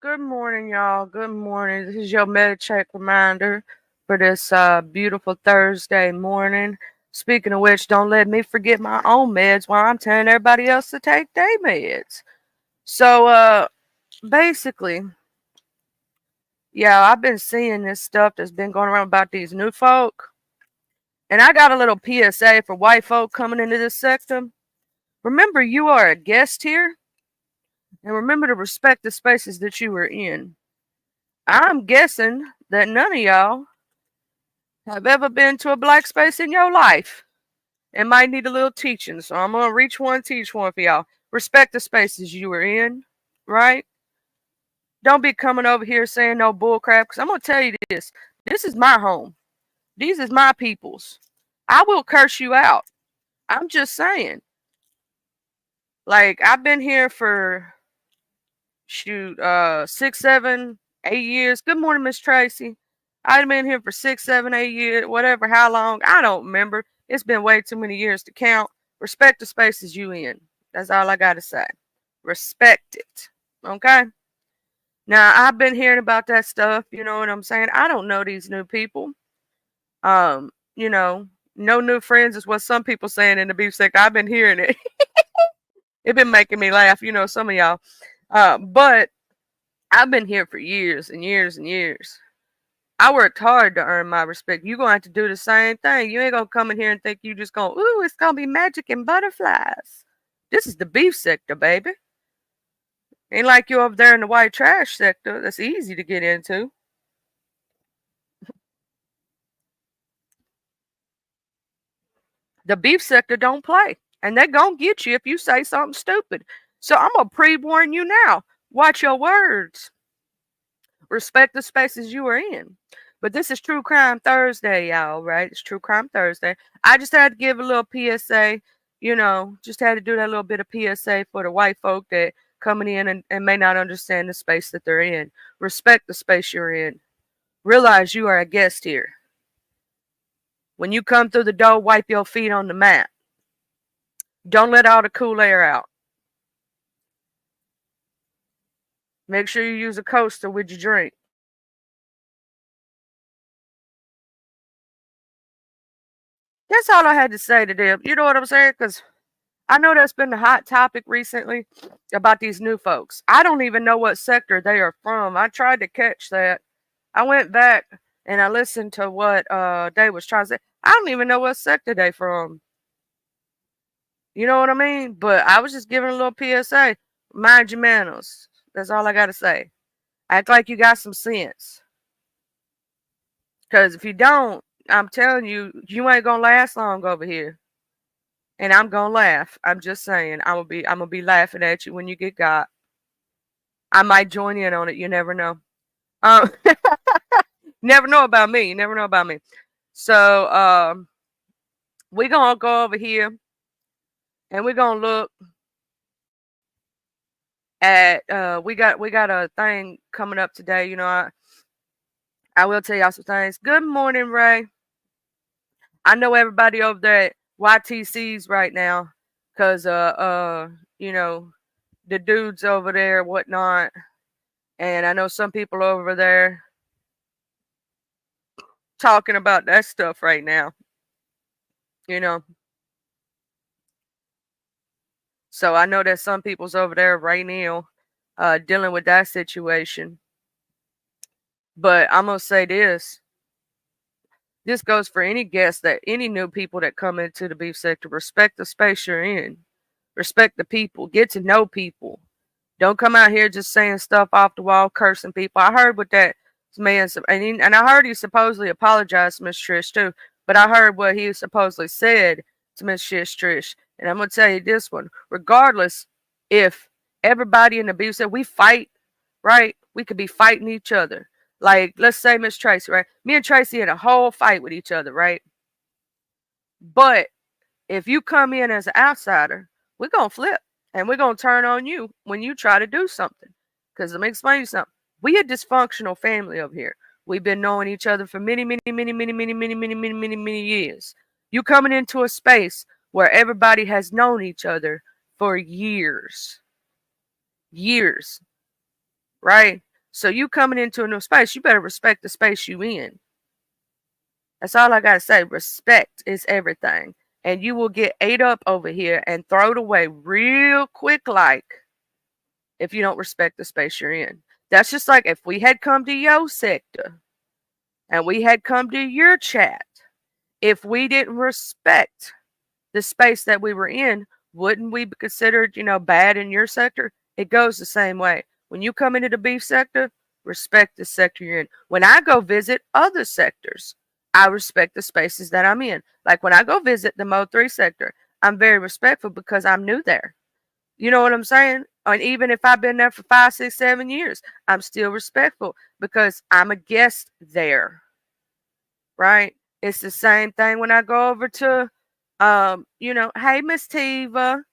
Good morning, y'all. Good morning. This is your MediCheck reminder for this beautiful Thursday morning. Speaking of which, don't let me forget my own meds while I'm telling everybody else to take their meds. So, basically, yeah, I've been seeing this stuff that's been going around about these new folk. And I got a little PSA for white folk coming into this sector. Remember, you are a guest here. And remember to respect the spaces that you are in. I'm guessing that none of y'all have ever been to a black space in your life and might need a little teaching. So I'm going to reach one, teach one for y'all. Respect the spaces you are in, right? Don't be coming over here saying no bull crap, because I'm going to tell you this. This is my home. These is my peoples. I will curse you out. I'm just saying. Like, I've been here for, 6, 7, 8 years. Good morning, Miss Tracy. I've been here for 6, 7, 8 years, whatever, how long, I don't remember. It's been way too many years to count. Respect the spaces you in. That's all I got to say. Respect it. Okay? Now, I've been hearing about that stuff, you know what I'm saying? I don't know these new people. No new friends is what some people saying in the beef sec. I've been hearing it. It's been making me laugh, some of y'all. But I've been here for years and years and years. I worked hard to earn my respect. You're going to have to do the same thing. You ain't going to come in here and think you just going, ooh, it's going to be magic and butterflies. This is the beef sector, baby. Ain't like you over there in the white trash sector. That's easy to get into. The beef sector don't play. And they're going to get you if you say something stupid. So I'm going to pre-warn you now. Watch your words. Respect the spaces you are in. But this is True Crime Thursday, y'all, right? It's True Crime Thursday. I just had to give a little PSA, just had to do that little bit of PSA for the white folk that coming in and may not understand the space that they're in. Respect the space you're in. Realize you are a guest here. When you come through the door, wipe your feet on the mat. Don't let all the cool air out. Make sure you use a coaster with your drink. That's all I had to say to them. You know what I'm saying? Because I know that's been the hot topic recently about these new folks. I don't even know what sector they are from. I tried to catch that. I went back and I listened to what they was trying to say. I don't even know what sector they from. You know what I mean? But I was just giving a little PSA. Mind your manners. That's all I gotta say. Act like you got some sense. Cause if you don't, I'm telling you, you ain't gonna last long over here. And I'm gonna laugh. I'm just saying, I'm gonna be laughing at you when you get got. I might join in on it. You never know. Um, never know about me. You never know about me. So we're gonna go over here and we're gonna look at we got a thing coming up today. You know, I will tell y'all some things. Good morning, Ray. I know everybody over there at YTC's right now, cause you know, the dudes over there, whatnot, and I know some people over there talking about that stuff right now. You know, so I know that some people's over there right now, dealing with that situation. But I'm gonna say this. This goes for any guest that any new people that come into the beef sector. Respect the space you're in. Respect the people. Get to know people. Don't come out here just saying stuff off the wall, cursing people. I heard what that man, and I heard he supposedly apologized to Miss Trish too. But I heard what he supposedly said to Miss Trish. And I'm gonna tell you this one. Regardless, if everybody in the beef said we fight, right? We could be fighting each other. Like, let's say Miss Tracy, right? Me and Tracy had a whole fight with each other, right? But if you come in as an outsider, we're going to flip and we're going to turn on you when you try to do something. Because let me explain you something. We a dysfunctional family over here. We've been knowing each other for many years. You coming into a space where everybody has known each other for years. Years. Right? So you coming into a new space, you better respect the space you in. That's all I gotta say. Respect is everything. And you will get ate up over here and thrown away real quick like if you don't respect the space you're in. That's just like if we had come to your sector and we had come to your chat. If we didn't respect the space that we were in, wouldn't we be considered, bad in your sector? It goes the same way. When you come into the beef sector, respect the sector you're in. When I go visit other sectors, I respect the spaces that I'm in. Like when I go visit the Mo 3 sector, I'm very respectful because I'm new there. You know what I'm saying? And even if I've been there for 5, 6, 7 years, I'm still respectful because I'm a guest there. Right? It's the same thing when I go over to, hey, Miss Tiva.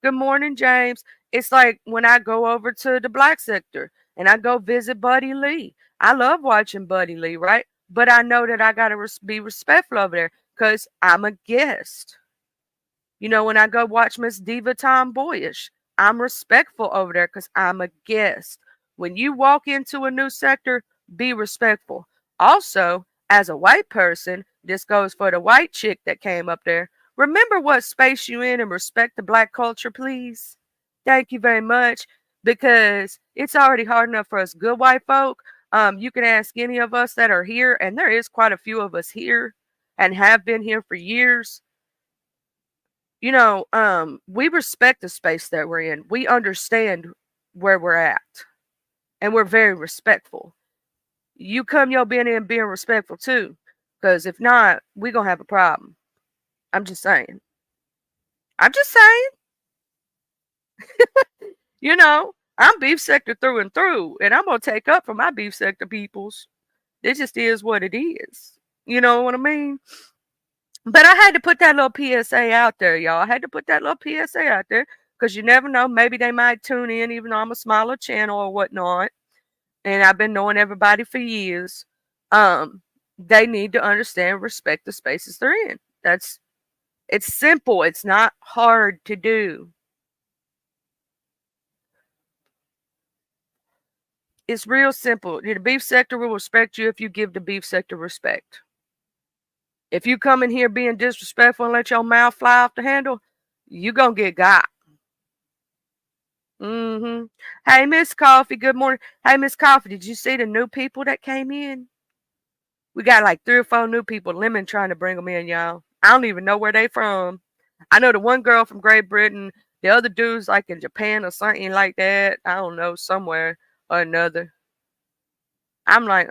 Good morning, James. It's like when I go over to the black sector and I go visit Buddy Lee. I love watching Buddy Lee, right? But I know that I got to be respectful over there because I'm a guest. When I go watch Miss Diva Tomboyish, I'm respectful over there because I'm a guest. When you walk into a new sector, be respectful. Also, as a white person, this goes for the white chick that came up there. Remember what space you in and respect the black culture, please. Thank you very much. Because it's already hard enough for us good white folk. You can ask any of us that are here, and there is quite a few of us here and have been here for years. We respect the space that we're in. We understand where we're at. And we're very respectful. You come your being in being respectful too. Because if not, we're going to have a problem. I'm just saying. I'm beef sector through and through. And I'm going to take up for my beef sector peoples. It just is what it is. You know what I mean? But I had to put that little PSA out there, y'all. I had to put that little PSA out there because you never know. Maybe they might tune in, even though I'm a smaller channel or whatnot. And I've been knowing everybody for years. They need to understand, respect the spaces they're in. It's simple. It's not hard to do. It's real simple. The beef sector will respect you if you give the beef sector respect. If you come in here being disrespectful and let your mouth fly off the handle, you gonna get got. Hey, Miss Coffee, good morning. Hey, Miss Coffee, did you see the new people that came in? We got like 3 or 4 new people. Lemon trying to bring them in, y'all. I don't even know where they from. I know the one girl from Great Britain. The other dude's like in Japan or something like that. I don't know, somewhere or another. I'm like,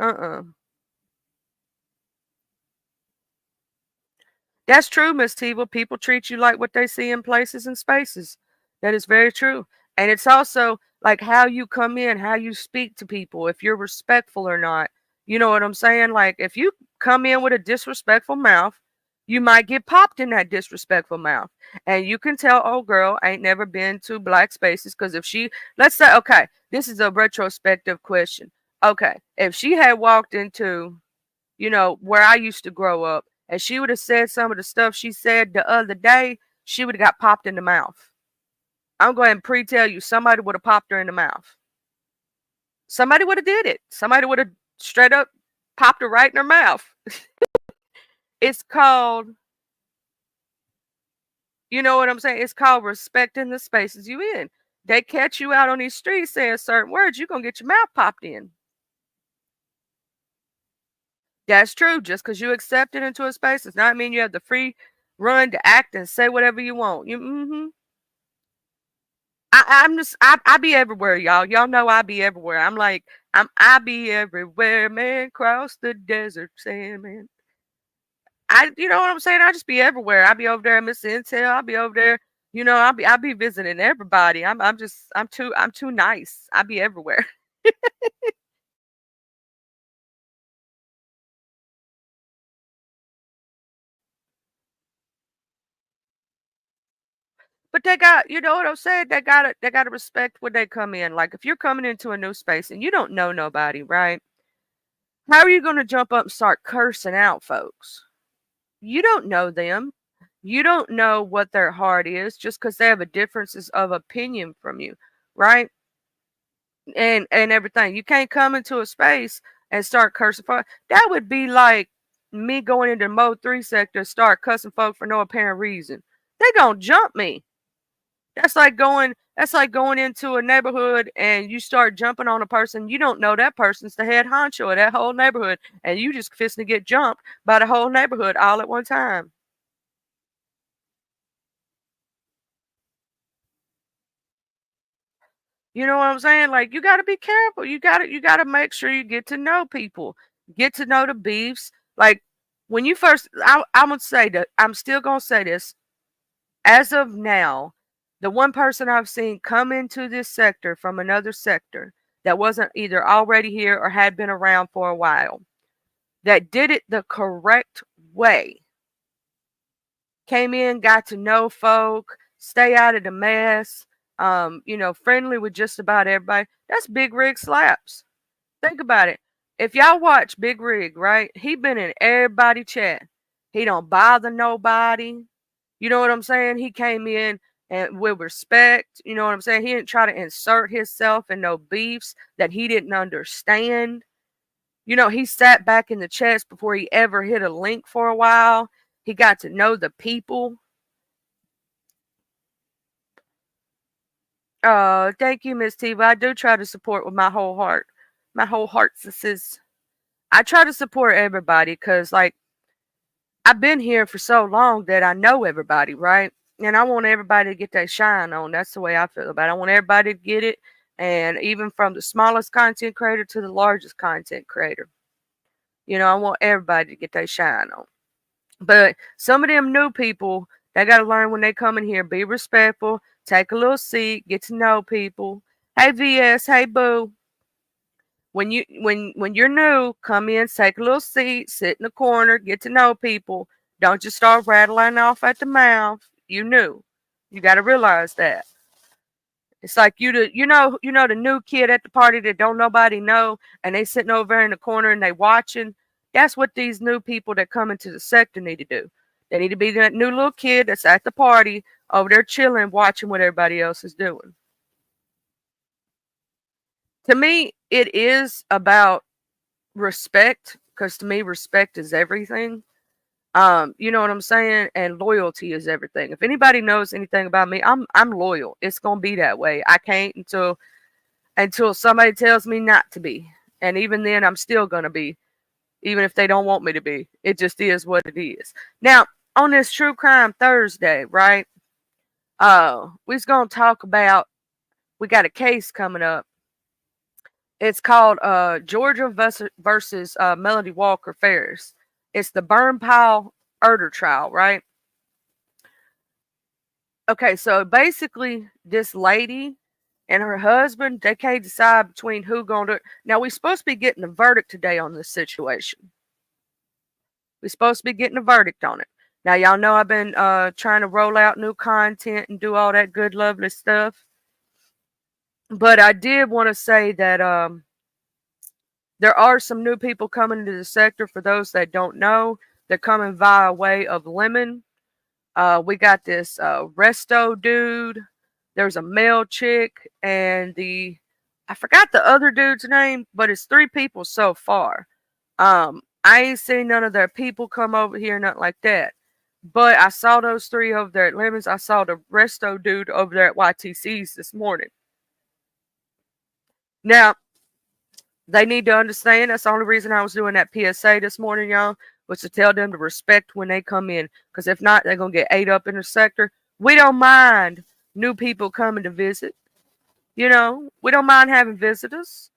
That's true, Miss Tiva. People treat you like what they see in places and spaces. That is very true. And it's also like how you come in, how you speak to people, if you're respectful or not. You know what I'm saying? Like if you come in with a disrespectful mouth, you might get popped in that disrespectful mouth. And you can tell, oh girl, ain't never been to black spaces. Because if she, let's say, okay, this is a retrospective question. Okay, if she had walked into, where I used to grow up, and she would have said some of the stuff she said the other day, she would have got popped in the mouth. I'm going to pre-tell you, somebody would have popped her in the mouth. Somebody would have did it. Somebody would have straight up popped her right in her mouth. It's called, you know what I'm saying? It's called respecting the spaces you in. They catch you out on these streets saying certain words, you're going to get your mouth popped in. That's true. Just because you accept it into a space does not mean you have the free run to act and say whatever you want. I be everywhere, y'all. Y'all know I be everywhere. I be everywhere, man. Cross the desert, sand, man. You know what I'm saying? I just be everywhere. I be over there at Miss Intel. I be over there. I be visiting everybody. I'm too nice. I be everywhere. But they got, you know what I'm saying? They gotta respect when they come in. Like if you're coming into a new space and you don't know nobody, right? How are you gonna jump up and start cursing out folks? You don't know them. You don't know what their heart is just because they have a differences of opinion from you, right? And everything. You can't come into a space and start cursing folk. That would be like me going into Mode 3 sector, start cussing folk for no apparent reason. They gonna jump me. That's like going into a neighborhood and you start jumping on a person. You don't know that person's the head honcho of that whole neighborhood, and you just fixing to get jumped by the whole neighborhood all at one time. You know what I'm saying? Like you got to be careful. You got to make sure you get to know people, get to know the beefs. Like when you first, I'm gonna say that I'm still gonna say this. As of now, the one person I've seen come into this sector from another sector that wasn't either already here or had been around for a while, that did it the correct way, came in, got to know folk, stay out of the mess, friendly with just about everybody. That's Big Rig Slaps. Think about it. If y'all watch Big Rig, right? He been in everybody chat. He don't bother nobody. You know what I'm saying? He came in and with respect. You know what I'm saying? He didn't try to insert himself in no beefs that he didn't understand. He sat back in the chats before he ever hit a link for a while. He got to know the people. Thank you, Miss Tiva. I do try to support with my whole heart. My whole heart says I try to support everybody because, like, I've been here for so long that I know everybody, right? And I want everybody to get that shine on. That's the way I feel about it. I want everybody to get it. And even from the smallest content creator to the largest content creator, I want everybody to get that shine on. But some of them new people, they got to learn when they come in here, be respectful, take a little seat, get to know people. Hey, VS, hey, Boo. When you're new, come in, take a little seat, sit in the corner, get to know people. Don't just start rattling off at the mouth. You new. You got to realize that. It's like the new kid at the party that don't nobody know, and they sitting over there in the corner and they watching. That's what these new people that come into the sector need to do. They need to be that new little kid that's at the party over there chilling, watching what everybody else is doing. To me, it is about respect, because to me, respect is everything. You know what I'm saying? And loyalty is everything. If anybody knows anything about me, I'm loyal. It's gonna be that way. I can't until somebody tells me not to be. And even then I'm still gonna be, even if they don't want me to be. It just is what it is. Now, on this True Crime Thursday, right? We's gonna talk about, we got a case coming up. It's called Georgia versus Melody Walker Ferris. It's the burn pile murder trial, right? Okay, so basically, this lady and her husband, they can't decide between who gonna do it. Now, we're supposed to be getting a verdict today on this situation. We're supposed to be getting a verdict on it. Now, y'all know I've been trying to roll out new content and do all that good, lovely stuff. But I did want to say that there are some new people coming into the sector. For those that don't know, they're coming via way of Lemon. We got this Resto dude. There's a male chick, and I forgot the other dude's name, but it's 3 people so far. I ain't seen none of their people come over here, nothing like that. But I saw those 3 over there at Lemons. I saw the Resto dude over there at YTC's this morning. Now, they need to understand, that's the only reason I was doing that PSA this morning, y'all, was to tell them to respect when they come in. Because if not, they're going to get ate up in the sector. We don't mind new people coming to visit. You know, we don't mind having visitors.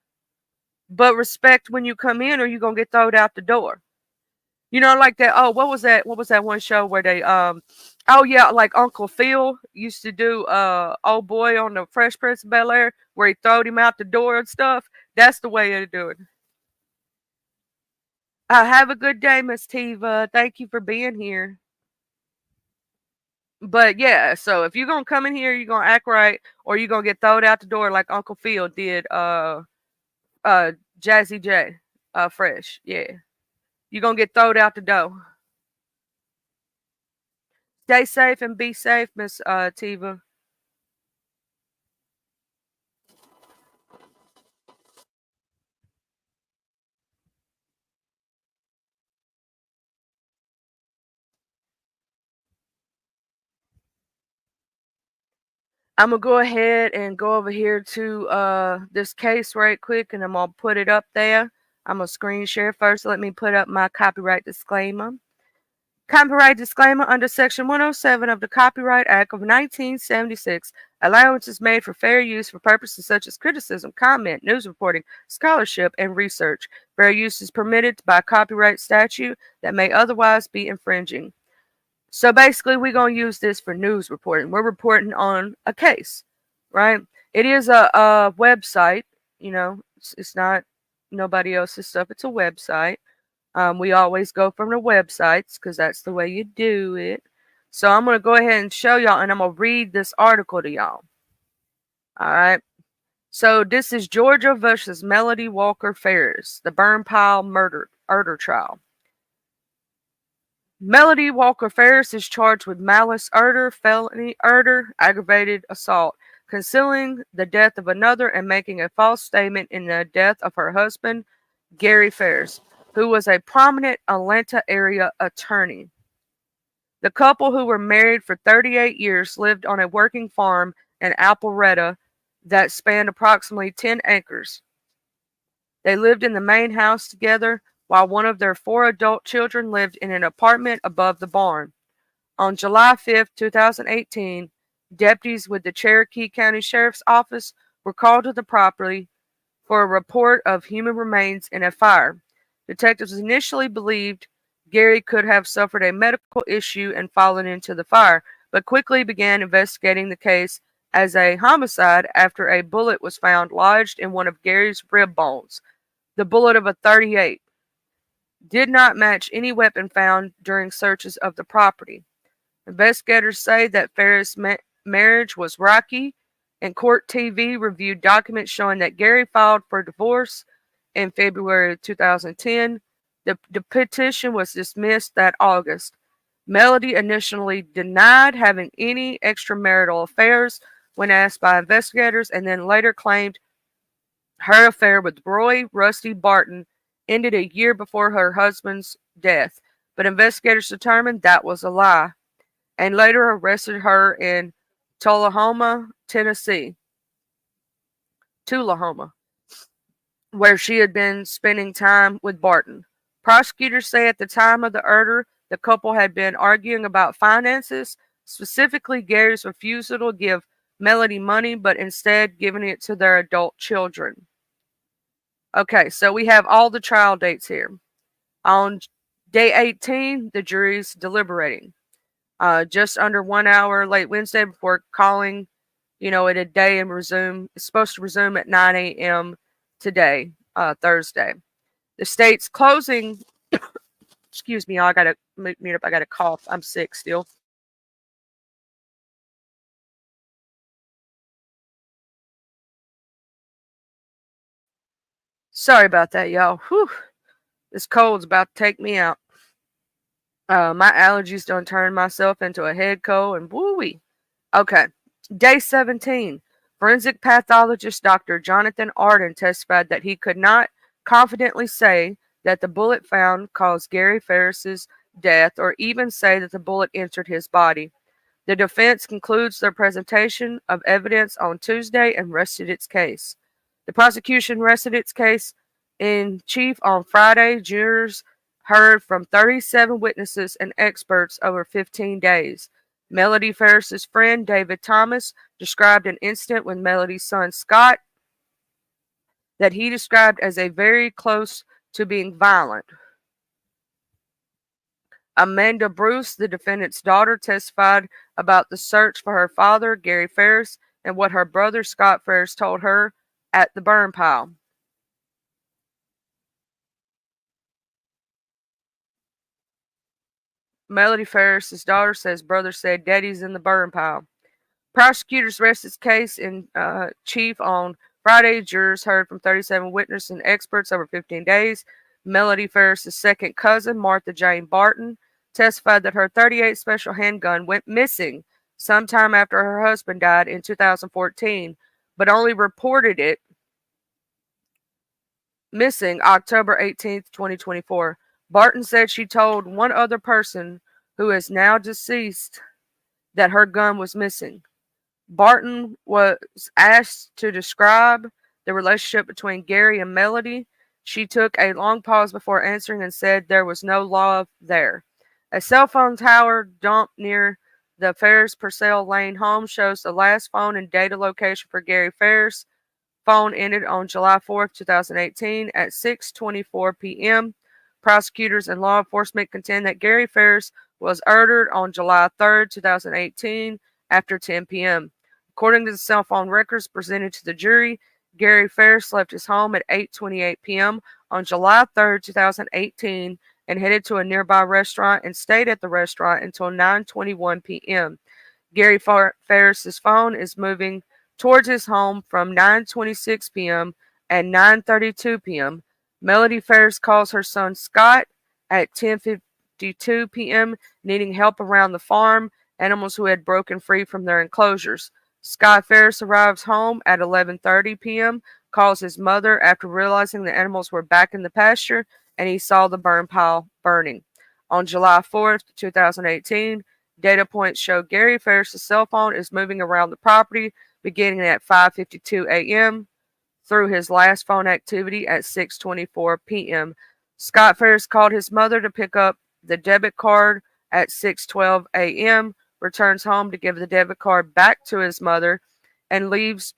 But respect when you come in, or you're going to get thrown out the door. You know, like that. Oh, what was that? What was that one show where they oh yeah, like Uncle Phil used to do old boy on the Fresh Prince of Bel-Air, where he throwed him out the door and stuff. That's the way to do it. Have a good day, Miss Tiva. Thank you for being here. But yeah, so if you're gonna come in here, you're gonna act right, or you're gonna get thrown out the door like Uncle Phil did Jazzy J Fresh. Yeah. You're gonna get thrown out the door. Stay safe and be safe, Miss Tiva. I'm gonna go ahead and go over here to this case right quick, and I'm gonna put it up there. I'm gonna screen share first. Let me put up my copyright disclaimer. Copyright disclaimer: under Section 107 of the Copyright Act of 1976, allowance is made for fair use for purposes such as criticism, comment, news reporting, scholarship, and research. Fair use is permitted by copyright statute that may otherwise be infringing. So basically, we're going to use this for news reporting. We're reporting on a case, right? It is a website, you know, it's not nobody else's stuff, it's a website. We always go from the websites because that's the way you do it. So I'm going to go ahead and show y'all, and I'm going to read this article to y'all. All right. So this is Georgia versus Melody Walker Ferris, the burn pile murder trial. Melody Walker Ferris is charged with malice murder, felony murder, aggravated assault, concealing the death of another, and making a false statement in the death of her husband, Gary Ferris, who was a prominent Atlanta area attorney. The couple, who were married for 38 years, lived on a working farm in Alpharetta that spanned approximately 10 acres. They lived in the main house together, while one of their 4 adult children lived in an apartment above the barn. On July 5, 2018, deputies with the Cherokee County Sheriff's Office were called to the property for a report of human remains in a fire. Detectives initially believed Gary could have suffered a medical issue and fallen into the fire, but quickly began investigating the case as a homicide after a bullet was found lodged in one of Gary's rib bones. The bullet of a .38 did not match any weapon found during searches of the property. Investigators say that Ferris' marriage was rocky, and Court TV reviewed documents showing that Gary filed for divorce in February 2010, The petition was dismissed that August. Melody initially denied having any extramarital affairs when asked by investigators, and then later claimed her affair with Roy Rusty Barton ended a year before her husband's death. But investigators determined that was a lie and later arrested her in Tullahoma, Tennessee, where she had been spending time with Barton. Prosecutors say at the time of the murder, the couple had been arguing about finances, specifically Gary's refusal to give Melody money, but instead giving it to their adult children. Okay, so we have all the trial dates here. On day 18, the jury's deliberating. Just under 1 hour late Wednesday before calling, it a day and resume. It's supposed to resume at 9 a.m. today, Thursday. The state's closing. Excuse me, I gotta mute up. I got a cough. I'm sick still. Sorry about that, y'all. Whew. This cold's about to take me out. My allergies done turned myself into a head cold and woo-wee. Okay. Day 17. Forensic pathologist Dr. Jonathan Arden testified that he could not confidently say that the bullet found caused Gary Ferris's death or even say that the bullet entered his body. The defense concludes their presentation of evidence on Tuesday and rested its case. The prosecution rested its case in chief on Friday. Jurors heard from 37 witnesses and experts over 15 days. Melody Ferris's friend, David Thomas, described an incident with Melody's son, Scott, that he described as a very close to being violent. Amanda Bruce, the defendant's daughter, testified about the search for her father, Gary Ferris, and what her brother, Scott Ferris, told her at the burn pile. Melody Ferris's daughter says brother said daddy's in the burn pile. Prosecutors rested his case in chief on Friday. Jurors heard from 37 witnesses and experts over 15 days. Melody Ferris's second cousin, Martha Jane Barton, testified that her .38 special handgun went missing sometime after her husband died in 2014, but only reported it missing October 18, 2024. Barton said she told one other person, who is now deceased, that her gun was missing. Barton was asked to describe the relationship between Gary and Melody. She took a long pause before answering and said there was no love there. A cell phone tower dumped near the Ferris Purcell Lane home shows the last phone and data location for Gary Ferris. Phone ended on July 4th, 2018 at 6:24 p.m. Prosecutors and law enforcement contend that Gary Ferris was murdered on July 3rd, 2018 after 10 p.m. According to the cell phone records presented to the jury, Gary Ferris left his home at 8:28 p.m. on July 3rd, 2018 and headed to a nearby restaurant and stayed at the restaurant until 9:21 p.m. Gary Ferris's phone is moving towards his home from 9:26 p.m. and 9:32 p.m. Melody Ferris calls her son Scott at 10:52 p.m. needing help around the farm, animals who had broken free from their enclosures. Scott Ferris arrives home at 11:30 p.m., calls his mother after realizing the animals were back in the pasture and he saw the burn pile burning. On July 4th, 2018, data points show Gary Ferris' cell phone is moving around the property beginning at 5:52 a.m. through his last phone activity at 6:24 p.m. Scott Ferris called his mother to pick up the debit card at 6:12 a.m., returns home to give the debit card back to his mother, and leaves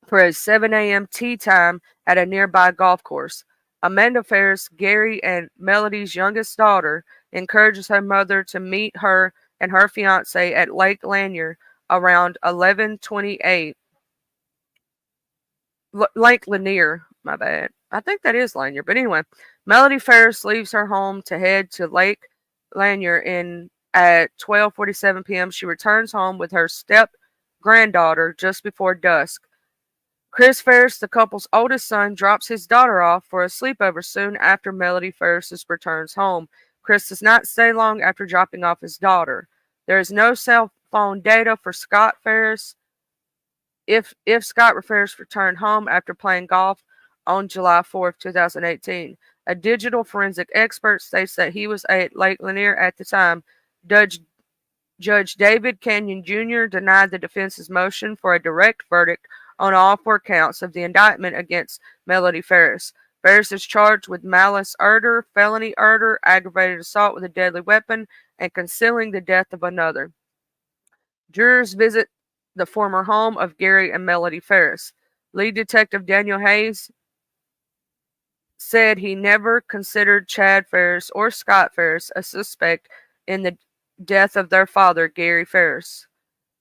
for a 7 a.m. tea time at a nearby golf course. Amanda Ferris, Gary and Melody's youngest daughter, encourages her mother to meet her and her fiance at Lake Lanier around 11:28. Lake Lanier, my bad. I think that is Lanier, but anyway, Melody Ferris leaves her home to head to Lake Lanier at 12:47 p.m. She returns home with her step granddaughter just before dusk. Chris Ferris, the couple's oldest son, drops his daughter off for a sleepover soon after Melody Ferris returns home. Chris does not stay long after dropping off his daughter. There is no cell phone data for Scott Ferris. If Scott Ferris returned home after playing golf on July 4th, 2018. A digital forensic expert states that he was at Lake Lanier at the time. Judge David Kenyon Jr. denied the defense's motion for a direct verdict on all 4 counts of the indictment against Melody Ferris. Ferris is charged with malice murder, felony murder, aggravated assault with a deadly weapon, and concealing the death of another. Jurors visit the former home of Gary and Melody Ferris. Lead Detective Daniel Hayes said he never considered Chad Ferris or Scott Ferris a suspect in the death of their father, Gary Ferris.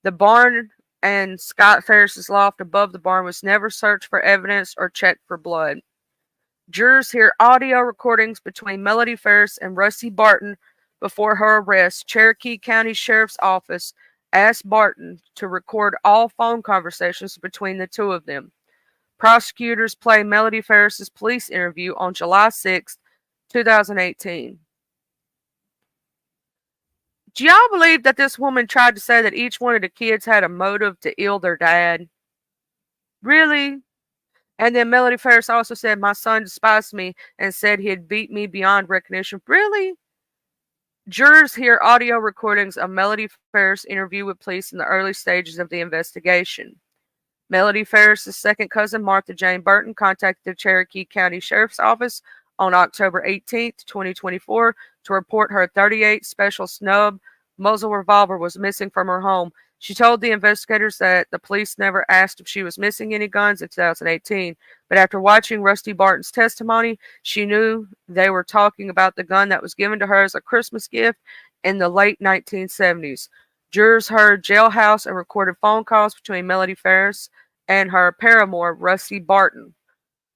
The barn and Scott Ferris's loft above the barn was never searched for evidence or checked for blood. Jurors hear audio recordings between Melody Ferris and Rusty Barton before her arrest. Cherokee County Sheriff's Office asked Barton to record all phone conversations between the two of them. Prosecutors play Melody Ferris's police interview on July 6, 2018. Do y'all believe that this woman tried to say that each one of the kids had a motive to ill their dad? Really? And then Melody Ferris also said, my son despised me and said he had beat me beyond recognition. Really? Jurors hear audio recordings of Melody Ferris' interview with police in the early stages of the investigation. Melody Ferris' second cousin, Martha Jane Burton, contacted the Cherokee County Sheriff's Office on October 18, 2024, to report her .38 Special Snub muzzle revolver was missing from her home. She told the investigators that the police never asked if she was missing any guns in 2018, but after watching Rusty Barton's testimony, she knew they were talking about the gun that was given to her as a Christmas gift in the late 1970s. Jurors heard jailhouse and recorded phone calls between Melody Ferris and her paramour, Rusty Barton.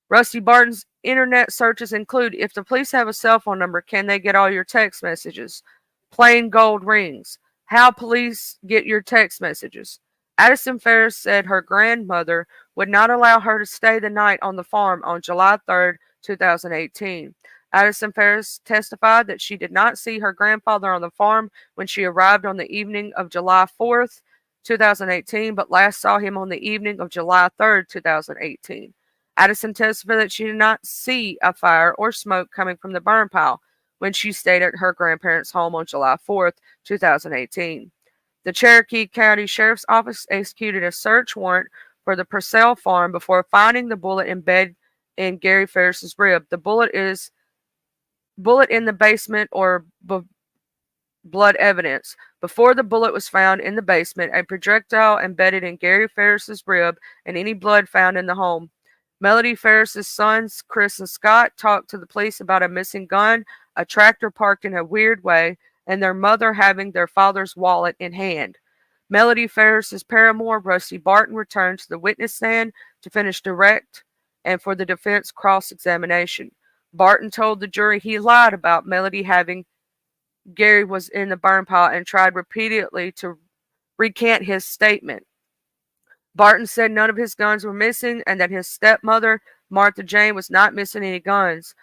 Rusty Barton's internet searches include, if the police have a cell phone number, can they get all your text messages? Plain gold rings. How police get your text messages? Addison Ferris said her grandmother would not allow her to stay the night on the farm on July 3, 2018. Addison Ferris testified that she did not see her grandfather on the farm when she arrived on the evening of July 4th, 2018, but last saw him on the evening of July 3rd, 2018. Addison testified that she did not see a fire or smoke coming from the burn pile when she stayed at her grandparents' home on July 4th, 2018. The Cherokee County Sheriff's Office executed a search warrant for the Purcell farm before finding the bullet embedded in Gary Ferris's rib. The bullet in the basement or blood evidence. Before the bullet was found in the basement, a projectile embedded in Gary Ferris's rib and any blood found in the home. Melody Ferris's sons, Chris and Scott, talked to the police about a missing gun, a tractor parked in a weird way, and their mother having their father's wallet in hand. Melody Ferris's paramour, Rusty Barton, returned to the witness stand to finish direct and for the defense cross-examination. Barton told the jury he lied about Melody having Gary was in the burn pile and tried repeatedly to recant his statement. Barton said none of his guns were missing and that his stepmother, Martha Jane, was not missing any guns.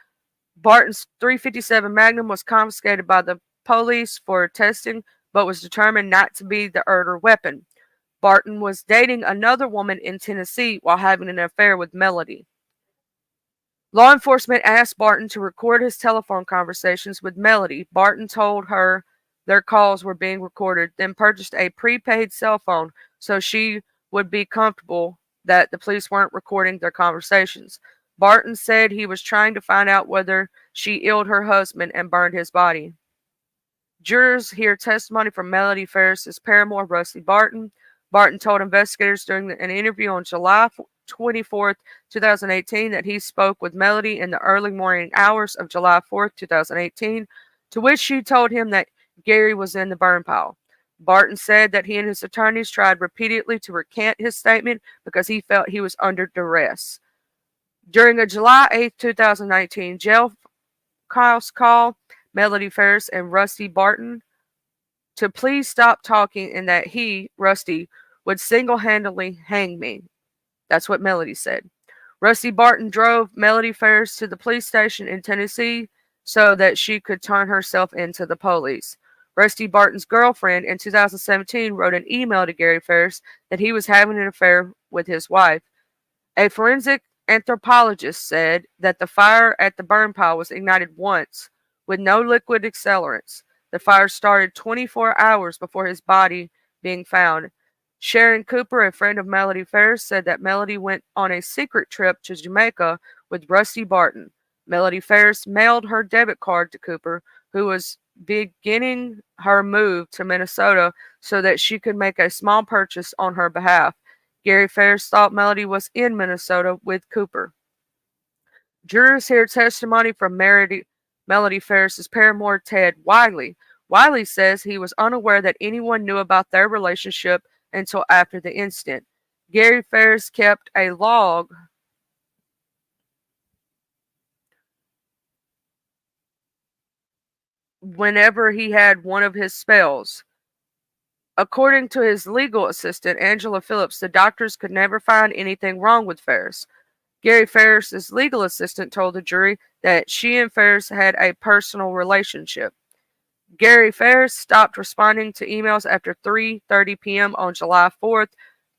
Barton's .357 Magnum was confiscated by the police for testing, but was determined not to be the murder weapon. Barton was dating another woman in Tennessee while having an affair with Melody. Law enforcement asked Barton to record his telephone conversations with Melody. Barton told her their calls were being recorded, then purchased a prepaid cell phone so she would be comfortable that the police weren't recording their conversations. Barton said he was trying to find out whether she killed her husband and burned his body. Jurors hear testimony from Melody Ferris's paramour, Rusty Barton. Barton told investigators during an interview on July 24th, 2018, that he spoke with Melody in the early morning hours of July 4th, 2018, to which she told him that Gary was in the burn pile. Barton said that he and his attorneys tried repeatedly to recant his statement because he felt he was under duress. During a July 8, 2019 jailhouse call, Melody Ferris and Rusty Barton to please stop talking and that he, Rusty, would single-handedly hang me. That's what Melody said. Rusty Barton drove Melody Ferris to the police station in Tennessee so that she could turn herself in to the police. Rusty Barton's girlfriend in 2017 wrote an email to Gary Ferris that he was having an affair with his wife. A forensic anthropologist said that the fire at the burn pile was ignited once, with no liquid accelerants. The fire started 24 hours before his body being found. Sharon Cooper, a friend of Melody Ferris, said that Melody went on a secret trip to Jamaica with Rusty Barton. Melody Ferris mailed her debit card to Cooper, who was beginning her move to Minnesota so that she could make a small purchase on her behalf. Gary Ferris thought Melody was in Minnesota with Cooper. Jurors hear testimony from Melody Ferris's paramour, Ted Wiley. Wiley says he was unaware that anyone knew about their relationship until after the incident. Gary Ferris kept a log whenever he had one of his spells. According to his legal assistant, Angela Phillips, the doctors could never find anything wrong with Ferris. Gary Ferris's legal assistant told the jury that she and Ferris had a personal relationship. Gary Ferris stopped responding to emails after 3:30 p.m. on July 4th,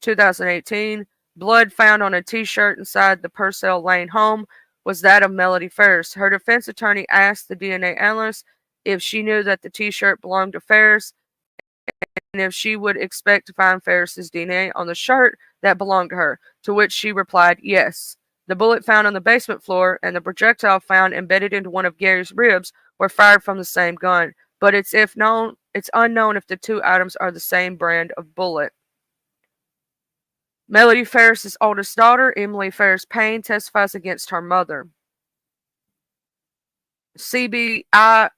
2018. Blood found on a t-shirt inside the Purcell Lane home was that of Melody Ferris. Her defense attorney asked the DNA analyst if she knew that the t-shirt belonged to Ferris and if she would expect to find Ferris's DNA on the shirt that belonged to her, to which she replied yes. The bullet found on the basement floor and the projectile found embedded into one of Gary's ribs were fired from the same gun, but it's unknown if the two items are the same brand of bullet. Melody Ferris's oldest daughter, Emily Ferris Payne, testifies against her mother. GBI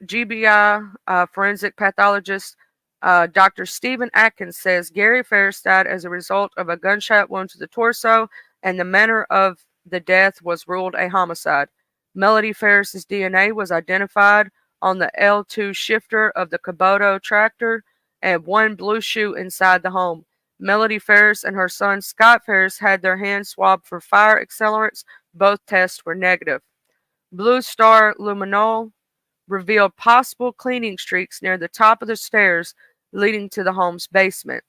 forensic pathologist Dr. Stephen Atkins says Gary Ferris died as a result of a gunshot wound to the torso, and the manner of the death was ruled a homicide. Melody Ferris's DNA was identified on the L2 shifter of the Kubota tractor and one blue shoe inside the home. Melody Ferris and her son Scott Ferris had their hands swabbed for fire accelerants. Both tests were negative. Blue Star Luminol revealed possible cleaning streaks near the top of the stairs leading to the home's basement.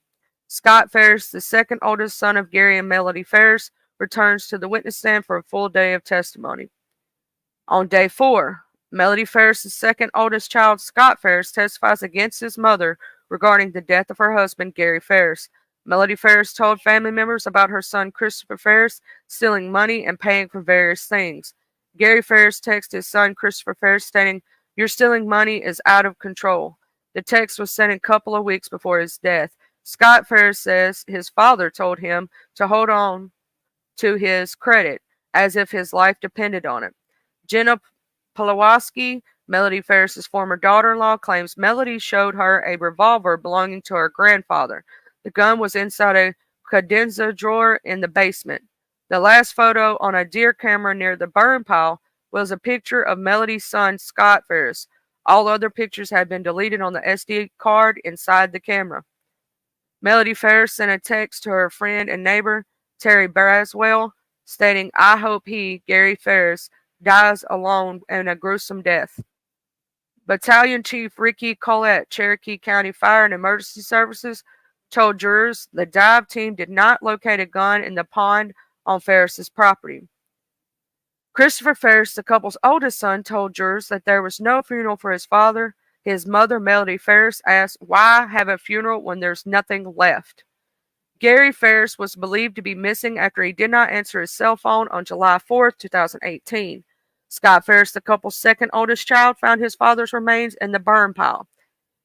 Scott Ferris, the second oldest son of Gary and Melody Ferris, returns to the witness stand for a full day of testimony. On day 4, Melody Ferris' second oldest child, Scott Ferris, testifies against his mother regarding the death of her husband, Gary Ferris. Melody Ferris told family members about her son, Christopher Ferris, stealing money and paying for various things. Gary Ferris texted his son, Christopher Ferris, stating, "Your stealing money is out of control." The text was sent a couple of weeks before his death. Scott Ferris says his father told him to hold on to his credit as if his life depended on it. Jenna Pulawoski, Melody Ferris's former daughter-in-law, claims Melody showed her a revolver belonging to her grandfather. The gun was inside a cadenza drawer in the basement. The last photo on a deer camera near the burn pile was a picture of Melody's son, Scott Ferris. All other pictures had been deleted on the SD card inside the camera. Melody Ferris sent a text to her friend and neighbor, Terry Braswell, stating, "I hope he, Gary Ferris, dies alone in a gruesome death." Battalion Chief Ricky Collette, Cherokee County Fire and Emergency Services, told jurors the dive team did not locate a gun in the pond on Ferris's property. Christopher Ferris, the couple's oldest son, told jurors that there was no funeral for his father. His mother, Melody Ferris, asked, "Why have a funeral when there's nothing left?" Gary Ferris was believed to be missing after he did not answer his cell phone on July 4th, 2018. Scott Ferris, the couple's second oldest child, found his father's remains in the burn pile.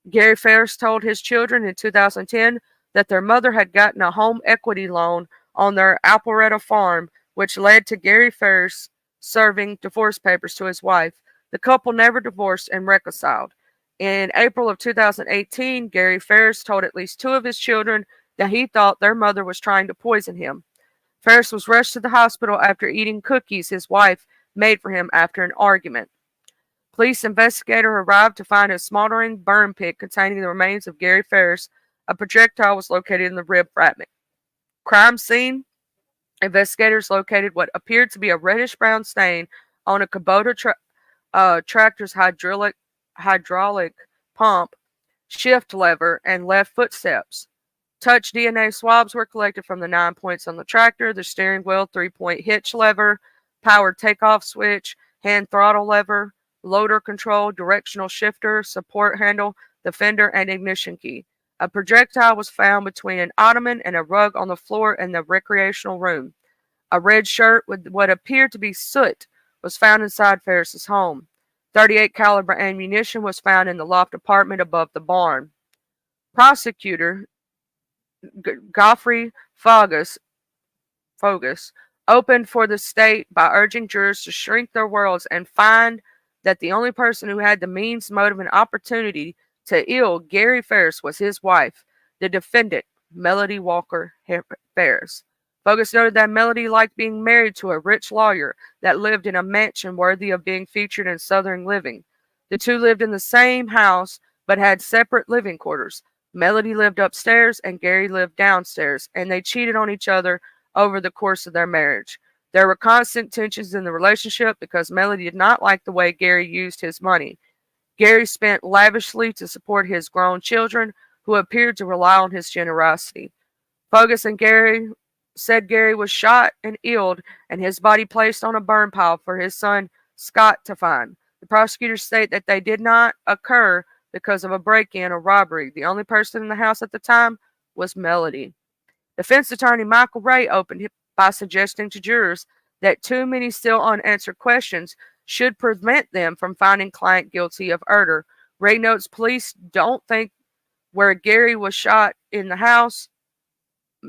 Gary Ferris told his children in 2010 that their mother had gotten a home equity loan on their Alpharetta farm, which led to Gary Ferris serving divorce papers to his wife. The couple never divorced and reconciled. In April of 2018, Gary Ferris told at least 2 of his children that he thought their mother was trying to poison him. Ferris was rushed to the hospital after eating cookies his wife made for him after an argument. Police investigator arrived to find a smoldering burn pit containing the remains of Gary Ferris. A projectile was located in the rib fragment. Crime scene: Investigators located what appeared to be a reddish-brown stain on a Kubota tractor's hydraulic pump, shift lever, and left footsteps. Touch DNA swabs were collected from the 9 points on the tractor, the steering wheel, 3-point hitch lever, power takeoff switch, hand throttle lever, loader control, directional shifter, support handle, the fender, and ignition key. A projectile was found between an ottoman and a rug on the floor in the recreational room. A red shirt with what appeared to be soot was found inside Ferris's home. 38 caliber ammunition was found in the loft apartment above the barn. Prosecutor Godfrey Fogus opened for the state by urging jurors to shrink their worlds and find that the only person who had the means, motive, and opportunity to ill Gary Ferris was his wife, the defendant, Melody Walker Ferris. Fogus noted that Melody liked being married to a rich lawyer that lived in a mansion worthy of being featured in Southern Living. The two lived in the same house but had separate living quarters. Melody lived upstairs and Gary lived downstairs, and they cheated on each other over the course of their marriage. There were constant tensions in the relationship because Melody did not like the way Gary used his money. Gary spent lavishly to support his grown children, who appeared to rely on his generosity. Fogus and Gary said Gary was shot and killed and his body placed on a burn pile for his son Scott to find. The prosecutors state that they did not occur because of a break-in or robbery. The only person in the house at the time was Melody. Defense attorney Michael Ray opened by suggesting to jurors that too many still unanswered questions should prevent them from finding client guilty of murder. Ray notes police don't think where Gary was shot in the house,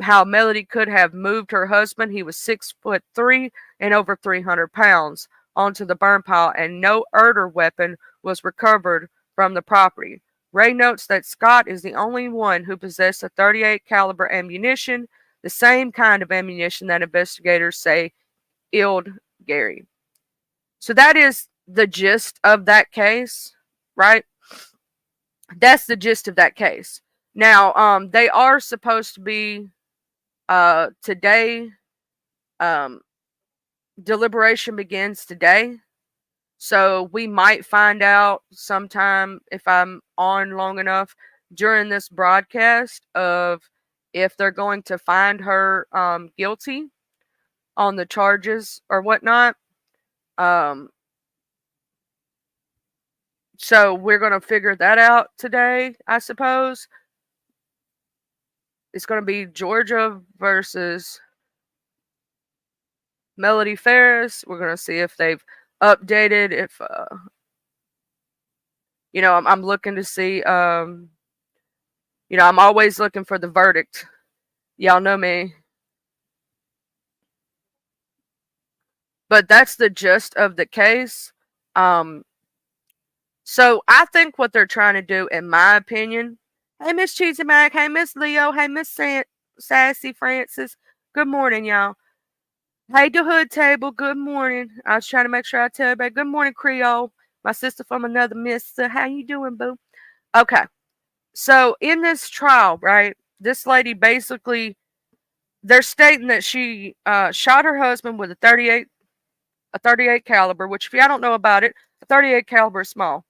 how Melody could have moved her husband, he was 6'3" and over 300 pounds, onto the burn pile, and no murder weapon was recovered from the property. Ray notes that Scott is the only one who possessed a 38 caliber ammunition, the same kind of ammunition that investigators say killed Gary. So that is the gist of that case, right? That's the gist of that case. Now, they are supposed to be today. Deliberation begins today. So we might find out sometime, if I'm on long enough during this broadcast, of if they're going to find her guilty on the charges or whatnot. So we're going to figure that out today, I suppose. It's going to be Georgia versus Melody Ferris. We're going to see if they've updated, if I'm looking to see, I'm always looking for the verdict. Y'all know me. But that's the gist of the case. So I think what they're trying to do, in my opinion, hey, Miss Cheesy Mac, hey, Miss Leo, hey, Miss Sassy Francis, good morning, y'all. Hey, the Hood Table, good morning. I was trying to make sure I tell everybody, good morning, Creole, my sister from another mister. How you doing, boo? Okay, so in this trial, right, this lady basically, they're stating that she shot her husband with a 38 caliber, which if y'all don't know about it, a 38 caliber is small,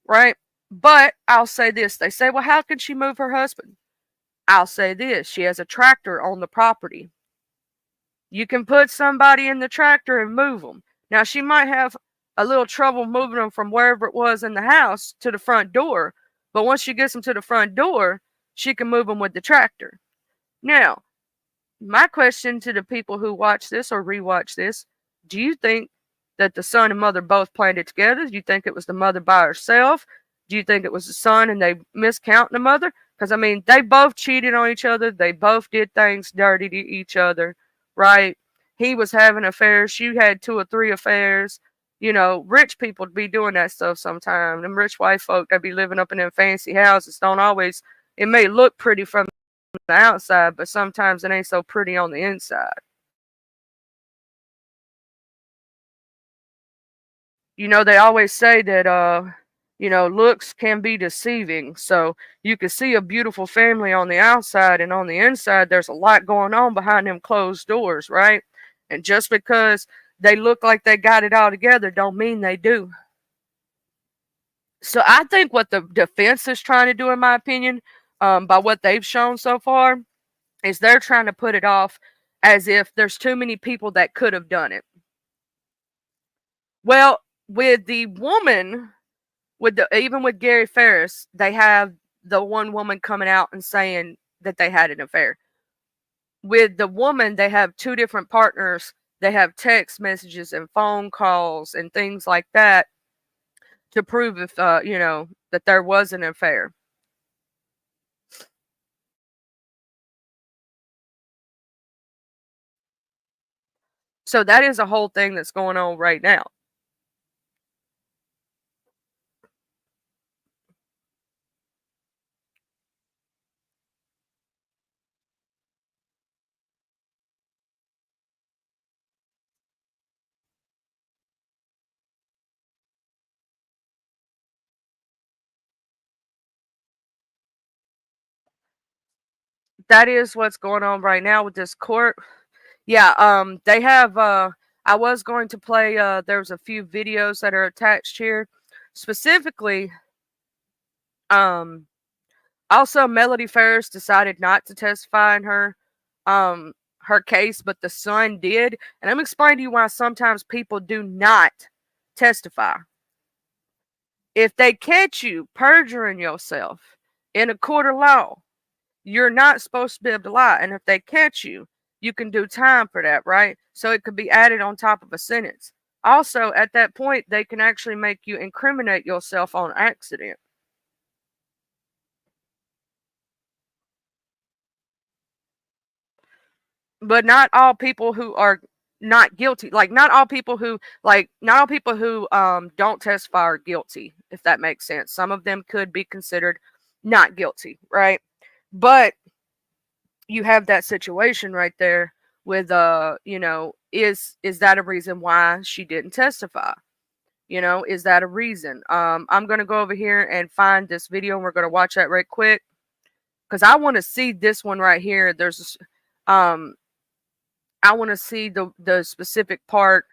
right? But I'll say this. They say, well, how can she move her husband? I'll say this. She has a tractor on the property. You can put somebody in the tractor and move them. Now, she might have a little trouble moving them from wherever it was in the house to the front door. But once she gets them to the front door, she can move them with the tractor. Now, my question to the people who watch this or rewatch this, do you think that the son and mother both planned it together? Do you think it was the mother by herself? Do you think it was the son and they miscounted the mother? Because, I mean, they both cheated on each other. They both did things dirty to each other, right? He was having affairs. She had 2 or 3 affairs. Rich people be doing that stuff sometimes. Them rich white folk that be living up in them fancy houses don't always, it may look pretty from the outside, but sometimes it ain't so pretty on the inside. They always say that You know, looks can be deceiving. So you can see a beautiful family on the outside, and on the inside, there's a lot going on behind them closed doors, right? And just because they look like they got it all together don't mean they do. So I think what the defense is trying to do, in my opinion, by what they've shown so far, is they're trying to put it off as if there's too many people that could have done it. Well, with the woman, even with Gary Ferris, they have the one woman coming out and saying that they had an affair. With the woman, they have two different partners. They have text messages and phone calls and things like that to prove if that there was an affair. So that is a whole thing that's going on right now. That is what's going on right now with this court. Yeah, they have I was going to play there's a few videos that are attached here. Specifically, also Melody Ferris decided not to testify in her case, but the son did. And I'm explaining to you why sometimes people do not testify. If they catch you perjuring yourself in a court of law, you're not supposed to be able to lie. And if they catch you, you can do time for that, right? So it could be added on top of a sentence. Also, at that point, they can actually make you incriminate yourself on accident. But not all people who are not guilty, not all people who don't testify are guilty, if that makes sense. Some of them could be considered not guilty, right? But you have that situation right there with is that a reason why she didn't testify? Is that a reason? I'm gonna go over here and find this video, and we're gonna watch that right quick because I want to see this one right here. I want to see the specific part.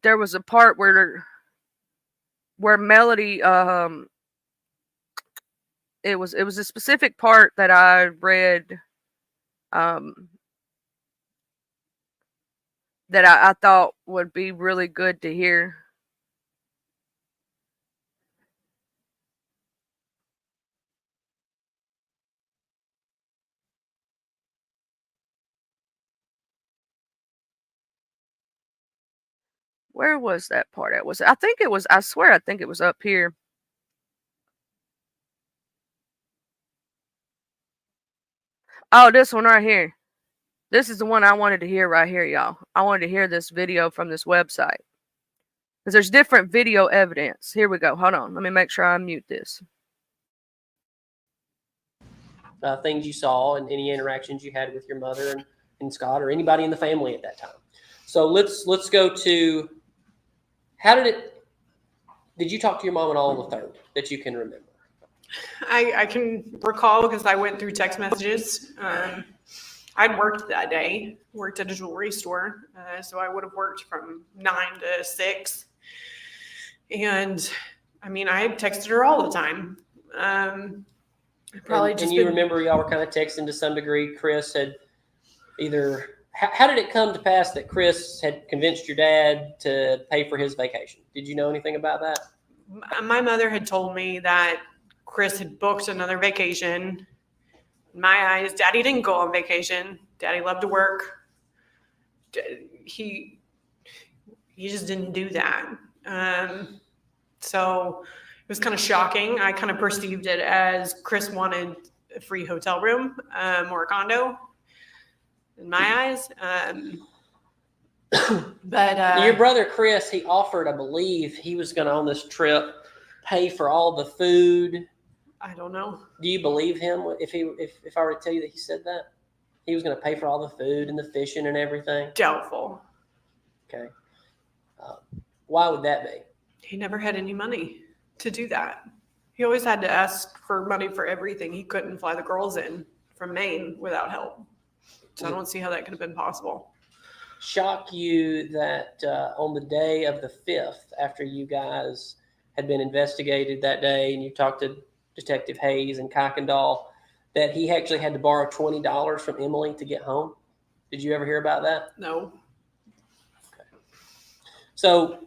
There was a part where Melody it was a specific part that I read that I thought would be really good to hear. Where was that part at? I swear I think it was up here. Oh, this one right here. This is the one I wanted to hear right here, y'all. I wanted to hear this video from this website. Because there's different video evidence. Here we go. Hold on. Let me make sure I mute this. Things you saw and any interactions you had with your mother and Scott or anybody in the family at that time. So let's go to, did you talk to your mom at all on the 3rd that you can remember? I can recall because I went through text messages. I'd worked that day, worked at a jewelry store. So I would have worked from 9 to 6. And I mean, I texted her all the time. And you remember y'all were kind of texting to some degree. Chris had how did it come to pass that Chris had convinced your dad to pay for his vacation? Did you know anything about that? My mother had told me that Chris had booked another vacation. In my eyes, Daddy didn't go on vacation. Daddy loved to work. He just didn't do that. So it was kind of shocking. I kind of perceived it as Chris wanted a free hotel room or a condo in my eyes. But your brother Chris, he offered, I believe, he was going to on this trip pay for all the food. I don't know. Do you believe him if I were to tell you that he said that? He was going to pay for all the food and the fishing and everything? Doubtful. Okay. Why would that be? He never had any money to do that. He always had to ask for money for everything. He couldn't fly the girls in from Maine without help. So I don't see how that could have been possible. Shock you that on the day of the 5th, after you guys had been investigated that day and you talked to Detective Hayes and Kuykendall, that he actually had to borrow $20 from Emily to get home? Did you ever hear about that? No. So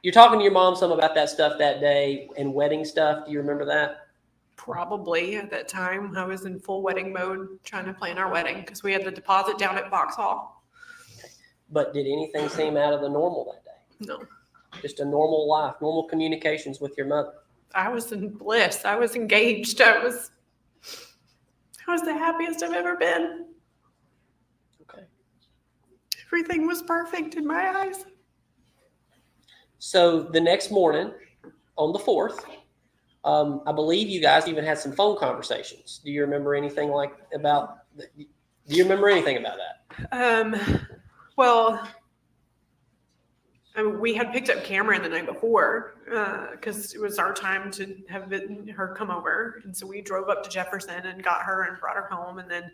you're talking to your mom some about that stuff that day and wedding stuff. Do you remember that? Probably at that time. I was in full wedding mode trying to plan our wedding because we had the deposit down at Vauxhall. But did anything seem out of the normal that day? No. Just a normal life, normal communications with your mother? I was in bliss. I was engaged. I was the happiest I've ever been. Okay. Everything was perfect in my eyes. So the next morning, on the 4th, I believe you guys even had some phone conversations. Do you remember anything about that? Well, I mean, we had picked up Cameron the night before because it was our time to have her come over. And so we drove up to Jefferson and got her and brought her home. And then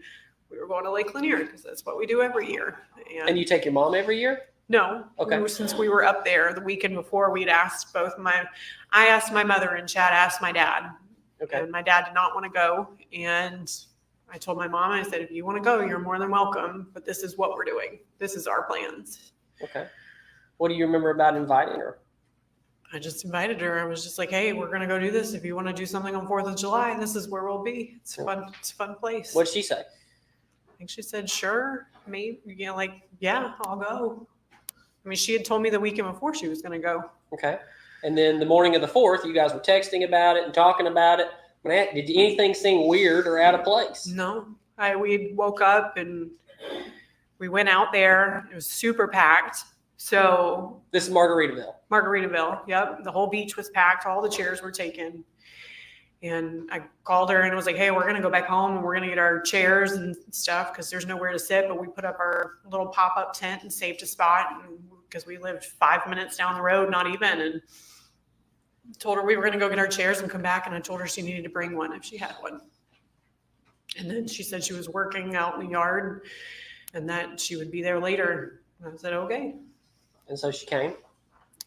we were going to Lake Lanier because that's what we do every year. And you take your mom every year? No. Okay. Since we were up there the weekend before, we'd asked I asked my mother and Chad asked my dad. Okay. And my dad did not want to go. And I told my mom, I said, if you want to go, you're more than welcome. But this is what we're doing. This is our plans. Okay. What do you remember about inviting her? I just invited her. I was just like, hey, we're going to go do this. If you want to do something on 4th of July, this is where we'll be. It's fun. It's a fun place. What did she say? I think she said, sure, maybe, yeah, I'll go. I mean, she had told me the weekend before she was going to go. Okay. And then the morning of the 4th, you guys were texting about it and talking about it. Did anything seem weird or out of place? No. We woke up and we went out there. It was super packed. So This is Margaritaville. Yep. The whole beach was packed. All the chairs were taken. And I called her and was like, hey, we're going to go back home and we're going to get our chairs and stuff because there's nowhere to sit. But we put up our little pop-up tent and saved a spot because we lived 5 minutes down the road, not even. And told her we were going to go get our chairs and come back. And I told her she needed to bring one if she had one. And then she said she was working out in the yard and that she would be there later. And I said, okay. And so she came?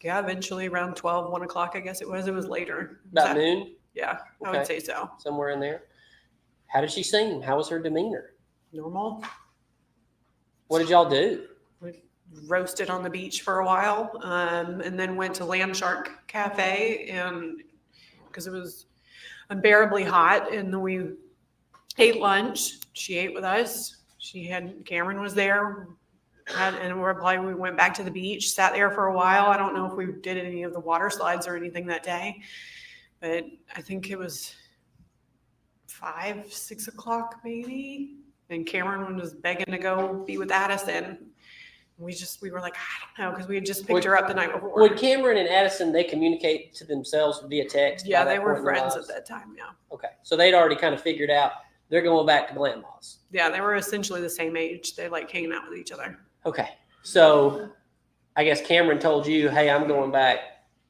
Yeah, eventually around 12, 1 o'clock, I guess it was. It was later. About noon? Yeah, I Okay. would say so. Somewhere in there. How did she seem? How was her demeanor? Normal. What did y'all do? We roasted on the beach for a while and then went to Land Shark Cafe and because it was unbearably hot. And then we ate lunch. She ate with us. Cameron was there. We went back to the beach, sat there for a while. I don't know if we did any of the water slides or anything that day, but I think it was 5, 6 o'clock maybe. And Cameron was begging to go be with Addison. We were like, I don't know, because we had just picked her up the night before. Would Cameron and Addison, they communicate to themselves via text? Yeah, they were friends at that time, yeah. Okay. So they'd already kind of figured out they're going back to grandma's. Yeah, they were essentially the same age. They like hanging out with each other. Okay. So I guess Cameron told you, hey, I'm going back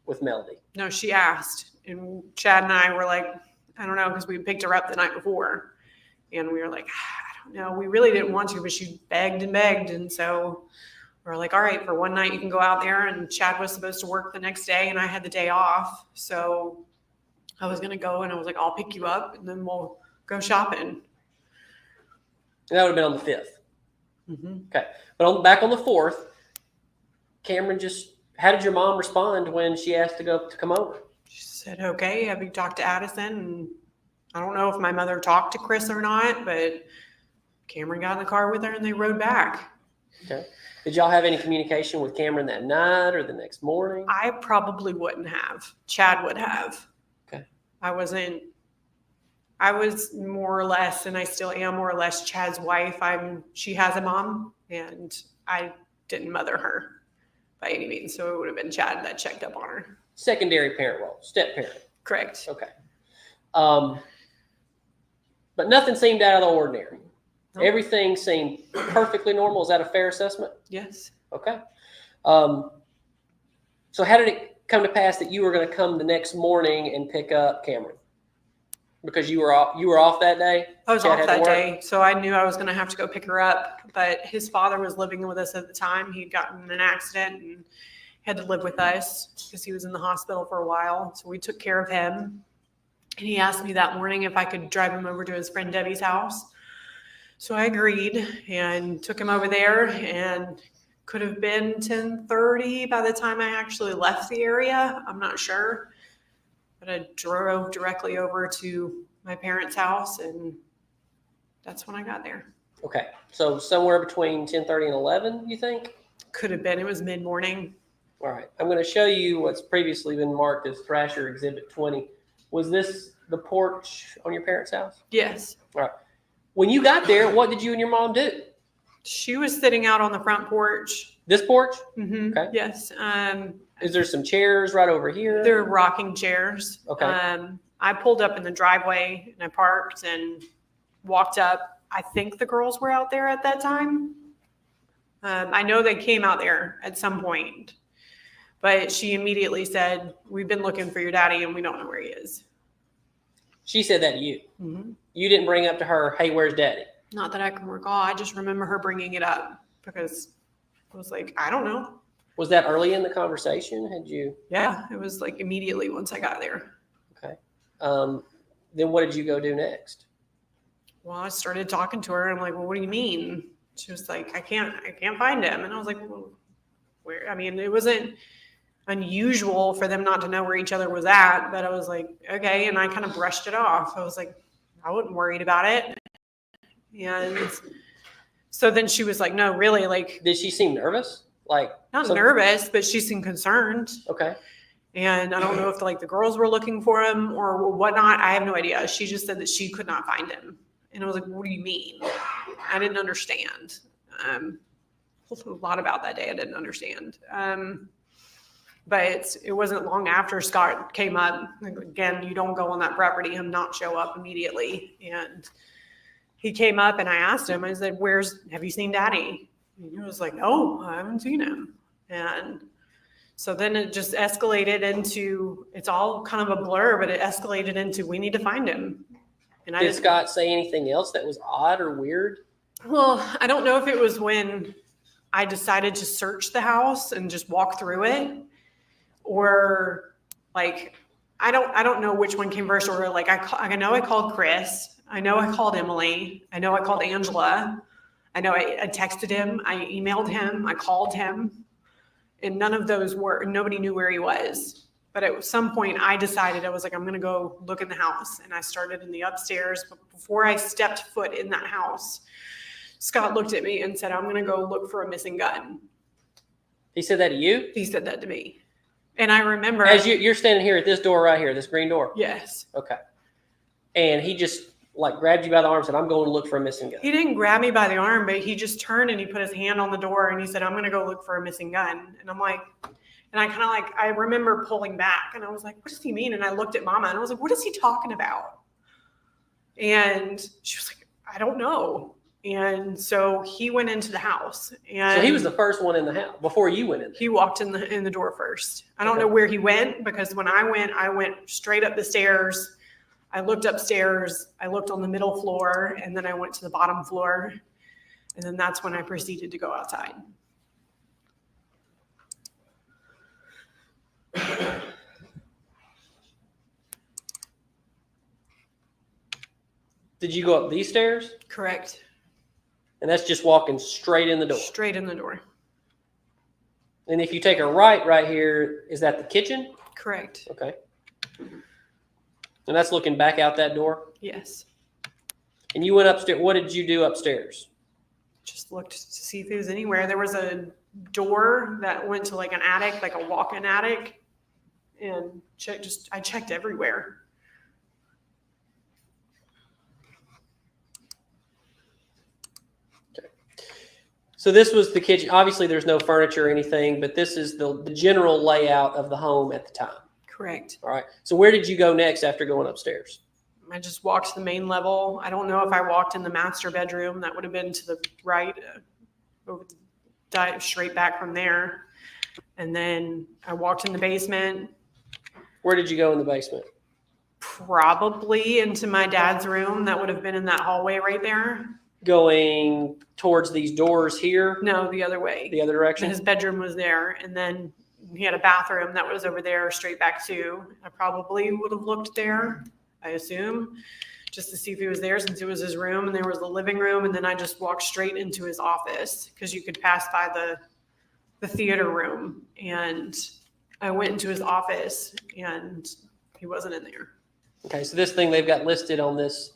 with Melody. No, she asked. And Chad and I were like, I don't know, because we picked her up the night before. And we were like, I don't know. We really didn't want to, but she begged and begged. And so we're like, all right, for one night you can go out there. And Chad was supposed to work the next day and I had the day off. So I was going to go and I was like, I'll pick you up and then we'll go shopping. And that would have been on the 5th. Mm-hmm. Okay. But back on the 4th, Cameron how did your mom respond when she asked to come over? She said, okay, have you talked to Addison? And I don't know if my mother talked to Chris or not, but Cameron got in the car with her and they rode back. Okay. Did y'all have any communication with Cameron that night or the next morning? I probably wouldn't have. Chad would have. Okay. I was more or less, and I still am more or less Chad's wife. She has a mom and I didn't mother her by any means. So it would have been Chad that checked up on her. Secondary parent role, step parent. Correct. Okay. But nothing seemed out of the ordinary. No. Everything seemed perfectly normal. Is that a fair assessment? Yes. Okay. So how did it come to pass that you were going to come the next morning and pick up Cameron? Because you were off that day? I was Chad off had to that work? day, so I knew I was going to have to go pick her up. But his father was living with us at the time. He'd gotten in an accident and had to live with us because he was in the hospital for a while. So we took care of him. And he asked me that morning if I could drive him over to his friend Debbie's house. So I agreed and took him over there, and could have been 10:30 by the time I actually left the area. I'm not sure. But I drove directly over to my parents' house, and that's when I got there. Okay. So somewhere between 10:30 and 11, you think? Could have been. It was mid-morning. All right. I'm going to show you what's previously been marked as Thrasher Exhibit 20. Was this the porch on your parents' house? Yes. All right. When you got there, what did you and your mom do? She was sitting out on the front porch. This porch? Mm-hmm. Okay. Yes. Is there some chairs right over here? They're rocking chairs. Okay. I pulled up in the driveway and I parked and walked up. I think the girls were out there at that time. I know they came out there at some point, but she immediately said, "We've been looking for your daddy and we don't know where he is." She said that to you. Mm-hmm. You didn't bring up to her, "Hey, where's daddy?" Not that I can recall. I just remember her bringing it up because I was like, I don't know. Was that early in the conversation? Had you? Yeah, it was like immediately once I got there. Okay. Then what did you go do next? Well, I started talking to her. I'm like, "Well, what do you mean?" She was like, I can't find him. And I was like, "Well, where?" I mean, it wasn't unusual for them not to know where each other was at, but I was like, okay. And I kind of brushed it off. I was like, I wasn't worried about it. And so then she was like, no, really, like, Did she seem nervous? Like not some- nervous, but she seemed concerned. Okay. And I don't know if the girls were looking for him or whatnot. I have no idea. She just said that she could not find him. And I was like, what do you mean? I didn't understand. A lot about that day I didn't understand. But it wasn't long after Scott came up. Again, you don't go on that property and not show up immediately. And he came up and I asked him, I said, have you seen daddy? And he was like, no, I haven't seen him. And so then it just escalated into, it's all kind of a blur, but it escalated into, we need to find him. And Did Scott say anything else that was odd or weird? Well, I don't know if it was when I decided to search the house and just walk through it, or like, I don't know which one came first, or like, I know I called Chris. I know I called Emily. I know I called Angela. I know I texted him. I emailed him. I called him. And none of those nobody knew where he was. But at some point I decided, I was like, I'm going to go look in the house. And I started in the upstairs. But before I stepped foot in that house, Scott looked at me and said, I'm going to go look for a missing gun. He said that to you? He said that to me. And I remember. As you're standing here at this door right here, this green door? Yes. Okay. And he just like grabbed you by the arm and said, I'm going to look for a missing gun. He didn't grab me by the arm, but he just turned and he put his hand on the door and he said, I'm going to go look for a missing gun. And I'm like, and I kind of like, I remember pulling back and I was like, what does he mean? And I looked at Mama and I was like, what is he talking about? And she was like, I don't know. And so he went into the house. And So he was the first one in the house before you went in there. he walked in the door first. I don't know where he went, because when I went straight up the stairs. I looked upstairs, I looked on the middle floor, and then I went to the bottom floor. And then that's when I proceeded to go outside. Did you go up these stairs? Correct. And that's just walking straight in the door. Straight in the door. And if you take a right here, is that the kitchen? Correct. Okay. And that's looking back out that door? Yes. And you went upstairs. What did you do upstairs? Just looked to see if he was anywhere. There was a door that went to like an attic, like a walk-in attic, and I checked everywhere. So this was the kitchen. Obviously, there's no furniture or anything, but this is the general layout of the home at the time. Correct. All right. So where did you go next after going upstairs? I just walked to the main level. I don't know if I walked in the master bedroom. That would have been to the right. Dive straight back from there. And then I walked in the basement, Where did you go in the basement? probably into my dad's room. That would have been in that hallway right there. Going towards these doors here, No, the other way. the other direction? His bedroom was there. And then he had a bathroom that was over there straight back to. I probably would have looked there, I assume, just to see if he was there since it was his room. And there was the living room. And then I just walked straight into his office because you could pass by the theater room. And I went into his office and he wasn't in there. Okay, so this thing they've got listed on this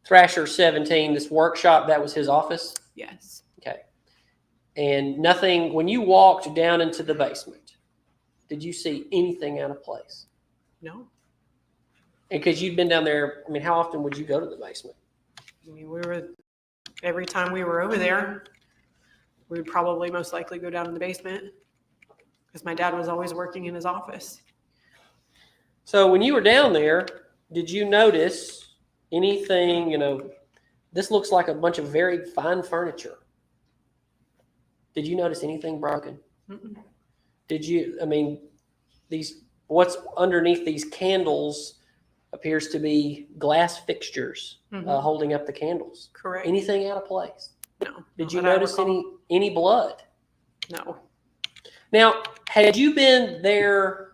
Thrasher 17, this workshop, that was his office? Yes. Okay. And nothing, when you walked down into the basement, did you see anything out of place? No. And because you'd been down there, I mean, how often would you go to the basement? I mean, every time we were over there, we would probably most likely go down in the basement because my dad was always working in his office. So when you were down there, did you notice anything, this looks like a bunch of very fine furniture. Did you notice anything broken? Mm-mm. What's underneath these candles appears to be glass fixtures holding up the candles. Correct. Anything out of place? No. Did you Not that I notice recall. any blood? No. Now, had you been there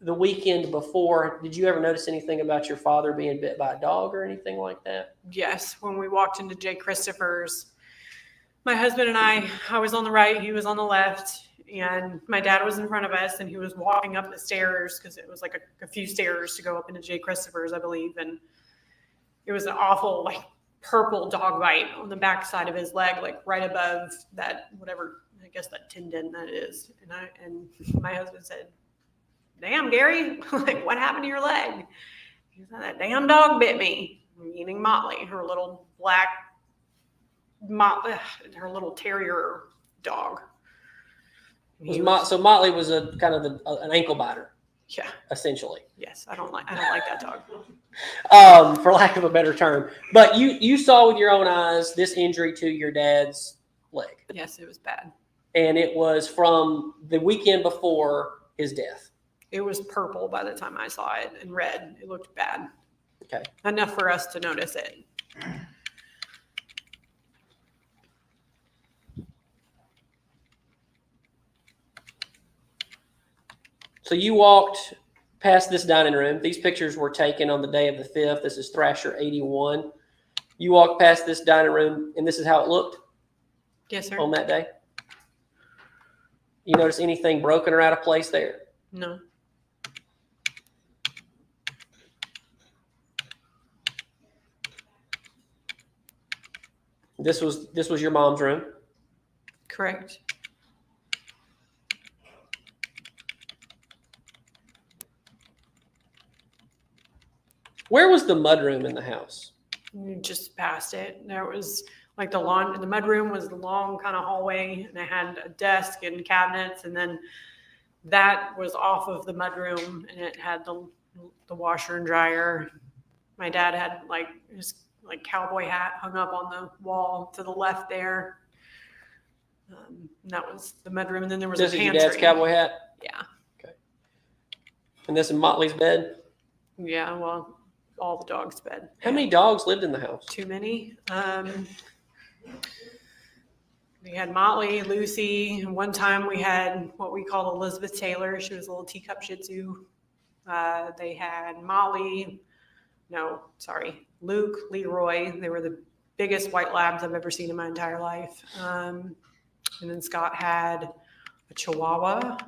the weekend before, did you ever notice anything about your father being bit by a dog or anything like that? Yes. When we walked into Jay Christopher's, my husband and I was on the right, he was on the left, and my dad was in front of us, and he was walking up the stairs because it was like a few stairs to go up into Jay Christopher's, I believe. And it was an awful, purple dog bite on the back side of his leg, right above that, whatever, I guess that tendon that is. And my husband said, "Damn, Gary, what happened to your leg?" He said, "That damn dog bit me," meaning Motley, her little her little terrier dog. So Motley was a kind of an ankle biter, Yeah. essentially. Yes, I don't like that dog. For lack of a better term. But you saw with your own eyes this injury to your dad's leg. Yes, it was bad. And it was from the weekend before his death. It was purple by the time I saw it and red. It looked bad. Okay. Enough for us to notice it. So you walked past this dining room. These pictures were taken on the day of the 5th. This is Thrasher 81. You walked past this dining room, and this is how it looked Yes, sir. on that day. You notice anything broken or out of place there? No. This was your mom's room. Correct. Where was the mudroom in the house? You just passed it. There was the lawn. The mudroom was the long kind of hallway, and it had a desk and cabinets, and then that was off of the mudroom, and it had the washer and dryer. My dad had his cowboy hat hung up on the wall to the left there. And that was the mudroom, and then there was This a is pantry. your dad's cowboy hat? Yeah. And this is Motley's bed? Yeah. Well, all the dogs' bed. How many dogs lived in the house? Too many. We had Motley, Lucy. And one time we had what we called Elizabeth Taylor. She was a little teacup Shih Tzu. They had Luke, Leroy. They were the biggest white labs I've ever seen in my entire life. And then Scott had a Chihuahua.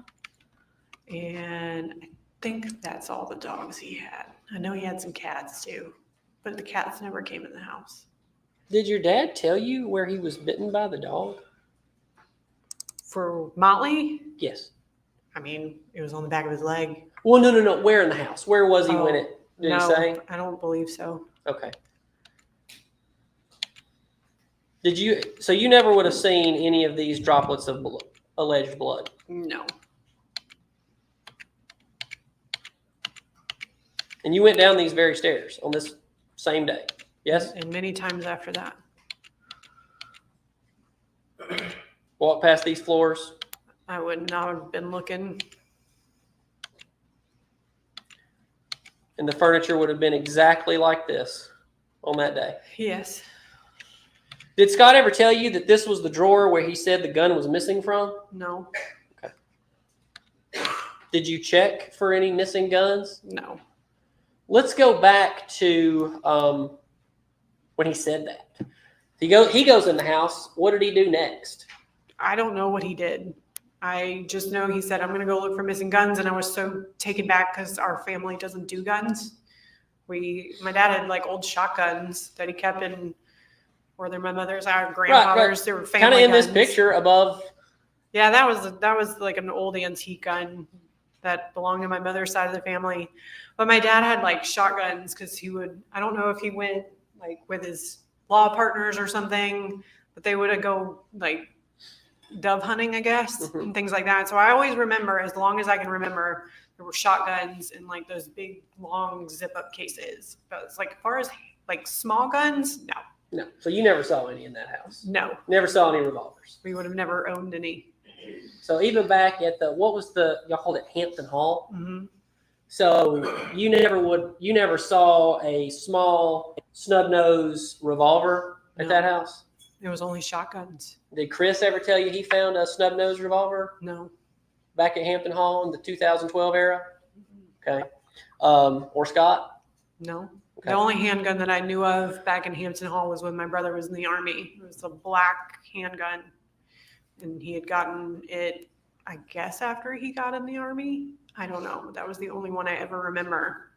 And I think that's all the dogs he had. I know he had some cats too, but the cats never came in the house. Did your dad tell you where he was bitten by the dog? For Motley, Yes. I mean, it was on the back of his leg. Well, no. Where in the house? Where was he when it? Did No, he say? I don't believe so. Okay. So you never would have seen any of these droplets of alleged blood? No. And you went down these very stairs on this same day? Yes? And many times after that. Walked past these floors? I would not have been looking. And the furniture would have been exactly like this on that day. Yes. Did Scott ever tell you that this was the drawer where he said the gun was missing from? No. Did you check for any missing guns? No. Let's go back to when he said that. He goes in the house. What did he do next? I don't know what he did. I just know he said, I'm going to go look for missing guns. And I was so taken back because our family doesn't do guns. My dad had like old shotguns that he kept in, whether my mother's, our grandfather's, they were family kind of in guns. this picture above. Yeah, that was like an old antique gun that belonged to my mother's side of the family. But my dad had like shotguns because I don't know if he went like with his law partners or something, but they would go like dove hunting, I guess, and things like that. So I always remember, as long as I can remember, there were shotguns in like those big long zip up cases. But it's like, as far as like small guns, no. No. So you never saw any in that house? No. Never saw any revolvers? We would have never owned any. So even back at y'all called it Hampton Hall? Mm-hmm. So you never saw a small snub nose revolver at that house? It was only shotguns. Did Chris ever tell you he found a snub nose revolver No. back at Hampton Hall in the 2012 era? Okay. Or Scott? No. Okay. The only handgun that I knew of back in Hampton Hall was when my brother was in the Army. It was a black handgun. And he had gotten it, I guess, after he got in the Army. I don't know. But that was the only one I ever remember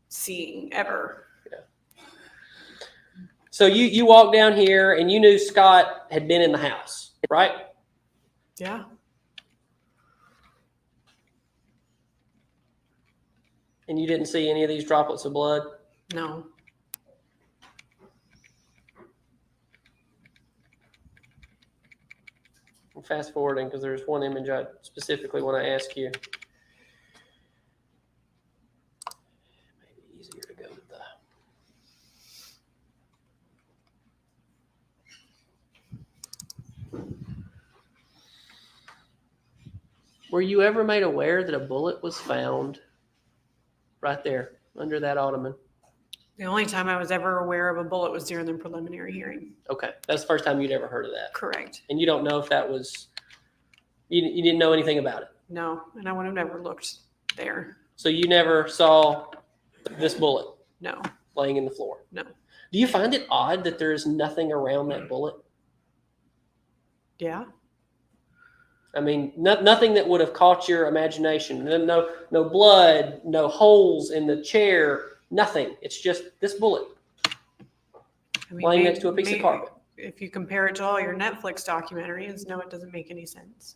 seeing ever. Yeah. So you walked down here and you knew Scott had been in the house, right? Yeah. And you didn't see any of these droplets of blood? No. I'm fast forwarding because there's one image I specifically want to ask you. Maybe easier to go with the. Were you ever made aware that a bullet was found right there under that ottoman? The only time I was ever aware of a bullet was during the preliminary hearing. Okay, that's the first time you'd ever heard of that. Correct. And you don't know if that was, you didn't know anything about it. No, and I would have never looked there. So you never saw this bullet No. laying in the floor. No. Do you find it odd that there is nothing around that bullet? Yeah. I mean, nothing that would have caught your imagination. No blood, no holes in the chair, nothing. It's just this bullet I mean, laying next to a piece of carpet. If you compare it to all your Netflix documentaries, no, it doesn't make any sense.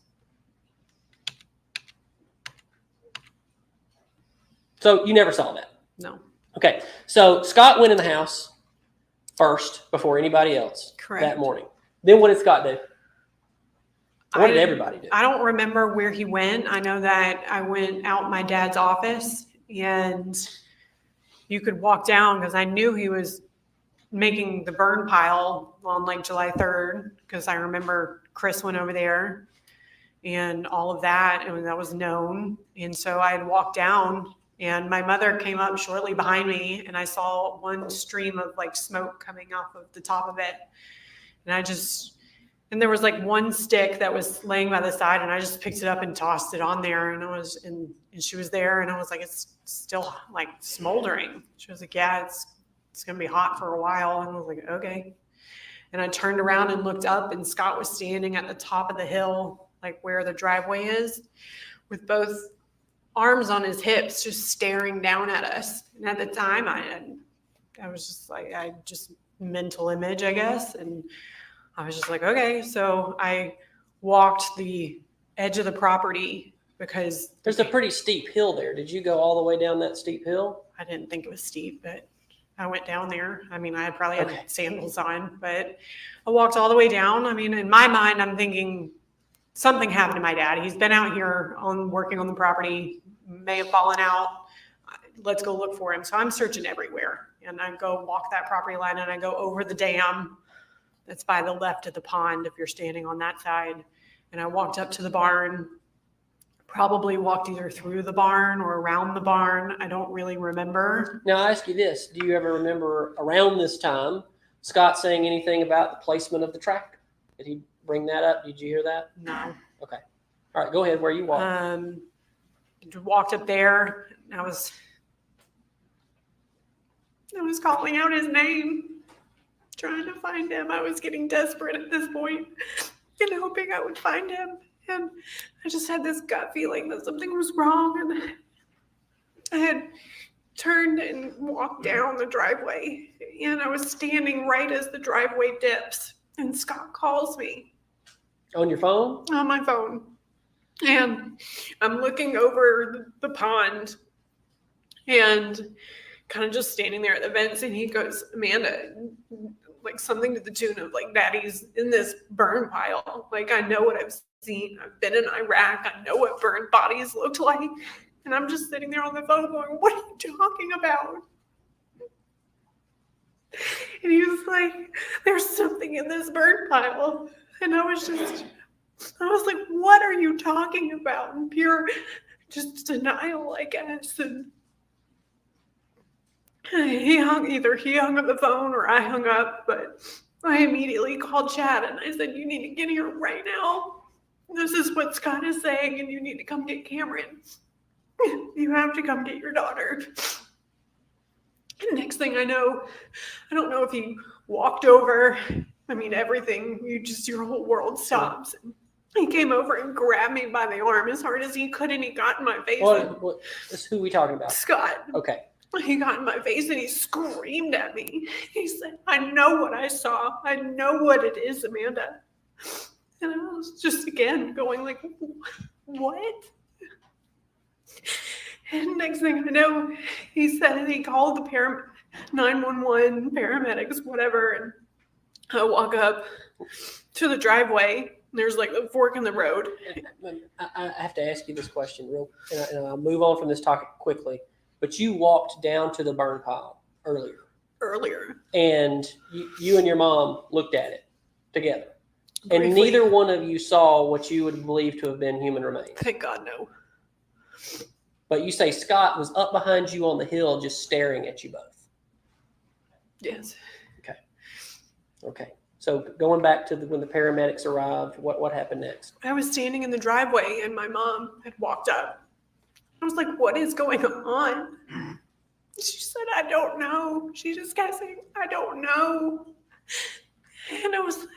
So you never saw that. No. Okay. So Scott went in the house first before anybody else Correct. that morning. Then what did Scott do? What did everybody do? I don't remember where he went. I know that I went out my dad's office and you could walk down because I knew he was making the burn pile on like July 3rd because I remember Chris went over there and all of that, and that was known. And so I had walked down and my mother came up shortly behind me and I saw one stream of like smoke coming off of the top of it. And there was like one stick that was laying by the side and I just picked it up and tossed it on there and she was there and I was like, it's still like smoldering. She was like, yeah, it's going to be hot for a while. And I was like, okay. And I turned around and looked up and Scott was standing at the top of the hill, like where the driveway is, with both arms on his hips, just staring down at us. And at the time I was just like, mental image, I guess. And I was just like, okay. So I walked the edge of the property because There's a pretty steep hill there. Did you go all the way down that steep hill? I didn't think it was steep, but I went down there. I mean, I probably had sandals on, but I walked all the way down. I mean, in my mind, I'm thinking something happened to my dad. He's been out here working on the property, may have fallen out. Let's go look for him. So I'm searching everywhere. And I go walk that property line and I go over the dam that's by the left of the pond if you're standing on that side. And I walked up to the barn, probably walked either through the barn or around the barn. I don't really remember. Now, I ask you this. Do you ever remember around this time Scott saying anything about the placement of the tractor? Did he bring that up? Did you hear that? No. Okay. All right, go ahead. Where you walk? Walked up there. I was calling out his name, trying to find him. I was getting desperate at this point and hoping I would find him. And I just had this gut feeling that something was wrong. And I had turned and walked down the driveway. And I was standing right as the driveway dips. And Scott calls me On your phone? on my phone. And I'm looking over the pond and kind of just standing there at the vents. And he goes, Amanda, like something to the tune of like, Daddy's in this burn pile. Like, I know what I've seen. I've been in Iraq. I know what burned bodies looked like. And I'm just sitting there on the phone going, what are you talking about? And he was like, there's something in this burn pile. And I was like, what are you talking about? And pure just denial, I guess. And either he hung up the phone or I hung up, but I immediately called Chad and I said, you need to get here right now. This is what Scott is saying, and you need to come get Cameron. You have to come get your daughter. And next thing I know, I don't know if he walked over. I mean, everything, your whole world stops. And he came over and grabbed me by the arm as hard as he could, and he got in my face. What who are we talking about? Scott. Okay. He got in my face and he screamed at me. He said, I know what I saw. I know what it is, Amanda. And I was just again going like, what? And next thing I know, he said he called the 911 paramedics, whatever. And I walk up to the driveway. There's like a fork in the road. I have to ask you this question and I'll move on from this topic quickly. But you walked down to the burn pile earlier. And you and your mom looked at it together. Briefly. And neither one of you saw what you would believe to have been human remains. Thank God, no. But you say Scott was up behind you on the hill just staring at you both. Yes. Okay. So going back to when the paramedics arrived, what happened next? I was standing in the driveway and my mom had walked up. I was like, what is going on? She said, I don't know. She just kept saying, I don't know. And I was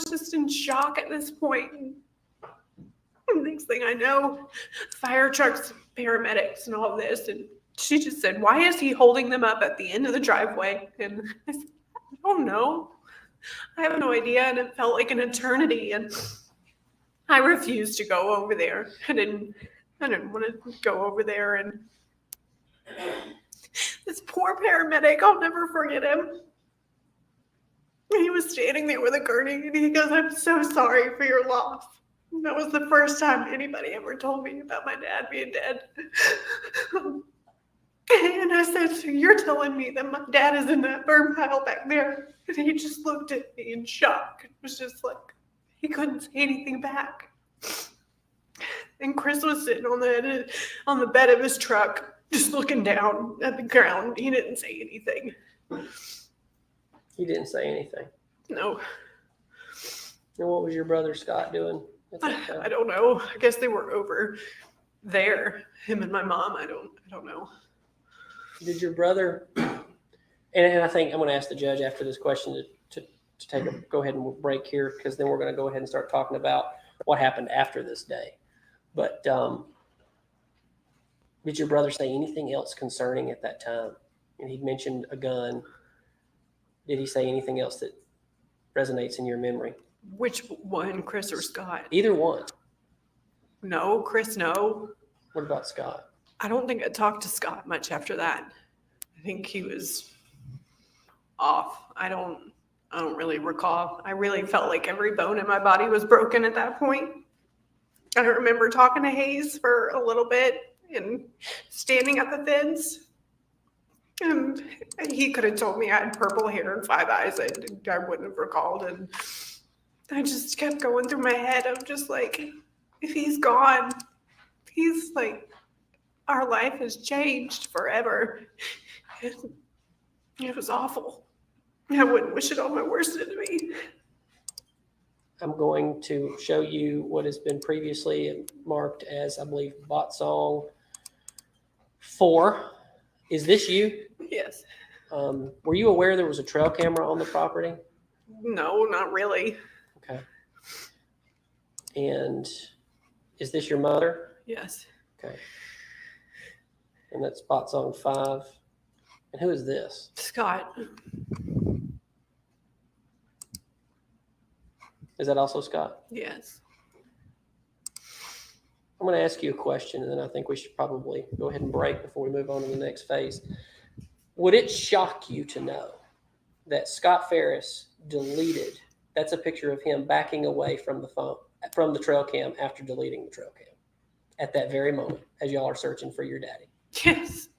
just in shock at this point. And next thing I know, fire trucks, paramedics, and all of this. And she just said, why is he holding them up at the end of the driveway? And I said, I don't know. I have no idea. And it felt like an eternity. And I refused to go over there. I didn't want to go over there. And this poor paramedic, I'll never forget him. He was standing there with a gurney and he goes, I'm so sorry for your loss. And that was the first time anybody ever told me about my dad being dead. And I said, so you're telling me that my dad is in that burn pile back there? And he just looked at me in shock. It was just like, he couldn't say anything back. And Chris was sitting on the bed of his truck, just looking down at the ground. He didn't say anything. He didn't say anything. No. And what was your brother Scott doing at that time? I don't know. I guess they were over there. Him and my mom. I don't know. Did your brother? And I think I'm going to ask the judge after this question to take go ahead and break here, because then we're going to go ahead and start talking about what happened after this day. But did your brother say anything else concerning at that time? And he'd mentioned a gun. Did he say anything else that resonates in your memory? Which one, Chris or Scott? Either one. No, Chris, no. What about Scott? I don't think I talked to Scott much after that. I think he was off. I don't really recall. I really felt like every bone in my body was broken at that point. I remember talking to Hayes for a little bit and standing at the fence. And he could have told me I had purple hair and 5 eyes. I wouldn't have recalled. And I just kept going through my head of just like, if he's gone, he's like, our life has changed forever. It was awful. I wouldn't wish it on my worst enemy. I'm going to show you what has been previously marked as, I believe, bot song 4. Is this you? Yes. Were you aware there was a trail camera on the property? No, not really. Okay. And is this your mother? Yes. Okay. And that's bot song 5. And who is this? Scott. Is that also Scott? Yes. I'm going to ask you a question, and then I think we should probably go ahead and break before we move on to the next phase. Would it shock you to know that Scott Ferris deleted? That's a picture of him backing away from the phone, from the trail cam after deleting the trail cam at that very moment as y'all are searching for your daddy. Yes.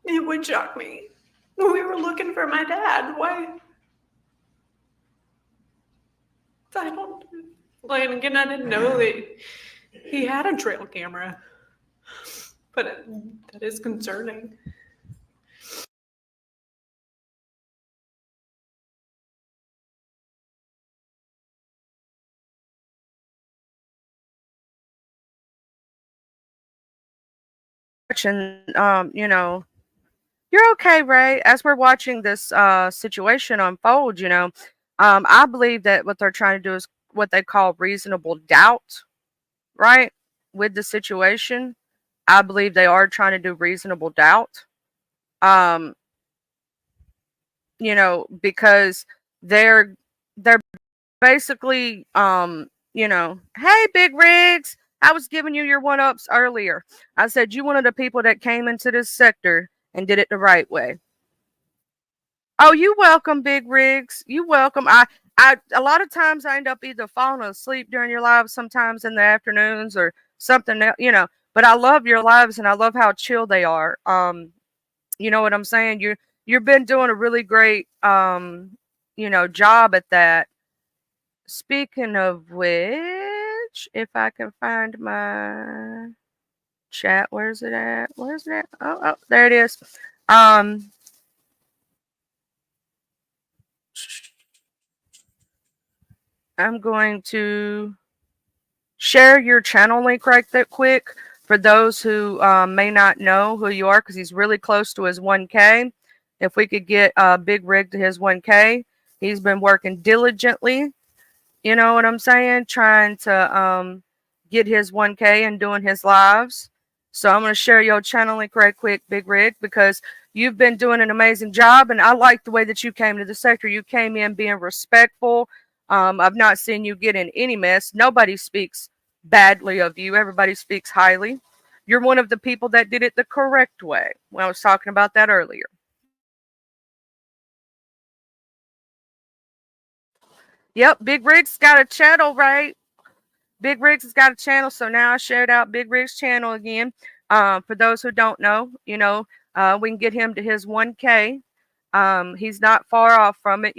It would shock me. We were looking for my dad. Why? I don't. Like, again, I didn't know that he had a trail camera. But that is concerning. And you're okay, Ray. As we're watching this situation unfold, I believe that what they're trying to do is what they call reasonable doubt, right? With the situation, I believe they are trying to do reasonable doubt. Because they're basically hey, Big Rigs, I was giving you your one ups earlier. I said you one of the people that came into this sector and did it the right way. Oh, you welcome, Big Rigs. You welcome. I a lot of times I end up either falling asleep during your lives, sometimes in the afternoons or something, but I love your lives and I love how chill they are. You know what I'm saying? You've been doing a really great job at that. Speaking of which, if I can find my chat, where's it at? Where's it at? Oh, there it is. I'm going to share your channel link right there quick for those who may not know who you are, because he's really close to his 1K. If we could get Big Rig to his 1K, he's been working diligently. You know what I'm saying? Trying to get his 1K and doing his lives. So I'm going to share your channel link right quick, Big Rig, because you've been doing an amazing job. And I like the way that you came to the sector. You came in being respectful. I've not seen you get in any mess. Nobody speaks badly of you. Everybody speaks highly. You're one of the people that did it the correct way. Well, I was talking about that earlier. Yep, Big Rig's got a channel, right? Big Riggs has got a channel, so now I shared out Big Riggs' channel again. For those who don't know, we can get him to his 1K. He's not far off from it,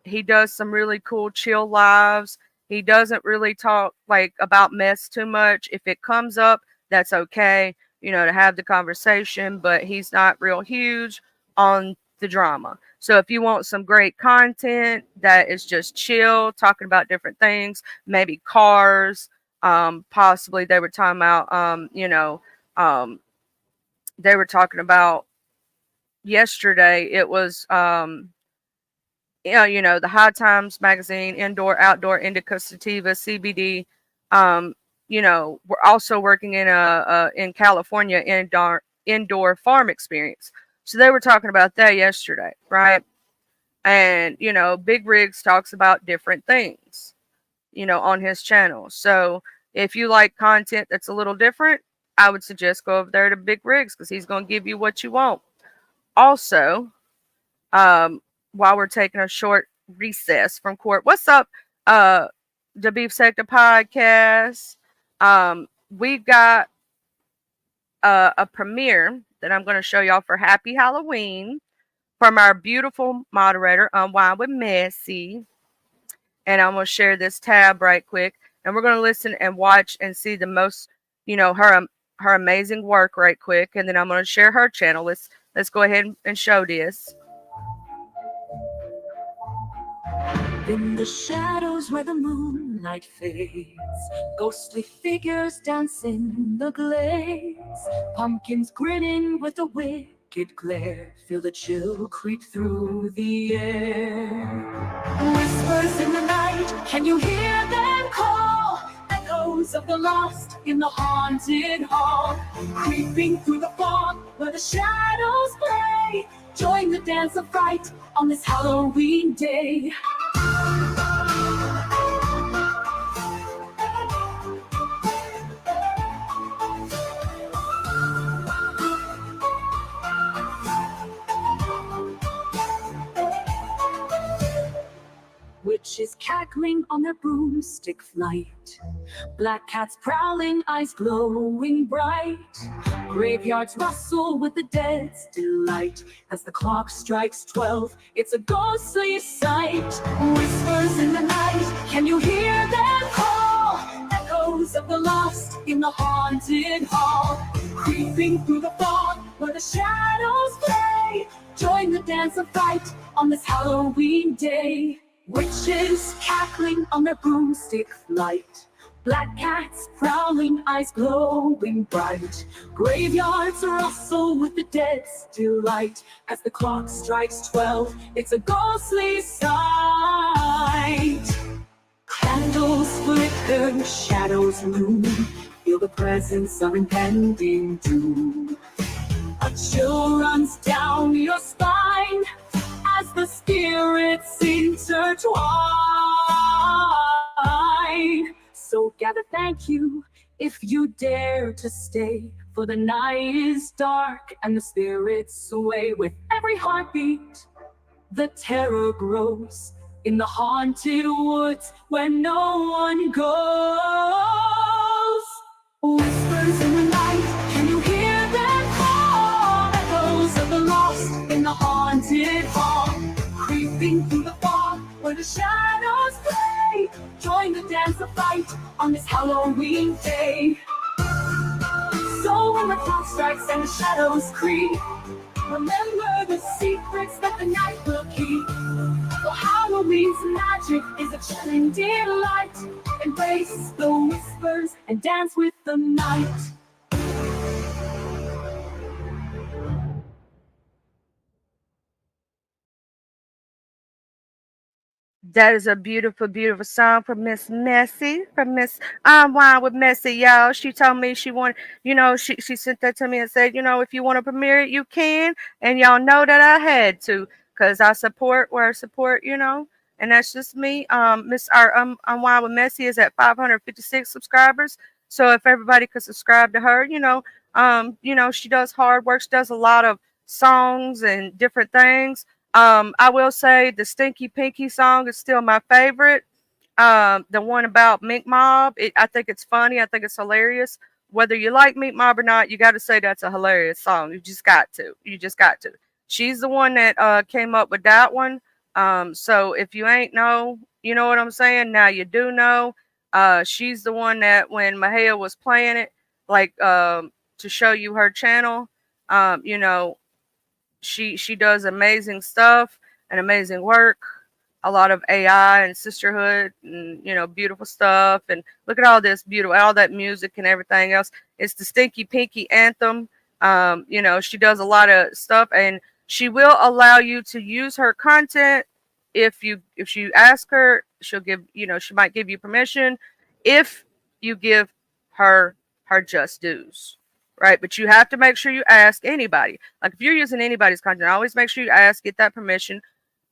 he does some really cool chill lives. He doesn't really talk like about mess too much. If it comes up, that's okay, to have the conversation, but he's not real huge on the drama. So if you want some great content that is just chill, talking about different things, maybe cars, possibly they were talking about, they were talking about yesterday, it was, the High Times magazine, indoor, outdoor, indica, sativa, CBD. We're also working in California indoor farm experience. So they were talking about that yesterday, right? And, Big Rigs talks about different things, on his channel. So if you like content that's a little different, I would suggest go over there to Big Rigs because he's going to give you what you want. Also, while we're taking a short recess from court, what's up, the Beef Sector Podcast? We've got a premiere that I'm going to show y'all for Happy Halloween from our beautiful moderator, Unwind with Messy. And I'm going to share this tab right quick. And we're going to listen and watch and see the most, her amazing work right quick. And then I'm going to share her channel. Let's go ahead and show this. In the shadows where the moonlight fades, ghostly figures dance in the glades, pumpkins grinning with a wicked glare, feel the chill creep through the air. Whispers in the night, can you hear them call? Echoes of the lost in the haunted hall, creeping through the fog where the shadows play. Join the dance of fright on this Halloween day. Witches cackling on their broomstick flight, black cats prowling, eyes glowing bright. Graveyards rustle with the dead's delight. As the clock strikes 12, it's a ghostly sight. Whispers in the night, can you hear them call? Echoes of the lost in the haunted hall, creeping through the fog where the shadows play. Join the dance of fright on this Halloween day. Witches cackling on their broomstick flight, black cats prowling, eyes glowing bright. Graveyards rustle with the dead's delight. As the clock strikes 12, it's a ghostly sight. Candles flicker, shadows loom, feel the presence of impending doom. A chill runs down your spine as the spirits intertwine. So gather, thank you, if you dare to stay, for the night is dark and the spirits sway. With every heartbeat, the terror grows in the haunted woods where no one goes. Whispers in the night, can you hear them call? Echoes of the lost in the haunted hall, creeping through the fog where the shadows play. Join the dance of fright on this Halloween day. So when the clock strikes and the shadows creep, remember the secrets that the night will keep. For Halloween's magic is a chilling delight. Embrace the whispers and dance with the night. That is a beautiful, beautiful song from Miss Messy, from Miss Unwind with Messy, y'all. She told me she wanted, she sent that to me and said, if you want to premiere it, you can. And y'all know that I had to, because I support where I support, and that's just me. Unwind with Messy is at 556 subscribers. So if everybody could subscribe to her, she does hard work. She does a lot of songs and different things. I will say the Stinky Pinky song is still my favorite. The one about Mink Mob, I think it's funny. I think it's hilarious. Whether you like Mink Mob or not, you got to say that's a hilarious song. You just got to. You just got to. She's the one that came up with that one. So if you ain't know, you know what I'm saying? Now you do know. She's the one that when Mahia was playing it, like to show you her channel, she does amazing stuff and amazing work. A lot of AI and sisterhood and beautiful stuff. And look at all this beautiful, all that music and everything else. It's the Stinky Pinky anthem. She does a lot of stuff, and she will allow you to use her content if you ask her. She'll give she might give you permission if you give her just dues. Right, but you have to make sure you ask anybody. Like if you're using anybody's content, always make sure you ask, get that permission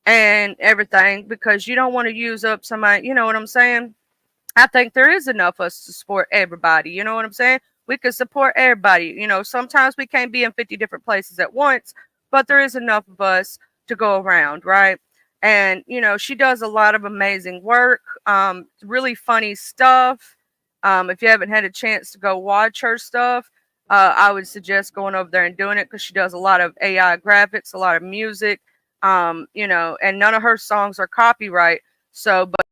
and everything, because you don't want to use up somebody. You know what I'm saying? I think there is enough of us to support everybody. You know what I'm saying? We can support everybody. Sometimes we can't be in 50 different places at once, but there is enough of us to go around, right? And she does a lot of amazing work, really funny stuff. If you haven't had a chance to go watch her stuff, I would suggest going over there and doing it, because she does a lot of AI graphics, a lot of music, You know, and none of her songs are copyright. So, but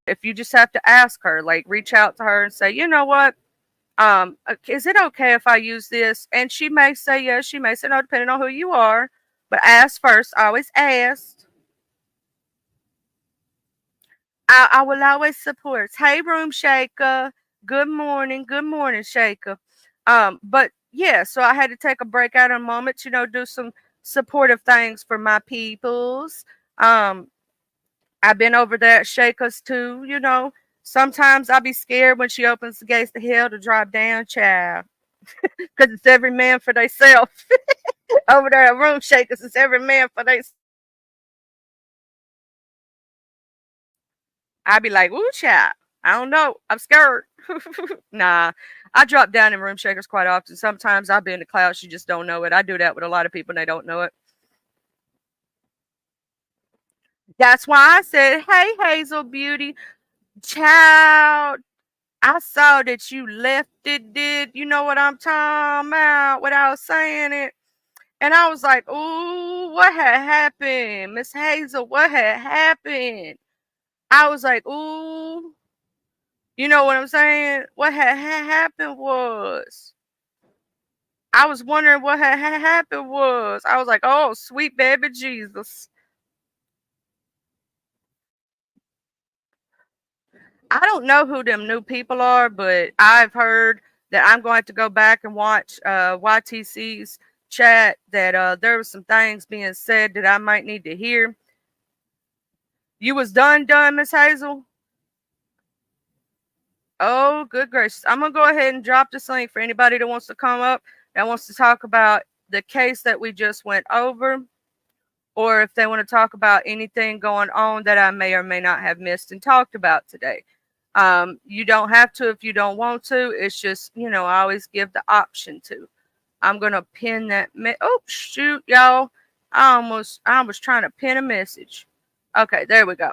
if you just have to ask her, like reach out to her and say, you know what, is it okay if I use this? And she may say yes, she may say no, depending on who you are. But ask first. Always ask. I will always support. Hey, Room Shaker. Good morning. Good morning, Shaker. But yeah, so I had to take a break out in a moment, you know, do some supportive things for my peoples. I've been over there at Shakers too, you know. Sometimes I'll be scared when she opens the gates to hell to drop down, child. Because it's every man for theyself. Over there at Room Shakers, it's every man for theyself. I'd be like, ooh, child. I don't know. I'm scared. Nah. I drop down in Room Shakers quite often. Sometimes I'll be in the clouds. You just don't know it. I do that with a lot of people and they don't know it. That's why I said, hey, Hazel Beauty. Child, I saw that you left it, did you know what I'm talking about without saying it? And I was like, ooh, what had happened? Miss Hazel, what had happened? I was like, ooh, you know what I'm saying? What had happened was, I was wondering what had happened was, I was like, oh, sweet baby Jesus. I don't know who them new people are, but I've heard that I'm going to go back and watch YTC's chat that there was some things being said that I might need to hear. You was done, Miss Hazel? Oh, good gracious. I'm going to go ahead and drop this link for anybody that wants to come up, that wants to talk about the case that we just went over, or if they want to talk about anything going on that I may or may not have missed and talked about today. You don't have to if you don't want to. It's just, you know, I always give the option to. I'm going to pin that. Oh, shoot, y'all. I was trying to pin a message. Okay, there we go.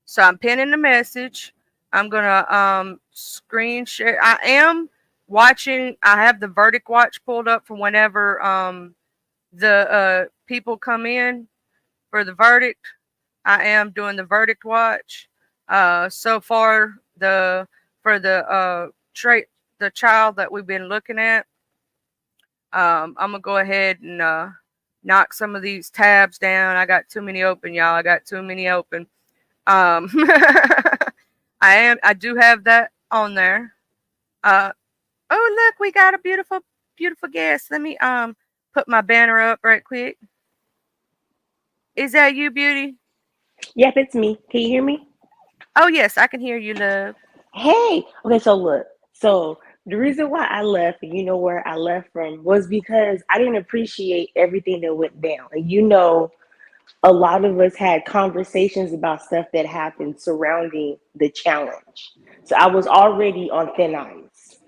So I'm pinning the message. I'm going to screen share. I am watching. I have the verdict watch pulled up for whenever the people come in for the verdict. I am doing the verdict watch. So far, the child that we've been looking at, I'm gonna go ahead and knock some of these tabs down. I got too many open, y'all. I got too many open. I do have that on there. Oh, look, we got a beautiful guest. Let me put my banner up right quick. Is that you, Beauty? Yep, it's me. Can you hear me? Oh, yes, I can hear you, love. Hey. Okay, so look. So the reason why I left, and you know where I left from, was because I didn't appreciate everything that went down. And you know, a lot of us had conversations about stuff that happened surrounding the challenge. So I was already on thin ice.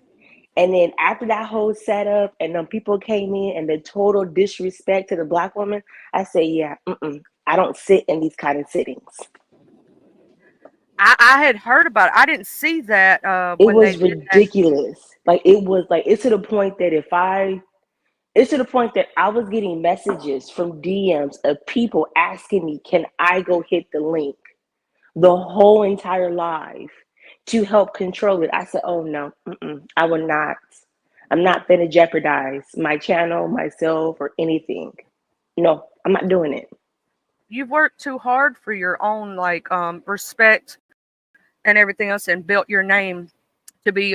And then after that whole setup and then people came in and the total disrespect to the Black woman, I said, yeah, I don't sit in these kind of sittings. I had heard about it. I didn't see that It when they was did that. ridiculous. Like it was like it's to the point that it's to the point that I was getting messages from DMs of people asking me, can I go hit the link the whole entire live to help control it? I said, oh no, I will not. I'm not going to jeopardize my channel, myself, or anything. No, I'm not doing it. You've worked too hard for your own respect and everything else, and built your name to be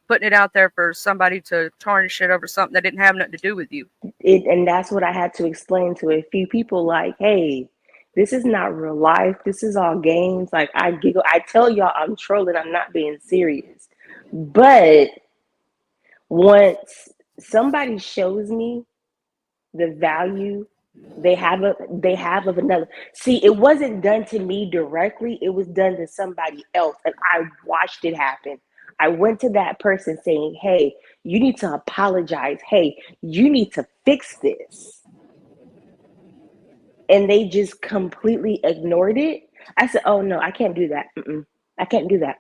putting it out there for somebody to tarnish it over something that didn't have nothing to do with you. And that's what I had to explain to a few people. Like, hey, this is not real life. This is all games. Like I giggle. I tell y'all I'm trolling. I'm not being serious. But once somebody shows me the value they have of another. See, it wasn't done to me directly. It was done to somebody else, and I watched it happen. I went to that person saying, hey, you need to apologize. Hey, you need to fix this. And they just completely ignored it. I said, oh no, I can't do that. I can't do that.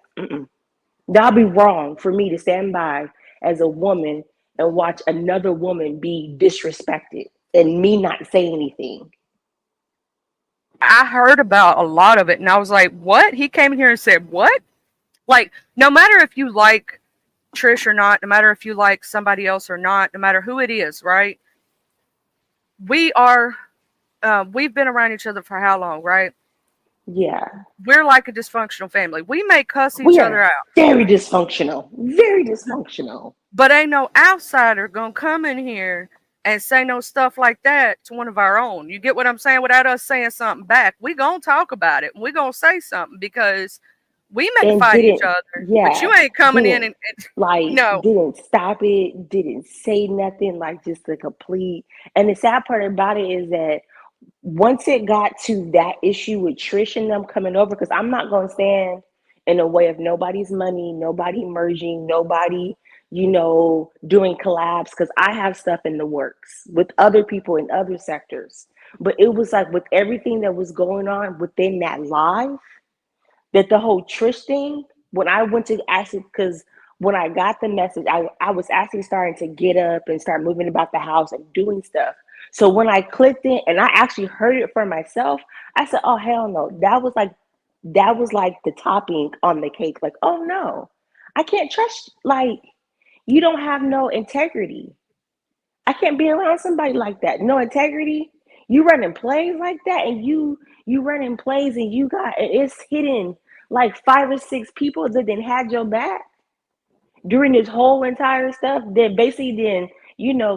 That'll be wrong for me to stand by as a woman and watch another woman be disrespected and me not say anything. I heard about a lot of it, and I was like, "What?" He came in here and said, "What?" Like, no matter if you like Trish or not, no matter if you like somebody else or not, no matter who it is, right? We are, we've been around each other for how long, right? Yeah. We're like a dysfunctional family. We may cuss each We other are out, very dysfunctional. Very dysfunctional. but ain't no outsider gonna come in here and say no stuff like that to one of our own. You get what I'm saying? Without us saying something back, we gonna talk about it. We gonna say something because we may And fight each didn't, other, but you yeah, ain't coming in didn't and like, no. didn't stop it, didn't say nothing, like just the complete. And the sad part about it is that once it got to that issue with Trish and them coming over, because I'm not going to stand in the way of nobody's money, nobody merging, nobody, doing collabs, because I have stuff in the works with other people in other sectors. But it was like with everything that was going on within that live, that the whole Trish thing, when I went to actually, because when I got the message, I was actually starting to get up and start moving about the house and doing stuff. So when I clicked it and I actually heard it for myself, I said, "Oh hell no!" That was like the topping on the cake. Like, oh no, I can't trust. Like, you don't have no integrity. I can't be around somebody like that. No integrity. You running plays like that, and you running plays, and it's hitting like 5 or 6 people that then had your back during this whole entire stuff. That basically then,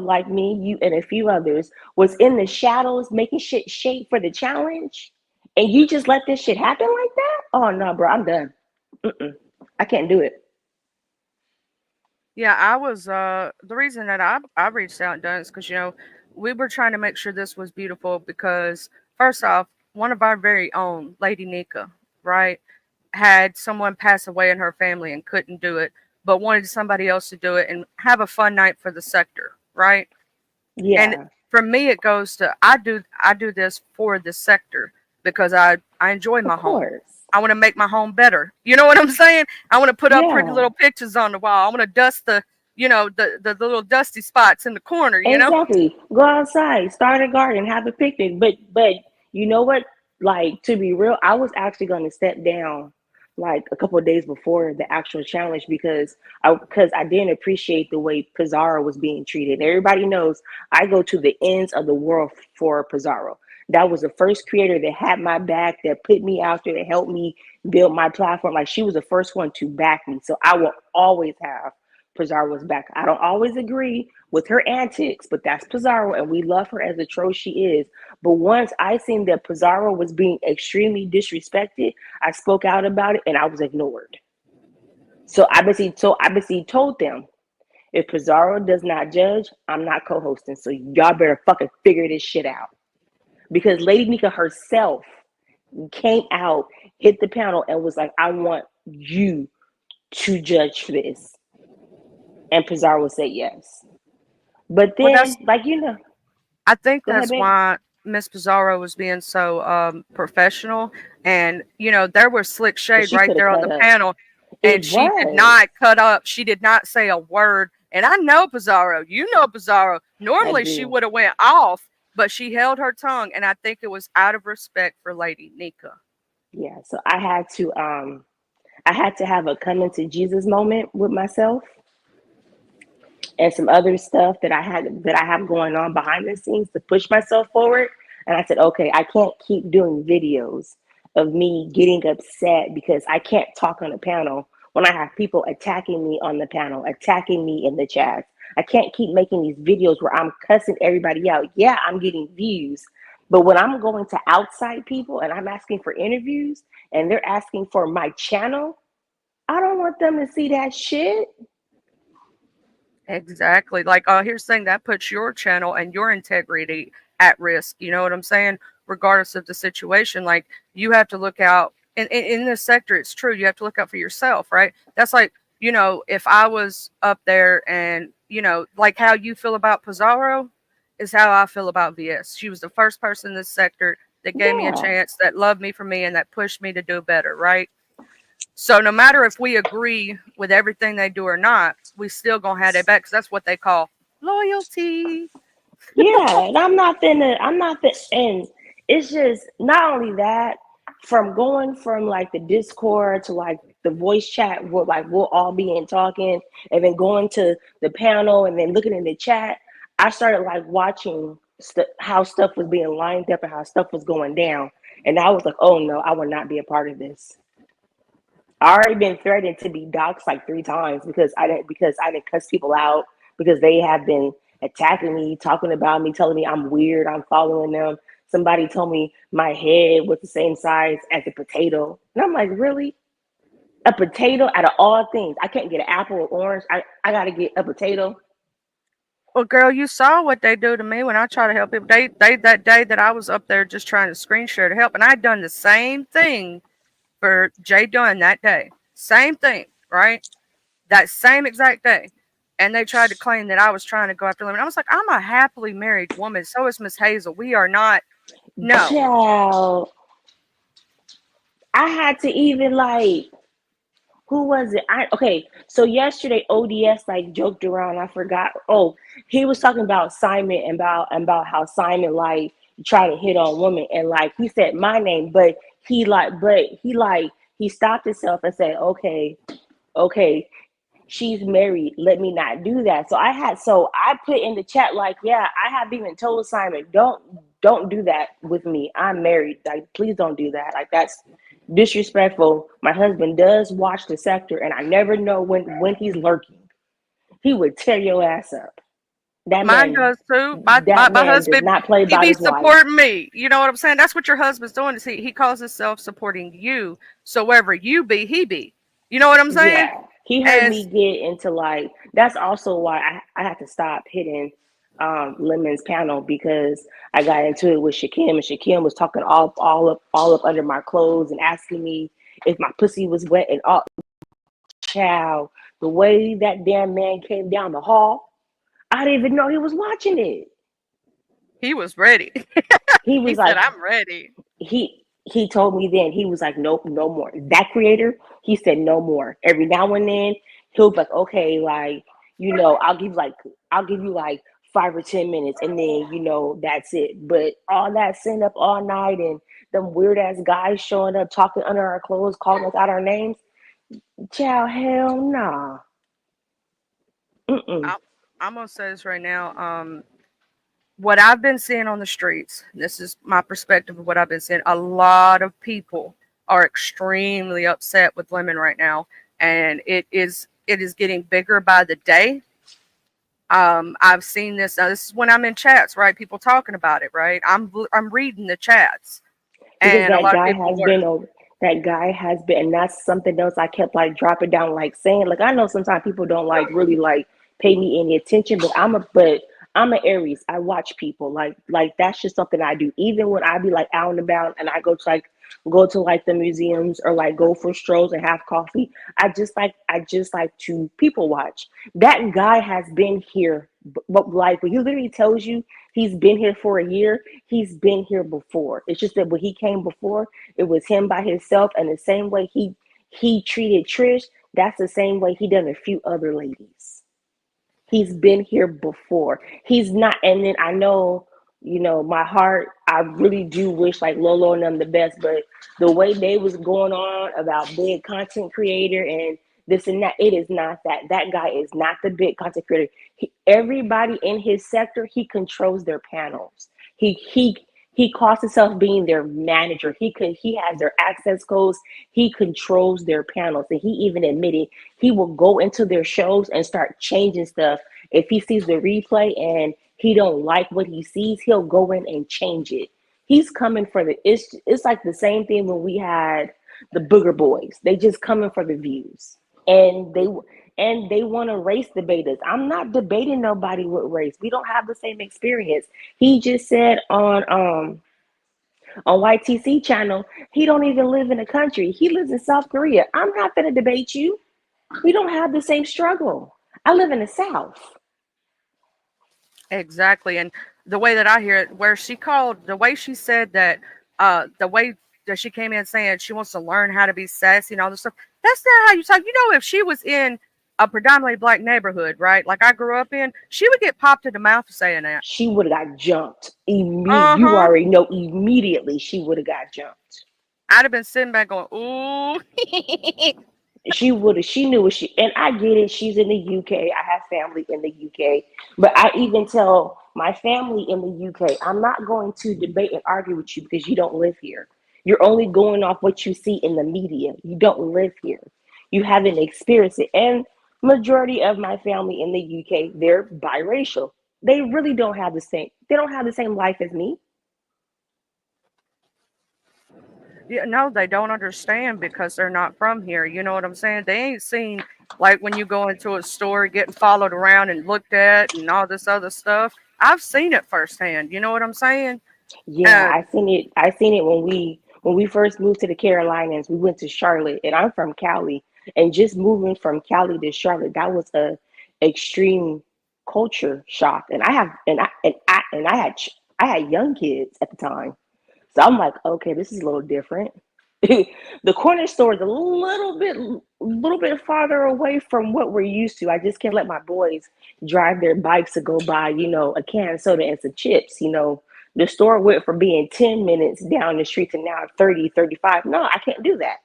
like me, you and a few others was in the shadows making shit shape for the challenge, and you just let this shit happen like that. Oh no, bro, I'm done. Mm-mm. I can't do it. Yeah, I was the reason that I reached out and done is because we were trying to make sure this was beautiful because first off, one of our very own, Lady Nika, right, had someone pass away in her family and couldn't do it, but wanted somebody else to do it and have a fun night for the sector, right? And Yeah, for me, it goes to I do this for the sector because I enjoy of my home. course. I want to make my home better. You know what I'm saying? I want to put up pretty Yeah. little pictures on the wall. I want to dust the little dusty spots in the corner. Exactly. Go outside, start a garden, have a picnic. But you know what? Like, to be real, I was actually gonna step down like a couple of days before the actual challenge because I didn't appreciate the way Pizarro was being treated. Everybody knows I go to the ends of the world for Pizarro. That was the first creator that had my back, that put me out there, that helped me build my platform. Like, she was the first one to back me. So I will always have Pizarro's back. I don't always agree with her antics, but that's Pizarro, and we love her as the troll she is. But once I seen that Pizarro was being extremely disrespected, I spoke out about it and I was ignored. So I basically told them, if Pizarro does not judge, I'm not co-hosting. So y'all better fucking figure this shit out. Because Lady Nika herself came out, hit the panel, and was like, "I want you to judge for this." And Pizarro said yes. But Well, then, I think go ahead, that's babe. why Miss Pizarro was being so professional, and there was slick But shade she right could have there on cut the up. panel, and It she did was. not cut up. She did not say a word. And I know Pizarro. You know Pizarro. I Normally she do. would have went off, but she held her tongue, and I think it was out of respect for Lady Nika. Yeah. So I had to have a coming to Jesus moment with myself and some other stuff that I have going on behind the scenes to push myself forward. And I said, okay, I can't keep doing videos of me getting upset because I can't talk on a panel when I have people attacking me on the panel, attacking me in the chat. I can't keep making these videos where I'm cussing everybody out. Yeah, I'm getting views. But when I'm going to outside people and I'm asking for interviews and they're asking for my channel, I don't want them to see that shit. Exactly. Like, here's the thing that puts your channel and your integrity at risk. You know what I'm saying? Regardless of the situation, like you have to look out. In this sector, it's true. You have to look out for yourself, right? That's like, if I was up there and, like how you feel about Pizarro is how I feel about VS. She was the first person in this sector that gave me a Yeah. chance, that loved me for me, and that pushed me to do better, right? So no matter if we agree with everything they do or not, we still gonna have their back because that's what they call loyalty. Yeah, and I'm not the and it's just not only that, from going from like the Discord to like the voice chat where like we'll all be in talking, and then going to the panel and then looking in the chat, I started like watching how stuff was being lined up and how stuff was going down. And I was like, oh no, I will not be a part of this. I already been threatened to be doxxed like 3 times because I didn't cuss people out, because they have been attacking me, talking about me, telling me I'm weird, I'm following them. Somebody told me my head was the same size as a potato. And I'm like, really? A potato out of all things? I can't get an apple or orange. I gotta get a potato. Well, girl, you saw what they do to me when I try to help people. They that day that I was up there just trying to screen share to help, and I'd done the same thing for Jay Dunn that day. Same thing, right? That same exact day. And they tried to claim that I was trying to go after them. And I was like, I'm a happily married woman. So is Miss Hazel. We are not. No. Child, I had to even like, who was it? Okay, so yesterday ODS like joked around. I forgot. Oh, he was talking about Simon and about how Simon like tried to hit on women, and like he said my name, but he stopped himself and said, okay, she's married. Let me not do that. So I put in the chat like, yeah, I have even told Simon, don't do that with me. I'm married. Like, please don't do that. Like, that's disrespectful. My husband does watch the sector, and I never know when he's lurking. He would tear your ass up. That Mine man, does too. that My man does husband, not play he by be his wife. supporting me. You know what I'm saying? That's what your husband's doing. Is he calls himself supporting you. So wherever you be, he be. You know what I'm saying? Yeah, he heard And me get into like, that's also why I had to stop hitting Lemon's panel, because I got into it with Shakim, and Shakim was talking all up under my clothes and asking me if my pussy was wet and all. Child, the way that damn man came down the hall, I didn't even know he was watching it. he was ready. He He was said, like, I'm ready. he told me then, he was like, nope, no more. That creator, he said no more. Every now and then he'll be like, okay, like, I'll give you like 5 or 10 minutes, and then that's it. But all that sitting up all night and them weird ass guys showing up talking under our clothes, calling us out our names, child, hell nah. Mm-mm. I'm gonna say this right now. What I've been seeing on the streets, this is my perspective of what I've been seeing. A lot of people are extremely upset with Lemon right now, and it is getting bigger by the day. I've seen this. Now, this is when I'm in chats, right? People talking about it, right? I'm reading the chats, Because and a lot of people were. that guy has been, and that's something else I kept like dropping down, like saying, like, I know sometimes people don't like really like pay me any attention, but I'm an Aries. I watch people, like that's just something I do. Even when I be like out and about and I go to like the museums or like go for strolls and have coffee, I just like to people watch. That guy has been here, but like when he literally tells you he's been here for a year, he's been here before. It's just that when he came before, it was him by himself, and the same way he treated Trish, that's the same way he done a few other ladies. He's been here before. He's not, and then I know, my heart, I really do wish like Lolo and them the best, but the way they was going on about big content creator and this and that, it is not that. That guy is not the big content creator. Everybody in his sector, he controls their panels. He calls himself being their manager. He has their access codes. He controls their panels, and he even admitted he will go into their shows and start changing stuff. If he sees the replay and he don't like what he sees, he'll go in and change it. He's coming for it's like the same thing when we had the Booger Boys. They just coming for the views. And they want to race debate us. I'm not debating nobody with race. We don't have the same experience. He just said on YTC channel, he don't even live in the country. He lives in South Korea. I'm not gonna debate you. We don't have the same struggle. I live in the South. Exactly. And the way that I hear it, the way she said that, the way that she came in saying she wants to learn how to be sassy and all this stuff, that's not how you talk. If she was in a predominantly black neighborhood, right? Like I grew up in, she would get popped in the mouth for saying that. She would have got jumped. You Uh-huh. already know immediately she would have got jumped. I'd have been sitting back going, ooh. She knew what she, and I get it. She's in the UK. I have family in the UK. But I even tell my family in the UK, I'm not going to debate and argue with you because you don't live here. You're only going off what you see in the media. You don't live here. You haven't experienced it. And majority of my family in the UK, they're biracial. They really don't have the same, they don't have the same life as me. Yeah, no, they don't understand because they're not from here. You know what I'm saying? They ain't seen like when you go into a store getting followed around and looked at and all this other stuff. I've seen it firsthand. You know what I'm saying? Yeah, I seen it when we first moved to the Carolinas. We went to Charlotte, and I'm from Cali. And just moving from Cali to Charlotte, that was a extreme culture shock. And I had young kids at the time, so I'm like, okay, this is a little different. The corner store is a little bit farther away from what we're used to. I just can't let my boys drive their bikes to go buy, a can of soda and some chips. The store went from being 10 minutes down the street to now 30, 35. No, I can't do that.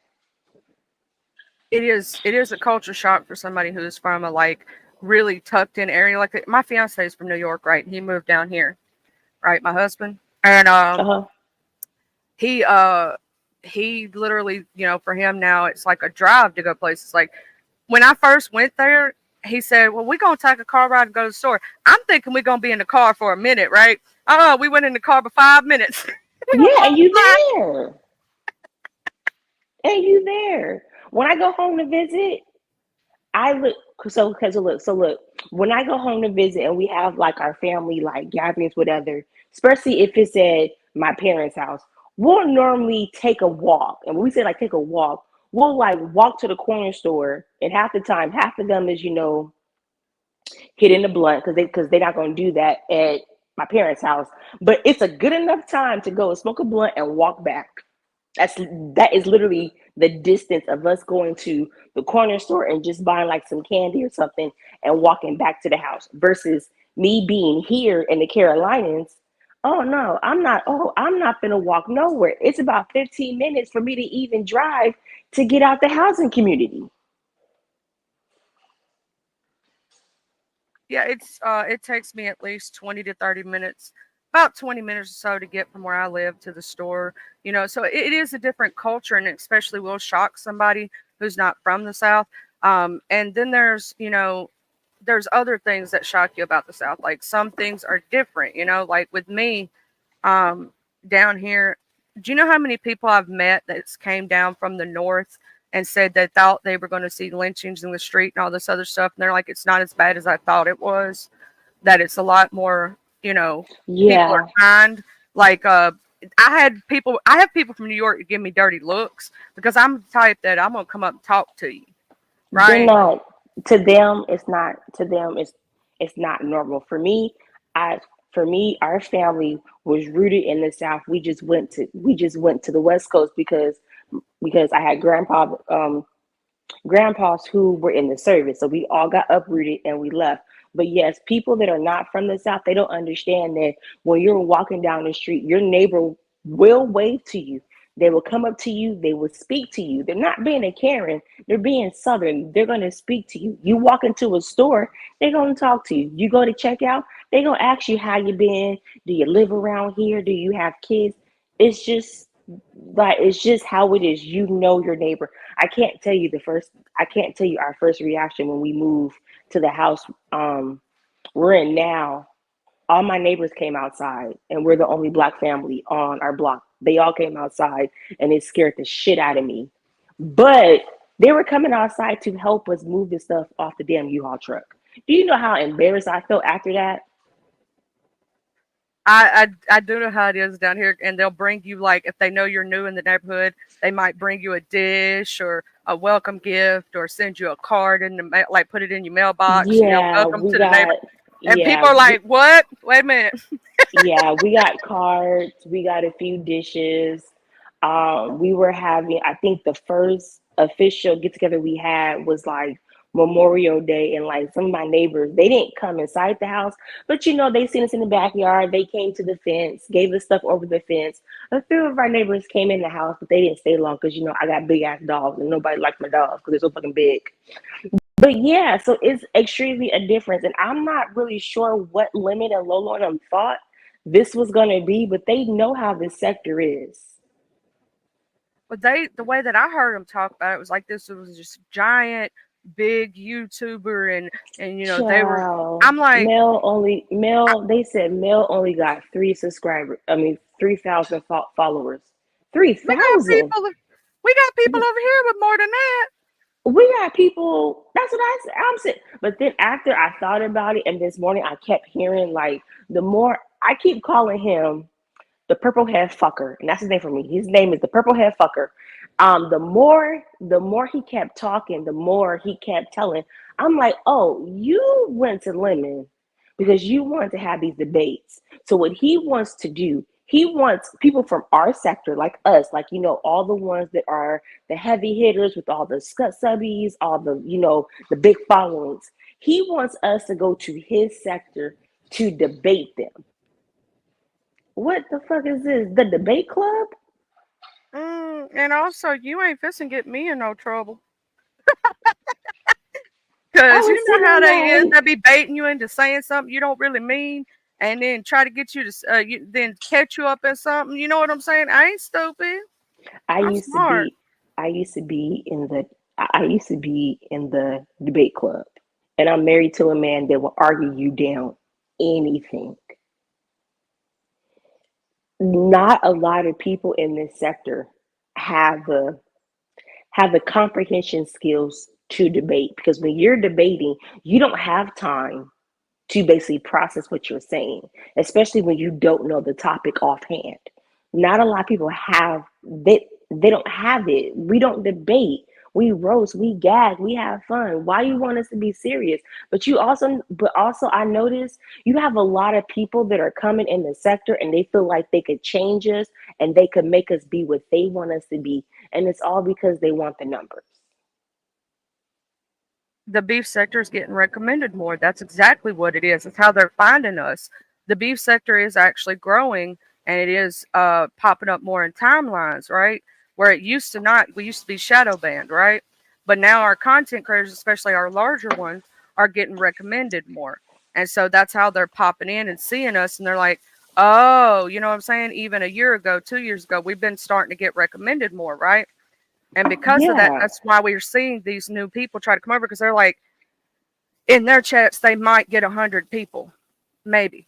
It is a culture shock for somebody who's from a like really tucked in area. Like my fiance is from New York, right? He moved down here, right? My husband. And Uh-huh. he literally, for him now it's like a drive to go places. Like when I first went there, he said, well, we're gonna take a car ride and go to the store. I'm thinking we're gonna be in the car for a minute, right? We went in the car for 5 minutes. Yeah, and you there. And you there. When I go home to visit, I look look, when I go home to visit and we have like our family like gatherings, whatever, especially if it's at my parents' house, we'll normally take a walk. And when we say like take a walk, we'll like walk to the corner store, and half the time, half of them is, hitting the blunt because they're not gonna do that at my parents' house. But it's a good enough time to go and smoke a blunt and walk back. That is literally the distance of us going to the corner store and just buying like some candy or something and walking back to the house versus me being here in the Carolinas. Oh no, I'm not gonna walk nowhere. It's about 15 minutes for me to even drive to get out the housing community. Yeah, it takes me at least 20 to 30 minutes, about 20 minutes or so to get from where I live to the store. So it is a different culture, and especially will shock somebody who's not from the South. And then there's other things that shock you about the South. Like some things are different, like with me, down here. Do you know how many people I've met that came down from the North and said they thought they were going to see lynchings in the street and all this other stuff? And they're like, it's not as bad as I thought it was, that it's a lot more, people Yeah. are kind. Like, I have people from New York that give me dirty looks because I'm the type that I'm going to come up and talk to you. They're Right. not, to them, it's not normal. For me, our family was rooted in the South. We just went to the West Coast because I had grandpas who were in the service. So we all got uprooted and we left. But yes, people that are not from the South, they don't understand that when you're walking down the street, your neighbor will wave to you. They will come up to you. They will speak to you. They're not being a Karen. They're being Southern. They're going to speak to you. You walk into a store, they're going to talk to you. You go to check out, they're going to ask you how you been. Do you live around here? Do you have kids? It's just how it is. Your neighbor. I can't tell you our first reaction when we moved to the house we're in now. All my neighbors came outside, and we're the only Black family on our block. They all came outside, and it scared the shit out of me. But they were coming outside to help us move the stuff off the damn U-Haul truck. Do you know how embarrassed I felt after that? I do know how it is down here, and they'll bring you, like, if they know you're new in the neighborhood, they might bring you a dish or a welcome gift or send you a card in the like put it in your mailbox. Welcome to the neighborhood. And people are like, "What? Wait a minute." Yeah, we got cards. We got a few dishes. We were having, I think the first official get together we had was like Memorial Day, and like some of my neighbors, they didn't come inside the house, but you know, they seen us in the backyard. They came to the fence, gave us stuff over the fence. A few of our neighbors came in the house, but they didn't stay long because you know I got big ass dogs, and nobody likes my dogs because they're so fucking big. But yeah, so it's extremely a difference, and I'm not really sure what Lemon and Lolo and them thought this was gonna be, but they know how this sector is. But the way that I heard them talk about it was like this was just giant, big YouTuber, and you know they were. Child, I'm like, They said Mel only got 3 subscribers. I mean, 3,000 followers. three we got thousand. people, we got people over here with more than that. We got people. That's what I said. I'm saying. But then after I thought about it, and this morning I kept hearing like the more I keep calling him the purple head fucker, and that's his name for me. His name is the purple head fucker. The more he kept talking, the more he kept telling. I'm like, oh, you went to Lemon because you want to have these debates. So what he wants to do, he wants people from our sector, like us, like you know, all the ones that are the heavy hitters with all the subbies, all the the big followings. He wants us to go to his sector to debate them. What the fuck is this? The debate club? And also, you ain't fixing to get me in no trouble. I Because was you know how sitting they is. there. They be baiting you into saying something you don't really mean and then try to get you to, then catch you up in something. You know what I'm saying? I ain't stupid. I I'm used to smart. be I used to be in the I used to be in the debate club. And I'm married to a man that will argue you down anything. Not a lot of people in this sector have the comprehension skills to debate, because when you're debating, you don't have time to basically process what you're saying, especially when you don't know the topic offhand. Not a lot of people have they don't have it. We don't debate. We roast, we gag, we have fun. Why you want us to be serious? But also I notice you have a lot of people that are coming in the sector and they feel like they could change us and they could make us be what they want us to be. And it's all because they want the numbers. The beef sector is getting recommended more. That's exactly what it is. It's how they're finding us. The beef sector is actually growing and it is popping up more in timelines, right? Where it used to not, we used to be shadow banned, right? But now our content creators, especially our larger ones, are getting recommended more. And so that's how they're popping in and seeing us. And they're like, oh, you know what I'm saying? Even a year ago, 2 years ago, we've been starting to get recommended more, right? And because of that, Yeah. that's why we're seeing these new people try to come over because they're like, in their chats, they might get 100 people, maybe.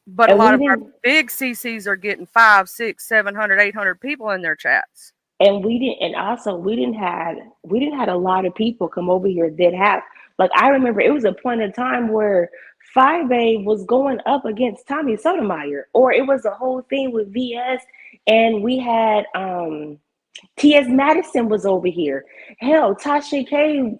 But a And lot we of our didn't big CCs are getting 5, 6, 700, 800 people in their chats. and also we didn't had a lot of people come over here that have, like, I remember it was a point in time where 5A was going up against Tommy Sotomayor, or it was a whole thing with VS, and we had TS Madison was over here. Hell, Tasha K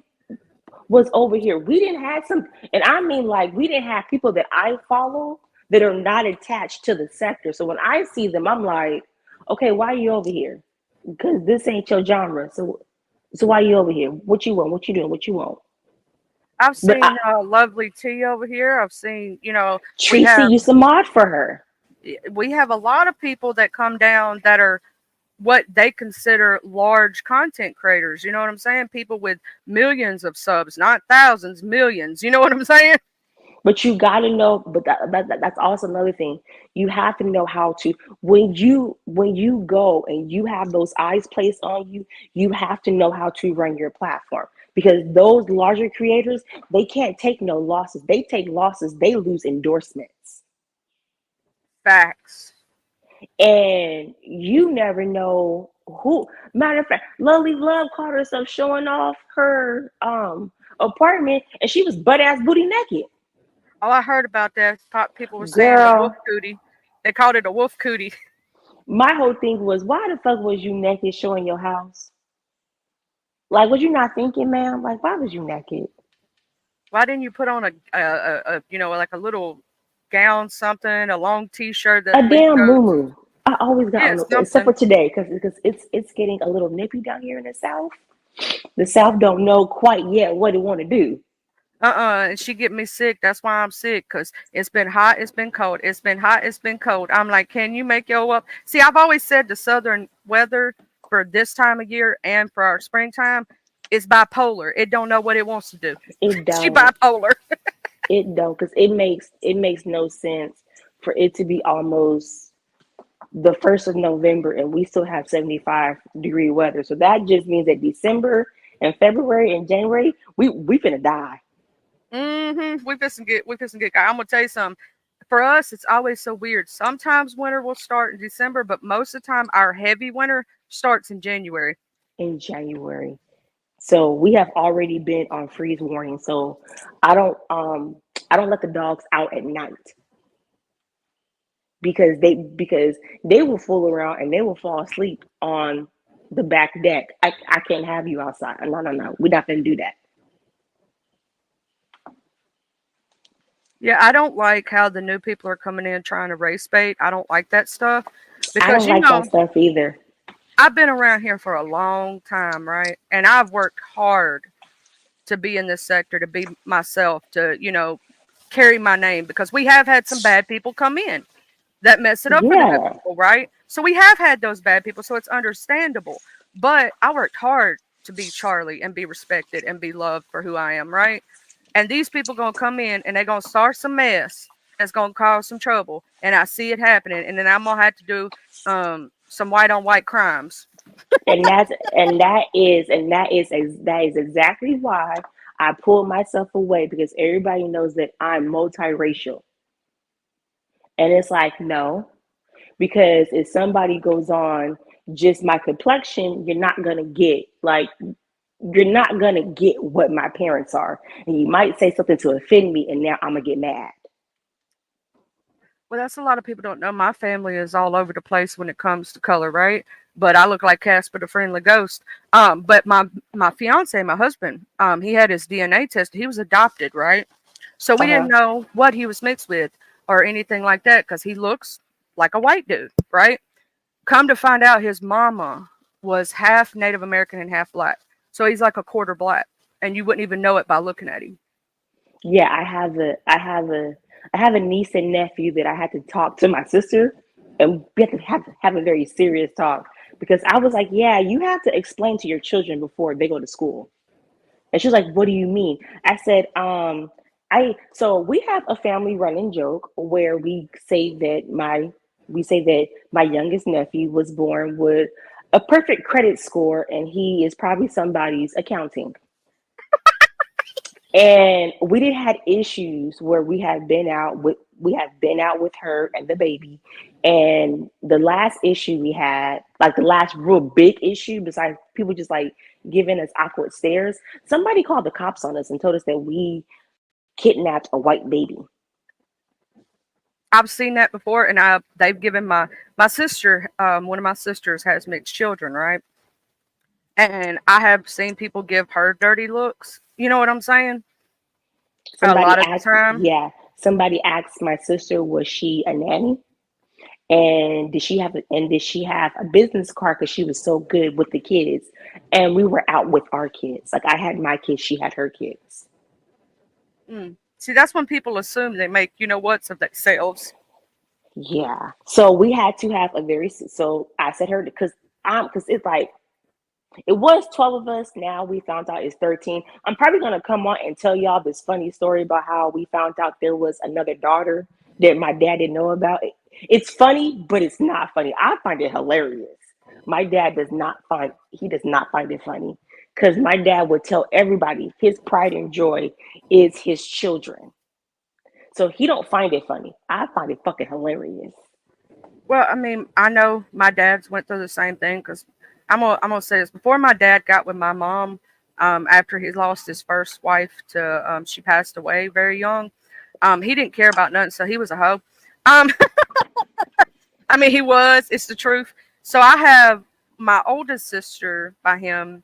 was over here. We didn't have some, and I mean, like, we didn't have people that I follow that are not attached to the sector. So when I see them, I'm like, okay, why are you over here? Because this ain't your genre. So why are you over here? What you want? What you doing? What you want? I've But seen Lovely T over here. I've seen, we Tracy have used to mod for her. we have a lot of people that come down that are what they consider large content creators. You know what I'm saying? People with millions of subs, not thousands, millions. You know what I'm saying? But you got to know. But that's also another thing. You have to know how to, when you go and you have those eyes placed on you. You have to know how to run your platform, because those larger creators, they can't take no losses. They take losses, they lose endorsements. Facts. And you never know who. Matter of fact, Lovely Love caught herself showing off her apartment, and she was butt ass booty naked. Oh, I heard about that. People were saying the wolf Girl, cootie. They called it a wolf cootie. my whole thing was, why the fuck was you naked showing your house? Like, was you not thinking, ma'am? Like, why was you naked? Why didn't you put on like a little gown, something, a long T-shirt that A at least damn goes, moo. I always got yeah, on, except for something. today, because it's getting a little nippy down here in the south. The South don't know quite yet what it want to do. And she get me sick. That's why I'm sick, because it's been hot, it's been cold, it's been hot, it's been cold. I'm like, can you make your up? See, I've always said the southern weather for this time of year and for our springtime is bipolar. It don't know what it wants to do. It She don't. bipolar. It don't, because it makes no sense for it to be almost the 1st of November and we still have 75-degree weather. So that just means that December and February and January, we finna die. We fixing to get. I'm gonna tell you something. For us, it's always so weird. Sometimes winter will start in December, but most of the time, our heavy winter starts in January. In January. So we have already been on freeze warning. So I don't let the dogs out at night because they will fool around and they will fall asleep on the back deck. I can't have you outside. No. We're not gonna do that. Yeah, I don't like how the new people are coming in trying to race bait. I don't like that stuff I because don't like that stuff either. I've been around here for a long time, right? And I've worked hard to be in this sector, to be myself, to, carry my name, because we have had some bad people come in that mess it up for the good Yeah. people, right? So we have had those bad people, so it's understandable. But I worked hard to be Charlie and be respected and be loved for who I am, right? And these people gonna come in and they're gonna start some mess that's gonna cause some trouble. And I see it happening, and then I'm gonna have to do some white on white crimes. That is exactly why I pulled myself away, because everybody knows that I'm multiracial. And it's like, no, because if somebody goes on just my complexion, you're not gonna get what my parents are. And you might say something to offend me, and now I'm gonna get mad. Well, that's a lot of people don't know. My family is all over the place when it comes to color, right? But I look like Casper the Friendly Ghost. But my fiance, my husband, he had his DNA tested. He was adopted, right? So we Uh-huh. didn't know what he was mixed with or anything like that, because he looks like a white dude, right? Come to find out, his mama was half Native American and half black. So he's like a quarter black, and you wouldn't even know it by looking at him. Yeah, I have a niece and nephew that I had to talk to my sister, and we had to have a very serious talk, because I was like, yeah, you have to explain to your children before they go to school. And she was like, what do you mean? I said, so we have a family running joke where we say that my youngest nephew was born with a perfect credit score, and he is probably somebody's accounting. And we did had issues where we have been out with her and the baby. And the last issue we had, like the last real big issue, besides people just like giving us awkward stares, somebody called the cops on us and told us that we kidnapped a white baby. I've seen that before, and they've given my sister, one of my sisters has mixed children, right? And I have seen people give her dirty looks. You know what I'm saying? A Somebody lot of the asked, time. yeah, somebody asked my sister, was she a nanny? And did she have a business card, because she was so good with the kids? And we were out with our kids. Like, I had my kids, she had her kids. See, that's when people assume they make what's of themselves. Yeah. So we had to have so I said her, because it's like, it was 12 of us. Now we found out it's 13. I'm probably going to come on and tell y'all this funny story about how we found out there was another daughter that my dad didn't know about. It's funny, but it's not funny. I find it hilarious. My dad does not find it funny, because my dad would tell everybody his pride and joy is his children. So he don't find it funny. I find it fucking hilarious. Well, I mean, I know my dad's went through the same thing, because I'm gonna say this. Before my dad got with my mom, after he lost his first wife to she passed away very young, he didn't care about nothing, so he was a hoe. Um, I mean, he was. It's the truth. So I have my oldest sister by him.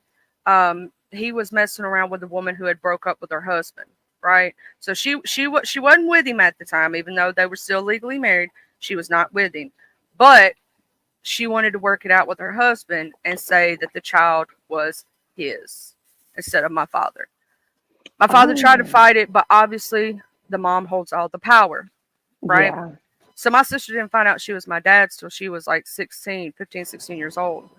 He was messing around with a woman who had broke up with her husband, right? So she wasn't with him at the time, even though they were still legally married. She was not with him, but she wanted to work it out with her husband and say that the child was his instead of my father. My father tried to Oh, fight it, but obviously the mom holds all the power, right? yeah. So my sister didn't find out she was my dad's till she was like 16, 15, 16 years old.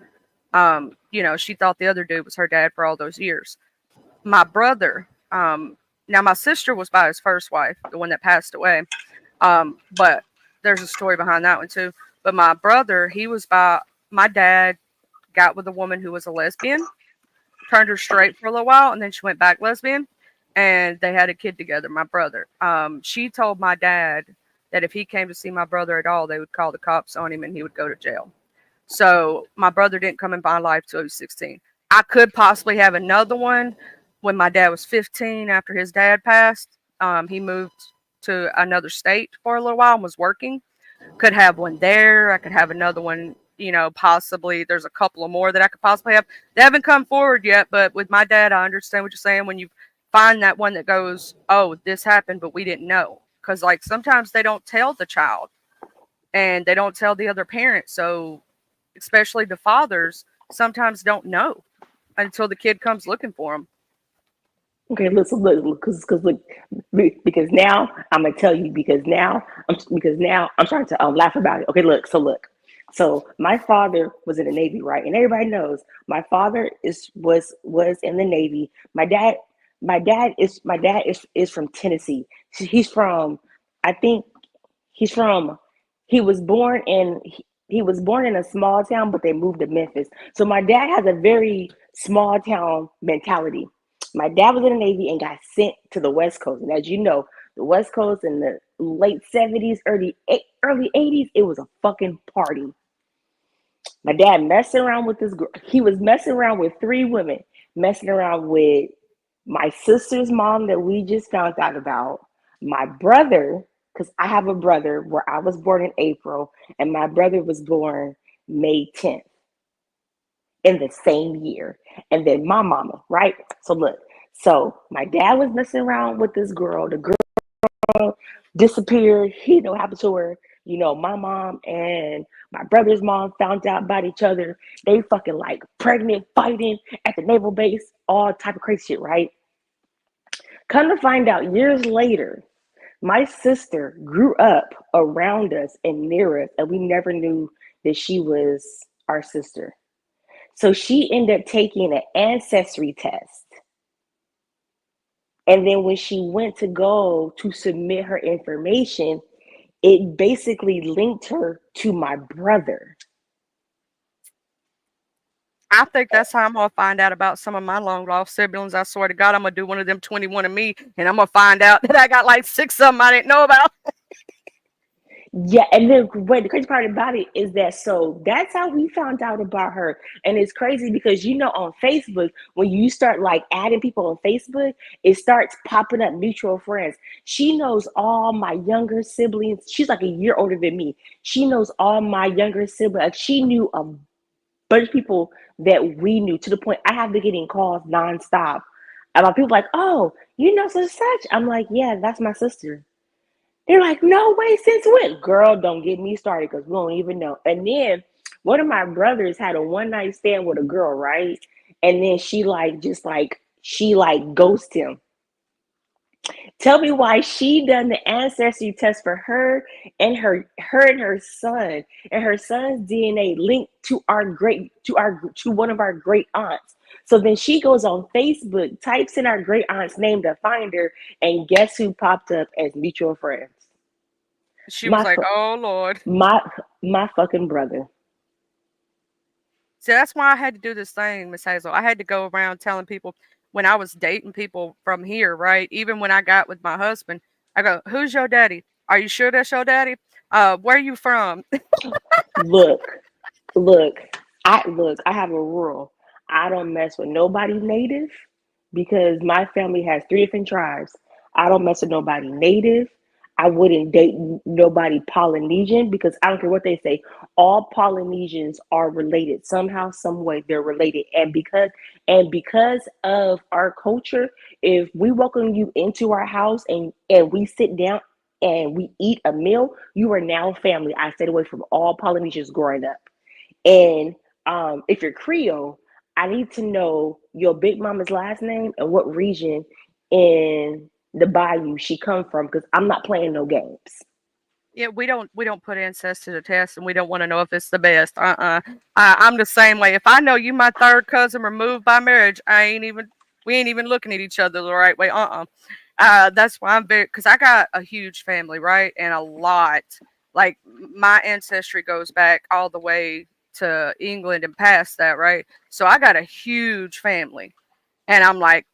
She thought the other dude was her dad for all those years. My brother, now my sister was by his first wife, the one that passed away. But there's a story behind that one too. But my brother, he was by my dad got with a woman who was a lesbian, turned her straight for a little while, and then she went back lesbian, and they had a kid together. My brother, she told my dad that if he came to see my brother at all, they would call the cops on him and he would go to jail. So my brother didn't come in my life till he was 16. I could possibly have another one when my dad was 15 after his dad passed. He moved to another state for a little while and was working. Could have one there. I could have another one, possibly. There's a couple of more that I could possibly have. They haven't come forward yet, but with my dad, I understand what you're saying. When you find that one that goes, oh, this happened, but we didn't know. Because, like, sometimes they don't tell the child and they don't tell the other parent. So, especially the fathers, sometimes don't know until the kid comes looking for them. Okay, listen, look, because now I'm gonna tell you because now I'm trying to laugh about it. Okay, so my father was in the Navy, right? And everybody knows my father was in the Navy. My dad is from Tennessee. He's from, I think he's from. He was born in a small town, but they moved to Memphis. So my dad has a very small town mentality. My dad was in the Navy and got sent to the West Coast. And as you know, the West Coast in the late 70s, early 80s, it was a fucking party. My dad messing around with this girl. He was messing around with three women, messing around with my sister's mom that we just found out about, my brother, because I have a brother where I was born in April, and my brother was born May 10th in the same year. And then my mama, right? So my dad was messing around with this girl. The girl disappeared. He didn't know what happened to her. My mom and my brother's mom found out about each other. They fucking like pregnant, fighting at the naval base, all type of crazy shit, right? Come to find out years later, my sister grew up around us and near us, and we never knew that she was our sister. So she ended up taking an ancestry test. And then when she went to go to submit her information, it basically linked her to my brother. I think that's how I'm going to find out about some of my long lost siblings. I swear to God, I'm going to do one of them 21 of me, and I'm going to find out that I got like 6 of them I didn't know about. Yeah, and then the crazy part about it is that so that's how we found out about her. And it's crazy because on Facebook, when you start like adding people on Facebook, it starts popping up mutual friends. She knows all my younger siblings. She's like a year older than me. She knows all my younger siblings. Like, she knew a bunch of people that we knew, to the point I have been getting calls nonstop about people like, oh, such and such. I'm like, yeah, that's my sister. They're like, no way, since when? Girl, don't get me started because we don't even know. And then one of my brothers had a one night stand with a girl, right? And then she ghosted him. Tell me why she done the ancestry test for her and her and her son, and her son's DNA linked to one of our great aunts. So then she goes on Facebook, types in our great aunt's name to find her, and guess who popped up as mutual friends? She was like, oh, Lord. My fucking brother. See, that's why I had to do this thing, Miss Hazel. I had to go around telling people when I was dating people from here, right? Even when I got with my husband, I go, who's your daddy? Are you sure that's your daddy? Where you from? Look, I have a rule. I don't mess with nobody native because my family has 3 different tribes. I don't mess with nobody native. I wouldn't date nobody Polynesian because I don't care what they say. All Polynesians are related somehow, some way. They're related, and because of our culture, if we welcome you into our house and we sit down and we eat a meal, you are now family. I stayed away from all Polynesians growing up. And if you're Creole, I need to know your big mama's last name and what region in the bayou she come from, because I'm not playing no games. Yeah, we don't put incest to the test, and we don't want to know if it's the best. I'm the same way. If I know you my third cousin removed by marriage, we ain't even looking at each other the right way. That's why I'm very, because I got a huge family, right, and a lot. Like my ancestry goes back all the way to England and past that, right? So I got a huge family, and I'm like,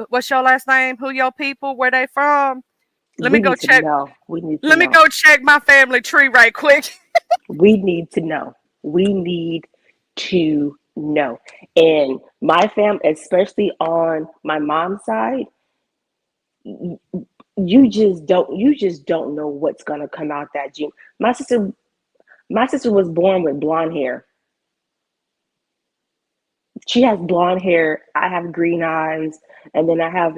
what's your last name? Who your people? Where they from? Let me We go need to check. know. We need to Let me know. go check my family tree right quick. We need to know. We need to know. And my fam, especially on my mom's side, you just don't know what's gonna come out that gene. My sister was born with blonde hair. She has blonde hair. I have green eyes, and then I have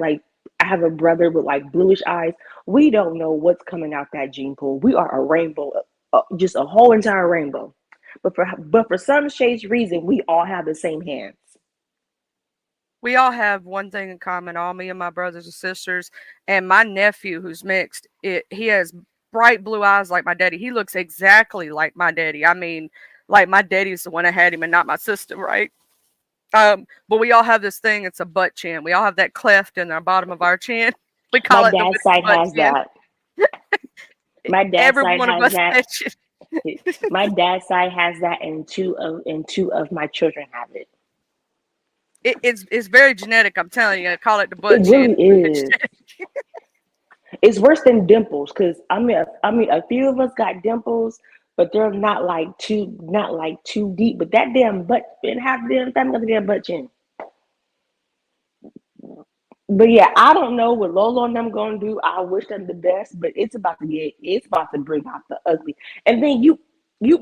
a brother with like bluish eyes. We don't know what's coming out that gene pool. We are a rainbow, just a whole entire rainbow. But for some shades reason, we all have the same hands. We all have one thing in common, all me and my brothers and sisters, and my nephew who's mixed. He has bright blue eyes like my daddy. He looks exactly like my daddy. I mean, like my daddy's the one that had him and not my sister, right? But we all have this thing. It's a butt chin. We all have that cleft in the bottom of our chin. We call My it the dad's Whitney side butt has chin. that. My dad's Every side one of has us that. has it. My dad's side has that, and two of my children have it. It's very genetic. I'm telling you. I call it the butt It chin. really is. It's worse than dimples, because a few of us got dimples, but they're not like too deep. But that damn butt, and half the damn other damn butt chin. But yeah, I don't know what Lolo and them gonna do. I wish them the best, but it's about to bring out the ugly. And then you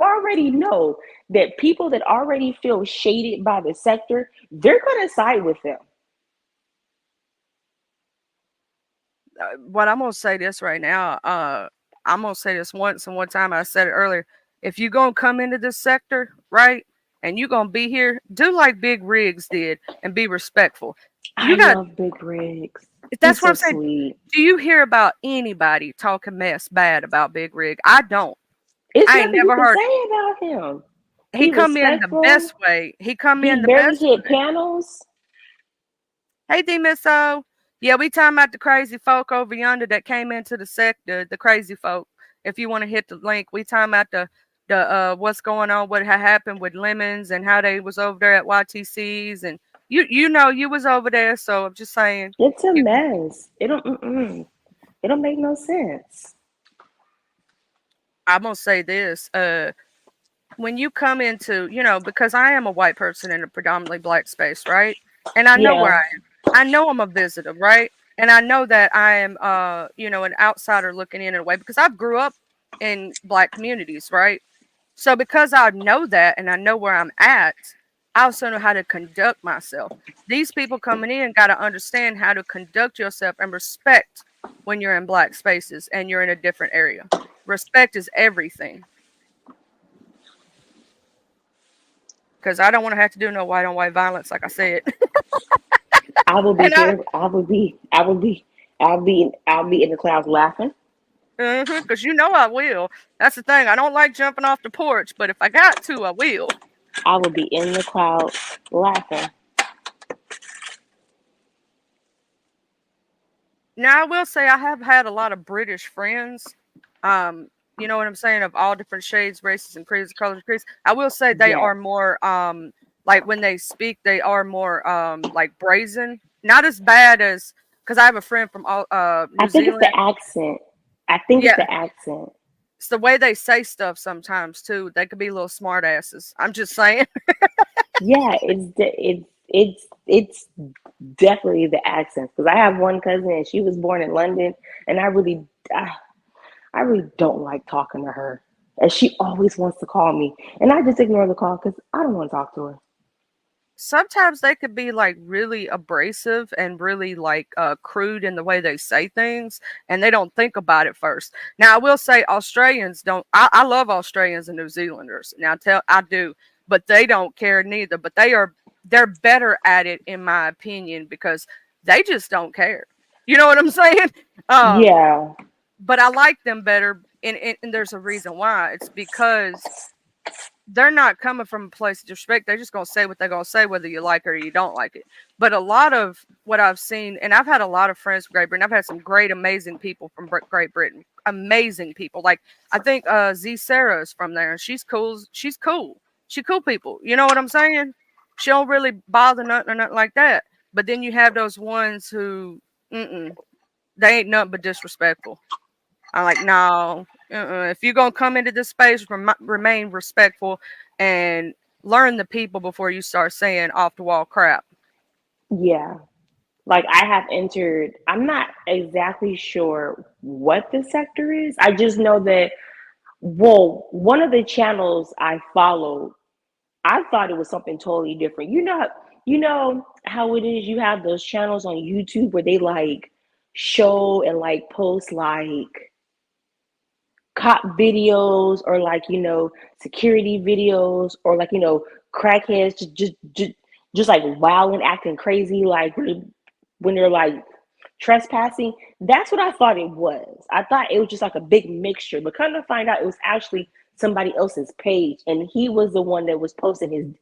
already know that people that already feel shaded by the sector, they're gonna side with them. What I'm gonna say this right now. I'm gonna say this once and one time. I said it earlier. If you gonna come into this sector, right, and you gonna be here, do like Big Riggs did and be respectful. I You got. love Big Riggs. That's He's what so I'm saying. sweet. Do you hear about anybody talking mess bad about Big Rig? I don't. It's I ain't nothing you never can heard. say about him. He He come in the respectful. best way. He come He in the barely best hit way. panels. Hey, D Miss O. Yeah, we talking about the crazy folk over yonder that came into the sector. The crazy folk. If you want to hit the link, we talking about the what's going on, what had happened with Lemons and how they was over there at YTC's, and you know you was over there. So I'm just saying. It's a You, mess. It don't make no sense. I'm gonna say this. When you come into, because I am a white person in a predominantly black space, right? And I know where Yeah. I am. I know I'm a visitor, right? And I know that I am, an outsider looking in a way because I've grew up in black communities, right? So because I know that and I know where I'm at, I also know how to conduct myself. These people coming in got to understand how to conduct yourself and respect when you're in black spaces and you're in a different area. Respect is everything. Because I don't want to have to do no white on white violence, like I said. I will be And here. I'll be in the clouds laughing. because I will. That's the thing. I don't like jumping off the porch, but if I got to, I will. I will be in the clouds laughing. Now I will say I have had a lot of British friends. You know what I'm saying, of all different shades, races, and creeds, colors, creeds. I will say they Yes. are more like when they speak, they are more like brazen. Not as bad as because I have a friend from New I think Zealand. it's the accent. I think it's the accent. It's the way they say stuff sometimes too. They could be little smart asses. I'm just saying. Yeah, it's definitely the accent. Because I have one cousin and she was born in London, and I really don't like talking to her. And she always wants to call me, and I just ignore the call because I don't want to talk to her. Sometimes they could be like really abrasive and really like crude in the way they say things, and they don't think about it first. Now I will say Australians don't. I love Australians and New Zealanders. Now I do, but they don't care neither. But they're better at it, in my opinion, because they just don't care. You know what I'm saying? Yeah. But I like them better, and there's a reason why. It's because they're not coming from a place of disrespect. They're just gonna say what they're gonna say, whether you like it or you don't like it. But a lot of what I've seen, and I've had a lot of friends from Great Britain. I've had some great, amazing people from Great Britain. Amazing people. Like I think Z Sarah is from there. She's cool. She's cool. She cool people. You know what I'm saying? She don't really bother nothing or nothing like that. But then you have those ones who, they ain't nothing but disrespectful. I'm like, no. If you're gonna come into this space, remain respectful and learn the people before you start saying off the wall crap. Yeah. Like I have entered, I'm not exactly sure what the sector is. I just know that, well, one of the channels I followed, I thought it was something totally different. You know how it is. You have those channels on YouTube where they like show and like post like cop videos or like security videos or like crackheads just like wild and acting crazy like when they're like trespassing. That's what I thought it was. I thought it was just like a big mixture, but kind of find out it was actually somebody else's page, and he was the one that was posting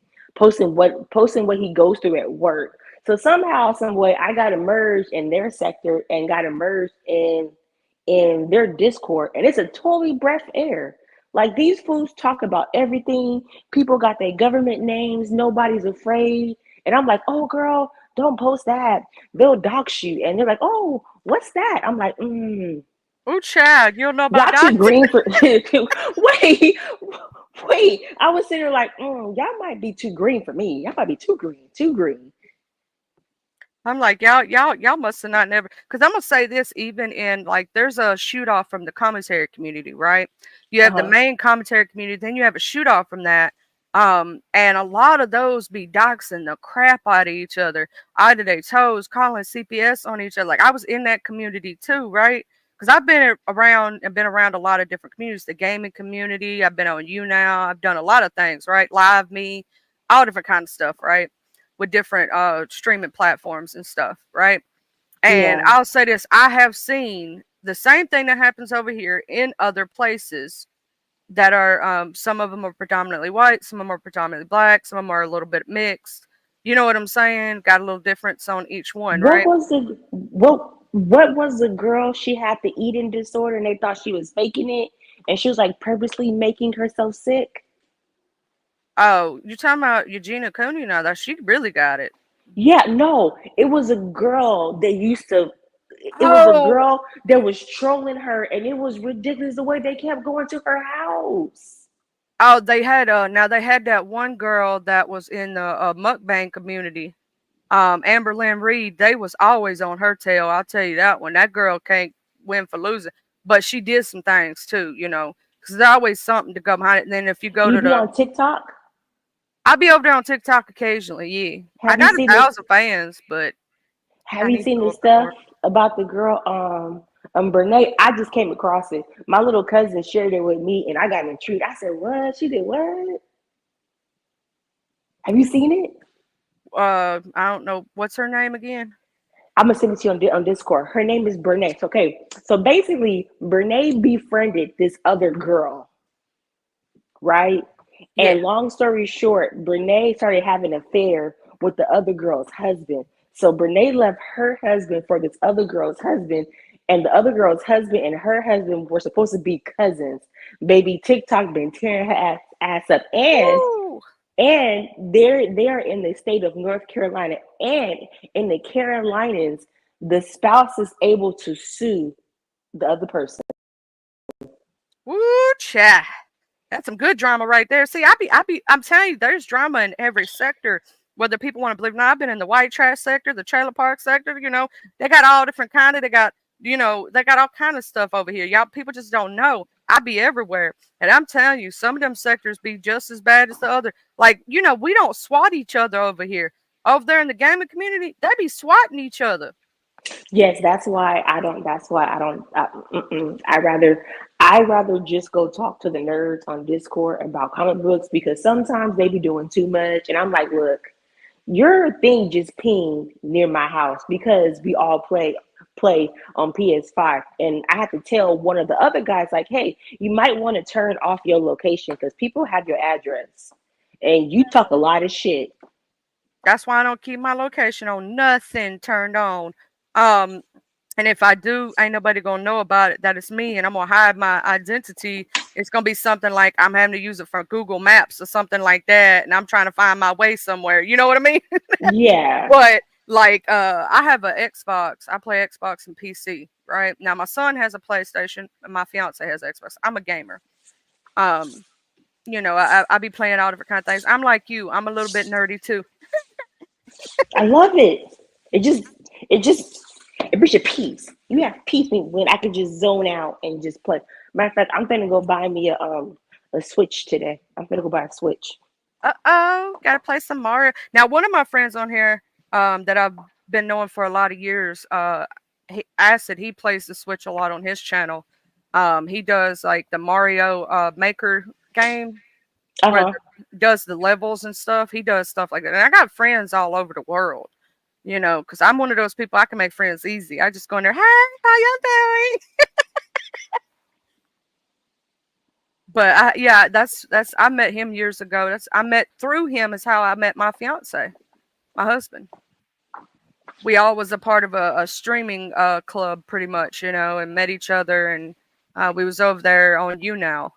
what he goes through at work. So somehow, some way, I got immersed in their sector and got immersed in their Discord, and it's a totally breath air. Like these fools talk about everything. People got their government names. Nobody's afraid. And I'm like, oh girl, don't post that. They'll dox you. And they're like, oh, what's that? I'm like, Oh, Chad, you don't know about y'all too that? green for wait. I was sitting there like, y'all might be too green for me. Y'all might be too green. I'm like, y'all must have not never. Because I'm gonna say this, even in like, there's a shoot off from the commentary community, right? You have the main commentary community, then you have a shoot off from that. And a lot of those be doxing the crap out of each other, out of their toes, calling CPS on each other. Like I was in that community too, right? Because I've been around a lot of different communities, the gaming community. I've been on YouNow. I've done a lot of things, right? Live Me, all different kind of stuff, right? With different streaming platforms and stuff, right? And Yeah. I'll say this, I have seen the same thing that happens over here in other places that are some of them are predominantly white, some of them are predominantly black, some of them are a little bit mixed. You know what I'm saying? Got a little difference on each one, What right? was the what was the girl? She had the eating disorder and they thought she was faking it, and she was like purposely making herself sick. Oh, you talking about Eugenia Cooney now? That she really got it. Yeah, no, it was a girl that used to. It was a Oh, girl that was trolling her, and it was ridiculous the way they kept going to her house. oh, they had now they had that one girl that was in the mukbang community. Amber Lynn Reed, they was always on her tail. I'll tell you that one. That girl can't win for losing, but she did some things too, because there's always something to go behind it. And then if you go You to be the, on TikTok? I'll be over there on TikTok occasionally. Yeah, I Have you got seen this? 1,000 fans, but Have I you need to seen go the up there stuff more. about the girl Brene? I just came across it. My little cousin shared it with me, and I got intrigued. I said, "What? She did what? Have you seen it?" I don't know what's her name again. I'm gonna send it to you on Discord. Her name is Brene. Okay, so basically, Brene befriended this other girl, right? Yeah. And long story short, Brene started having an affair with the other girl's husband. So Brene left her husband for this other girl's husband, and the other girl's husband and her husband were supposed to be cousins. Baby, TikTok been tearing her ass up, Woo! and they're in the state of North Carolina, and in the Carolinas, the spouse is able to sue the other person. Woo, cha. That's some good drama right there. See, I'm telling you, there's drama in every sector. Whether people want to believe or not, I've been in the white trash sector, the trailer park sector. They got all different kind of. They got, they got all kind of stuff over here. Y'all, people just don't know. I be everywhere, and I'm telling you, some of them sectors be just as bad as the other. Like, we don't swat each other over here. Over there in the gaming community, they be swatting each other. Yes, that's why I don't. That's why I don't. I rather just go talk to the nerds on Discord about comic books, because sometimes they be doing too much, and I'm like, look, your thing just pinged near my house because we all play on PS5, and I had to tell one of the other guys like, hey, you might want to turn off your location because people have your address and you talk a lot of shit. That's why I don't keep my location on nothing turned on. Um, and if I do, ain't nobody gonna know about it that it's me, and I'm gonna hide my identity. It's gonna be something like I'm having to use it for Google Maps or something like that, and I'm trying to find my way somewhere. You know what I mean? Yeah. But like, I have an Xbox. I play Xbox and PC. Right now, my son has a PlayStation, and my fiance has Xbox. I'm a gamer. Um, I be playing all different kind of things. I'm like you. I'm a little bit nerdy too. I love it. It brings you peace. You have peace when I can just zone out and just play. Matter of fact, I'm gonna go buy me a Switch today. I'm gonna go buy a Switch. Gotta play some Mario. Now, one of my friends on here, that I've been knowing for a lot of years, Acid, he plays the Switch a lot on his channel. He does like the Mario Maker game where Uh-huh. does the levels and stuff. He does stuff like that. And I got friends all over the world, because I'm one of those people, I can make friends easy. I just go in there, hey, how you doing? But I met him years ago. I met through him is how I met my fiance, my husband. We all was a part of a streaming club pretty much, and met each other, and we was over there on YouNow,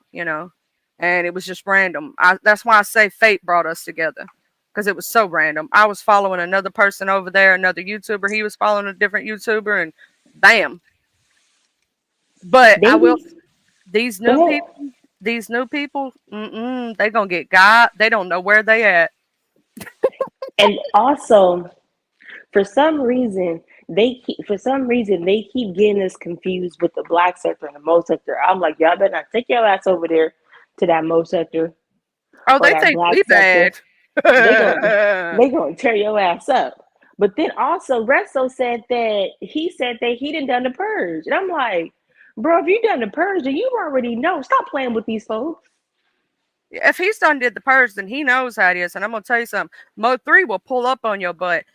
and it was just random. That's why I say fate brought us together, because it was so random. I was following another person over there, another YouTuber. He was following a different YouTuber, and bam. But I will. Baby, These go new ahead. people, they gonna get got. They don't know where they at. And also, for some reason, they keep getting us confused with the black sector and the Mo sector. I'm like, y'all better not take your ass over there to that Mo sector Oh, or they that think we black sector. bad. They gonna tear your ass up. But then also Resto said that he didn't done the purge. And I'm like, bro, if you done the purge, then you already know. Stop playing with these folks. If he's done did the purge, then he knows how it is. And I'm gonna tell you something. Mo3 will pull up on your butt.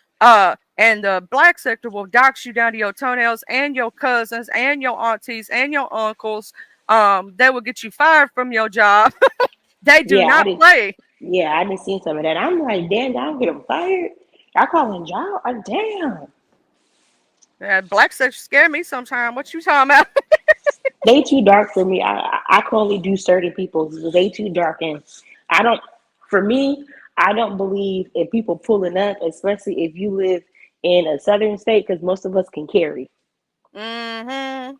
And the black sector will dox you down to your toenails and your cousins and your aunties and your uncles. They will get you fired from your job. They do Yeah, not play. I didn't see some of that. I'm like, damn, y'all get them fired. Y'all calling y'all? Damn. Black sector scare me sometimes. What you talking about? They too dark for me. I can only do certain people. They too dark, and I don't. For me, I don't believe in people pulling up, especially if you live in a southern state, because most of us can carry. Mm-hmm.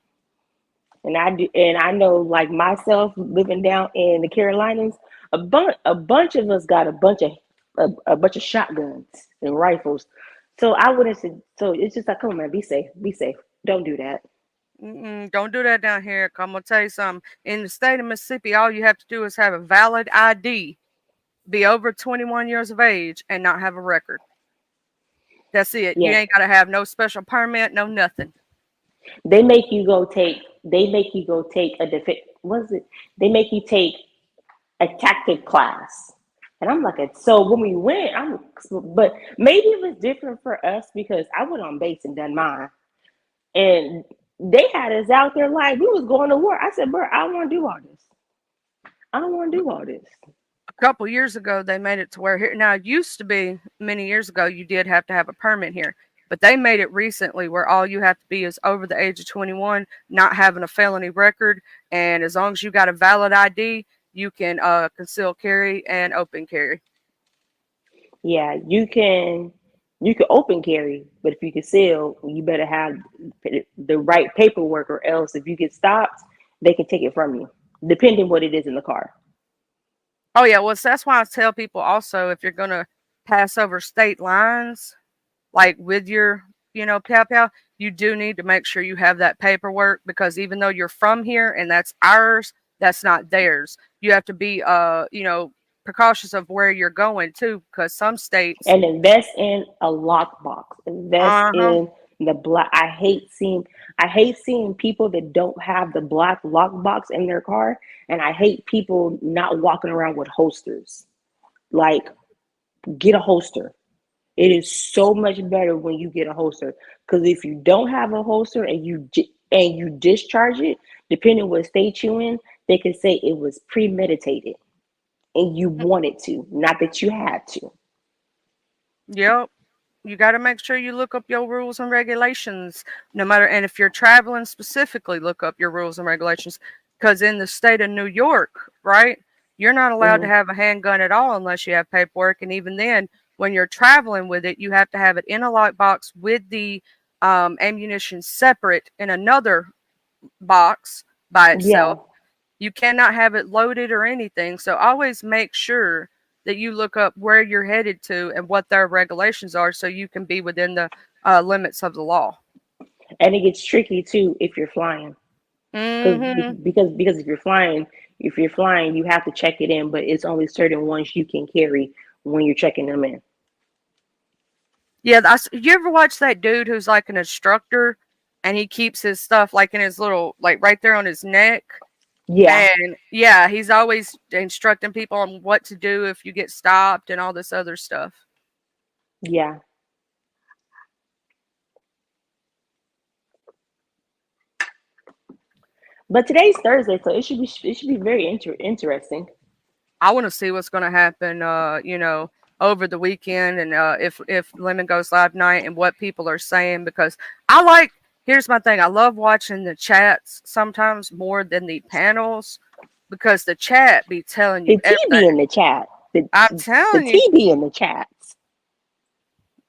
And I do, and I know, like myself, living down in the Carolinas, a bunch of us got a bunch of shotguns and rifles. So I wouldn't say. So it's just like, come on, man, be safe, be safe. Don't do that. Don't do that down here. I'm gonna tell you something. In the state of Mississippi, all you have to do is have a valid ID, be over 21 years of age, and not have a record. That's it. You Yeah, ain't gotta have no special permit, no nothing. they make you go take. They make you go take a What is it? They make you take a tactic class. And I'm like, so when we went, but maybe it was different for us because I went on base and done mine. And they had us out there like we was going to war. I said, bro, I don't want to do all this. I don't want to do all this. A couple years ago, they made it to where here now it used to be many years ago you did have to have a permit here, but they made it recently where all you have to be is over the age of 21, not having a felony record, and as long as you got a valid ID, you can conceal carry and open carry. Yeah, you can open carry, but if you can sell, you better have the right paperwork, or else if you get stopped, they can take it from you, depending what it is in the car. Oh yeah, well that's why I tell people also if you're gonna pass over state lines, like with your, pow pow, you do need to make sure you have that paperwork because even though you're from here and that's ours, that's not theirs. You have to be precautious of where you're going too, because some states, And invest in a lockbox. Invest uh-huh. in the black. I hate seeing people that don't have the black lockbox in their car, and I hate people not walking around with holsters. Like, get a holster. It is so much better when you get a holster. Because if you don't have a holster and you discharge it, depending what state you in, they can say it was premeditated and you wanted to, not that you had to. Yep. You got to make sure you look up your rules and regulations, no matter, and if you're traveling specifically, look up your rules and regulations. Because in the state of New York, right, you're not allowed to Mhm. have a handgun at all unless you have paperwork. And even then, when you're traveling with it, you have to have it in a lockbox with the ammunition separate in another box by Yeah. itself. You cannot have it loaded or anything. So always make sure that you look up where you're headed to and what their regulations are so you can be within the limits of the law. And it gets tricky too if you're flying. Because Hmm. because if you're flying, you have to check it in, but it's only certain ones you can carry when you're checking them in. Yeah, you ever watch that dude who's like an instructor and he keeps his stuff like in his little, like right there on his neck? Yeah, And yeah, he's always instructing people on what to do if you get stopped and all this other stuff. yeah. But today's Thursday, so it should be very interesting. I want to see what's going to happen, over the weekend, and if Lemon goes live night and what people are saying, because I like. Here's my thing: I love watching the chats sometimes more than the panels, because the chat be telling The you T be everything. in the chat. I'm The telling you, T be in the chats.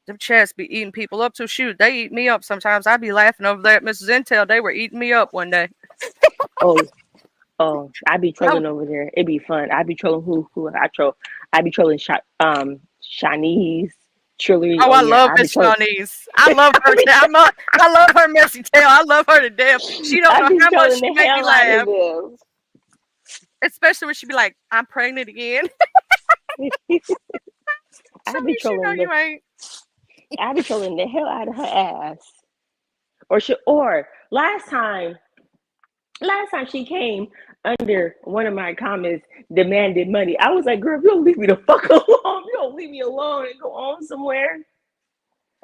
the chats be eating people up. So shoot, they eat me up sometimes. I be laughing over there at Mrs. Intel. They were eating me up one day. Oh, oh, I be I, trolling over there. It be fun. I be trolling who I troll. I be trolling Shanice, Trillery. Oh, Oh I yeah, love I be Miss trolling. Shawnee's. I love her. I love her messy tail. I love her to death. She don't I know be how much trolling she the make me hell out of laugh, them. especially when she be like, "I'm pregnant again." I be Shawnee's, you know trolling you ain't. I be trolling the hell out of her ass. Or last time she came under one of my comments demanded money. I was like, girl, if you don't leave me the fuck alone, you don't leave me alone and go on somewhere.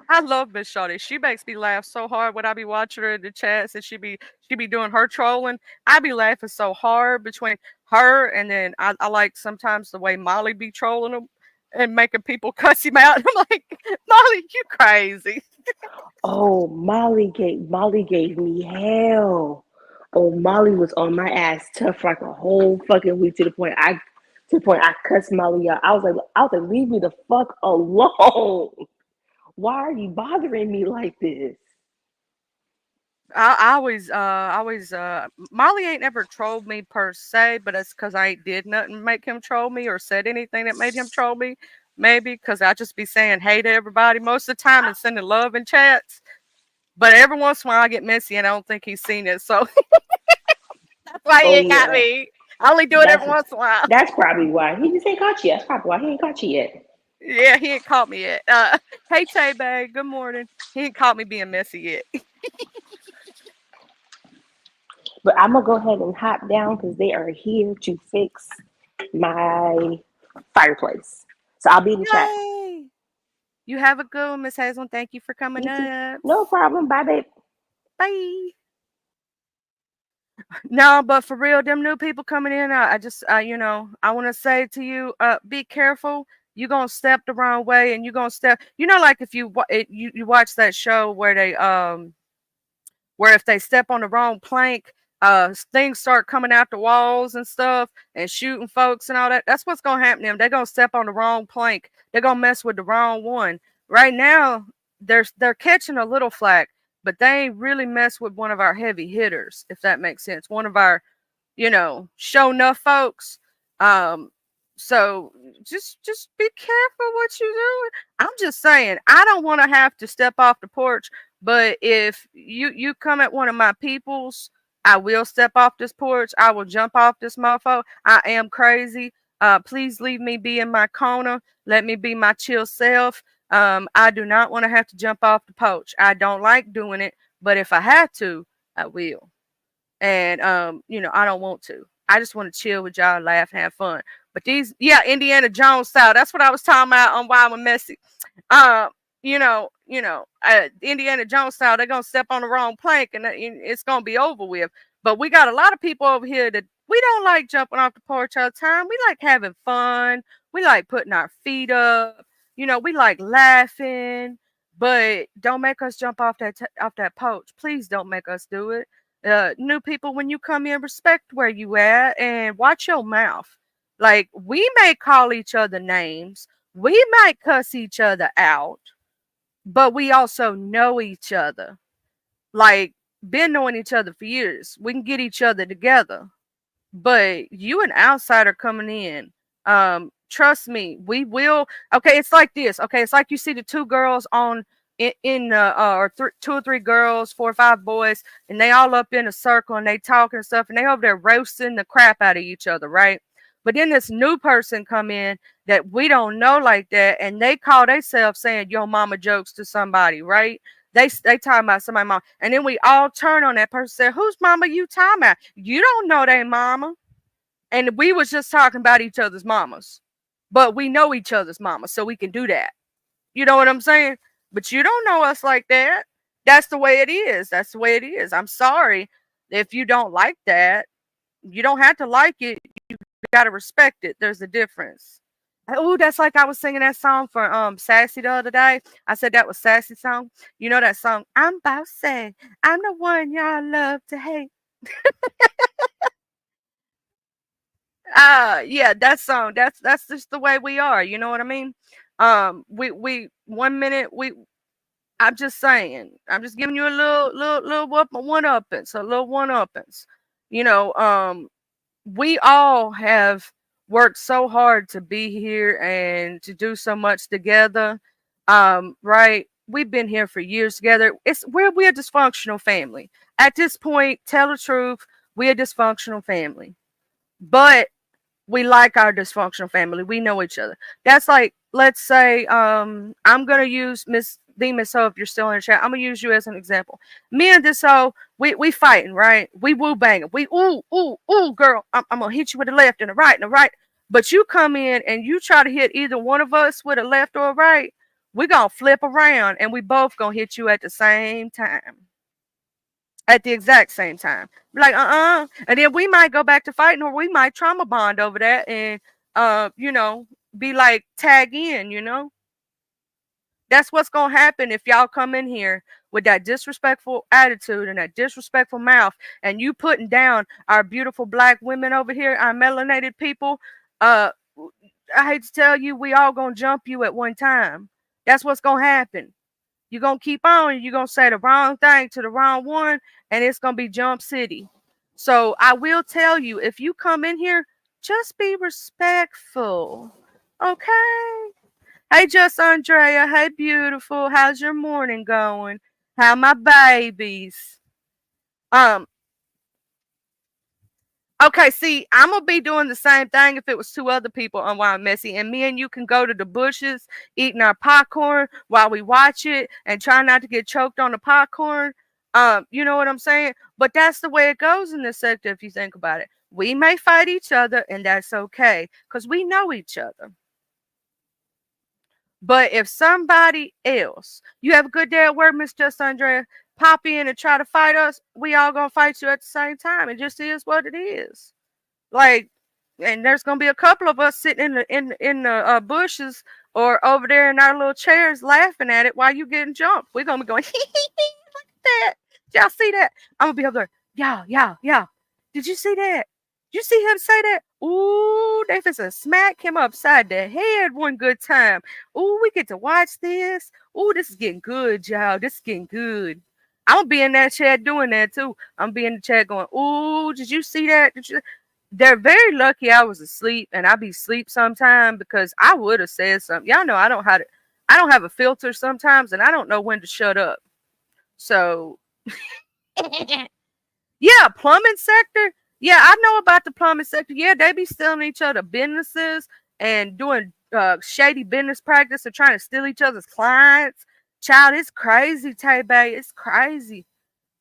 I love Miss Shawnee. She makes me laugh so hard when I be watching her in the chats and she be doing her trolling. I be laughing so hard between her and then I like sometimes the way Molly be trolling them and making people cuss him out. I'm like, Molly, you crazy. Oh, Molly gave me hell. Oh, Molly was on my ass tough for like a whole fucking week to the point I cussed Molly out. I was like, leave me the fuck alone. Why are you bothering me like this? Molly ain't never trolled me per se, but it's because I ain't did nothing to make him troll me or said anything that made him troll me. Maybe because I just be saying hey to everybody most of the time and sending love in chats. But every once in a while I get messy and I don't think he's seen it. So that's why he Oh ain't got yeah, me. I only do it that's every once in a while. that's probably why he just ain't caught you. That's probably why he ain't caught you yet. Yeah, he ain't caught me yet. Hey Tay Bay, good morning. He ain't caught me being messy yet. But I'm gonna go ahead and hop down because they are here to fix my fireplace. So I'll be in the chat. Yay! You have a good one, Miss Hazel. Thank you for coming You too. up. No problem. Bye, babe. Bye. No, but for real, them new people coming in, I just, I want to say to you, be careful. You gonna step the wrong way, and you gonna step. Like if you watch that show where where if they step on the wrong plank, things start coming out the walls and stuff, and shooting folks and all that. That's what's gonna happen to them. They're gonna step on the wrong plank. They're gonna mess with the wrong one. Right now, they're catching a little flack, but they ain't really mess with one of our heavy hitters, if that makes sense. One of our, show enough folks. Um, so just be careful what you doing. I'm just saying, I don't want to have to step off the porch, but if you come at one of my peoples, I will step off this porch. I will jump off this mofo. I am crazy. Please leave me be in my corner. Let me be my chill self. I do not want to have to jump off the porch. I don't like doing it, but if I have to, I will. And I don't want to. I just want to chill with y'all, laugh, and have fun. But these, yeah, Indiana Jones style. That's what I was talking about on Wild and Messy. Indiana Jones style, they're gonna step on the wrong plank and it's gonna be over with. But we got a lot of people over here that we don't like jumping off the porch all the time. We like having fun. We like putting our feet up. We like laughing. But don't make us jump off that porch. Please don't make us do it. New people, when you come in, respect where you at and watch your mouth. Like, we may call each other names. We might cuss each other out, but we also know each other. Like, been knowing each other for years. We can get each other together. But you an outsider coming in. Trust me, we will. Okay, it's like this. Okay, it's like you see the two girls or two or three girls, 4 or 5 boys, and they all up in a circle and they talking and stuff, and they over there roasting the crap out of each other, right? But then this new person come in that we don't know like that, and they call themselves saying "yo mama" jokes to somebody, right? They talking about somebody's mom, and then we all turn on that person and say, "Whose mama you talking about? You don't know their mama." And we was just talking about each other's mamas, but we know each other's mamas, so we can do that. You know what I'm saying? But you don't know us like that. That's the way it is. That's the way it is. I'm sorry if you don't like that. You don't have to like it. You got to respect it. There's a difference. Oh, that's like I was singing that song for Sassy the other day. I said that was Sassy song. You know that song? I'm about to say, I'm the one y'all love to hate. Yeah, that song. That's just the way we are. You know what I mean? We 1 minute I'm just saying. I'm just giving you a little one-uppance, a little one-uppance. We all have worked so hard to be here and to do so much together. Right? We've been here for years together. We're a dysfunctional family. At this point, tell the truth, we're a dysfunctional family. But we like our dysfunctional family. We know each other. That's like, let's say, I'm gonna use Miss So, if you're still in the chat, I'm gonna use you as an example. Me and this hoe, we fighting, right? We woo banging. We ooh, girl, I'm gonna hit you with the left and the right and the right. But you come in and you try to hit either one of us with a left or a right, we're gonna flip around and we both gonna hit you at the same time. At the exact same time. Be like, and then we might go back to fighting, or we might trauma bond over that and be like, tag in. That's what's gonna happen if y'all come in here with that disrespectful attitude and that disrespectful mouth, and you putting down our beautiful Black women over here, our melanated people. I hate to tell you, we all gonna jump you at one time. That's what's gonna happen. You're going to keep on. You're going to say the wrong thing to the wrong one, and it's going to be Jump City. So I will tell you, if you come in here, just be respectful. Okay? Hey, Just Andrea. Hey, beautiful. How's your morning going? How my babies? Okay, see, I'm going to be doing the same thing if it was 2 other people on Wild Messy, and me and you can go to the bushes eating our popcorn while we watch it and try not to get choked on the popcorn. You know what I'm saying? But that's the way it goes in this sector if you think about it. We may fight each other, and that's okay because we know each other. But if somebody else, you have a good day at work, Miss Just Andrea, pop in and try to fight us, we all gonna fight you at the same time. It just is what it is. Like, and there's gonna be a couple of us sitting in the bushes or over there in our little chairs laughing at it while you getting jumped. We're gonna be going, look at that. Did y'all see that? I'm gonna be up there, yeah. Did you see that? Did you see him say that? Ooh, they finna smack him upside the head one good time. Ooh, we get to watch this. Ooh, this is getting good, y'all. This is getting good. I'm gonna be in that chat doing that too. I'm gonna be in the chat going, ooh, did you see that? They're very lucky I was asleep, and I be asleep sometime because I would have said something. Y'all know I don't have a filter sometimes, and I don't know when to shut up. So yeah, plumbing sector. Yeah, I know about the plumbing sector. Yeah, they be stealing each other businesses and doing shady business practice and trying to steal each other's clients. Child, it's crazy, Tay-Bay. It's crazy.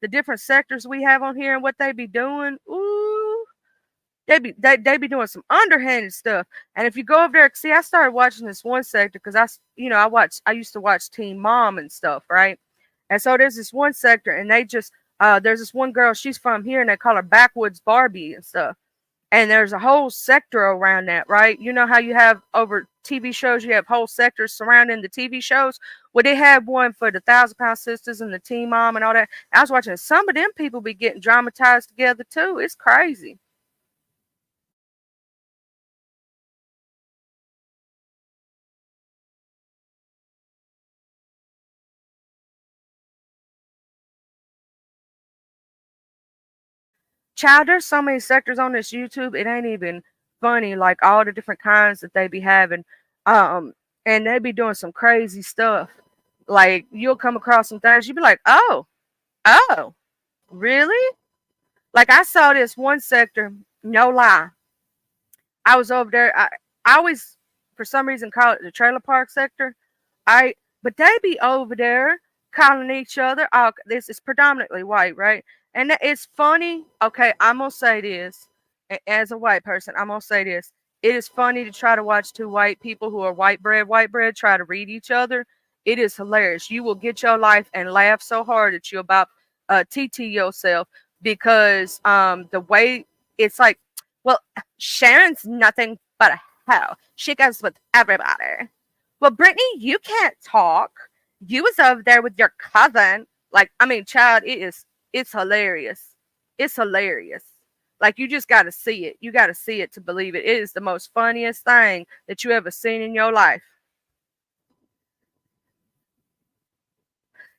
The different sectors we have on here and what they be doing. Ooh, they be doing some underhanded stuff. And if you go over there, see, I started watching this one sector because I used to watch Teen Mom and stuff, right? And so there's this one sector, and they just there's this one girl, she's from here, and they call her Backwoods Barbie and stuff. And there's a whole sector around that, right? You know how you have over TV shows, you have whole sectors surrounding the TV shows. Well, they had one for the 1,000 Pound Sisters and the Teen Mom and all that. I was watching some of them people be getting dramatized together too. It's crazy. Child, there's so many sectors on this YouTube, it ain't even funny. Like all the different kinds that they be having. And they be doing some crazy stuff. Like you'll come across some things, you'll be like, oh, really? Like I saw this one sector, no lie. I was over there. I always, for some reason, call it the trailer park sector. But they be over there calling each other. This is predominantly white, right? And it's funny. Okay, I'm gonna say this as a white person. I'm gonna say this. It is funny to try to watch two white people who are white bread, try to read each other. It is hilarious. You will get your life and laugh so hard that you about TT yourself because the way it's like, well, Sharon's nothing but a hoe. She goes with everybody. Well, Brittany, you can't talk. You was over there with your cousin. Like, I mean, child, it's hilarious. It's hilarious. Like, you just got to see it. You got to see it to believe it. It is the most funniest thing that you ever seen in your life.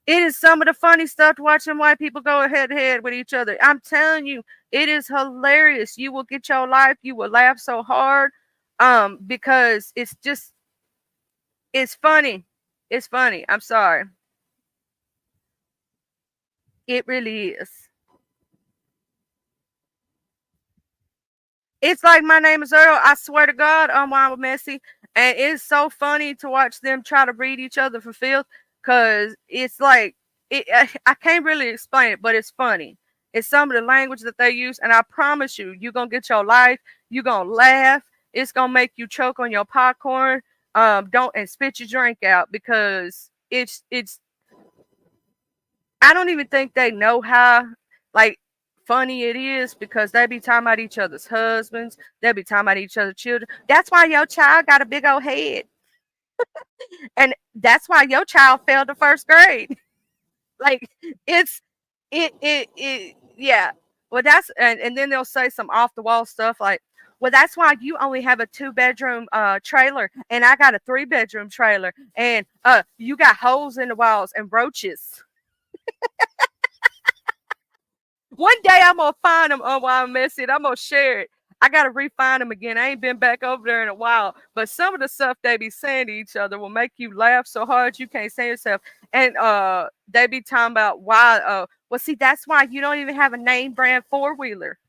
It is some of the funny stuff watching white people go head to head with each other. I'm telling you, it is hilarious. You will get your life. You will laugh so hard because it's funny. It's funny. I'm sorry. It really is. It's like My Name is Earl. I swear to God, I'm messy. And it's so funny to watch them try to read each other for filth because it's like, I can't really explain it, but it's funny. It's some of the language that they use. And I promise you, you're going to get your life. You're going to laugh. It's going to make you choke on your popcorn. And spit your drink out because it's I don't even think they know how like funny it is because they be talking about each other's husbands, they be talking about each other's children. That's why your child got a big old head. And that's why your child failed the first grade. Like yeah. Well, and then they'll say some off the wall stuff like, well, that's why you only have a 2-bedroom trailer and I got a 3-bedroom trailer and you got holes in the walls and roaches. One day I'm gonna find them while I'm messy. I'm gonna share it. I gotta re-find them again. I ain't been back over there in a while. But some of the stuff they be saying to each other will make you laugh so hard you can't say yourself. And they be talking about why. Well, see, that's why you don't even have a name brand 4-wheeler.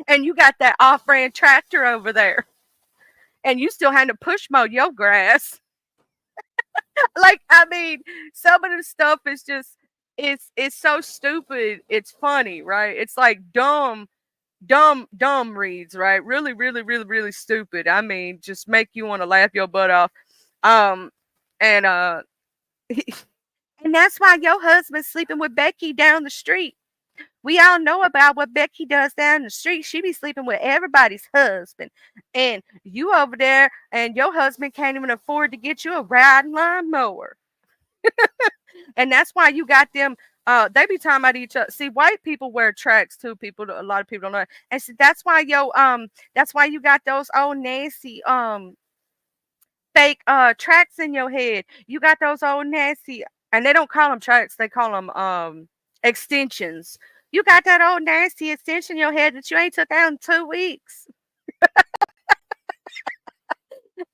And you got that off-brand tractor over there. And you still had to push mow your grass. Like, I mean, some of the stuff is just, it's so stupid. It's funny, right? It's like dumb reads, right? Really, really, really, really stupid. I mean, just make you want to laugh your butt off. And and that's why your husband's sleeping with Becky down the street. We all know about what Becky does down the street. She be sleeping with everybody's husband. And you over there and your husband can't even afford to get you a riding lawnmower. And that's why you got them. They be talking about each other. See, white people wear tracks too. A lot of people don't know. And see, that's why you got those old nasty fake tracks in your head. You got those old nasty, and they don't call them tracks. They call them extensions. You got that old nasty extension in your head that you ain't took out in 2 weeks.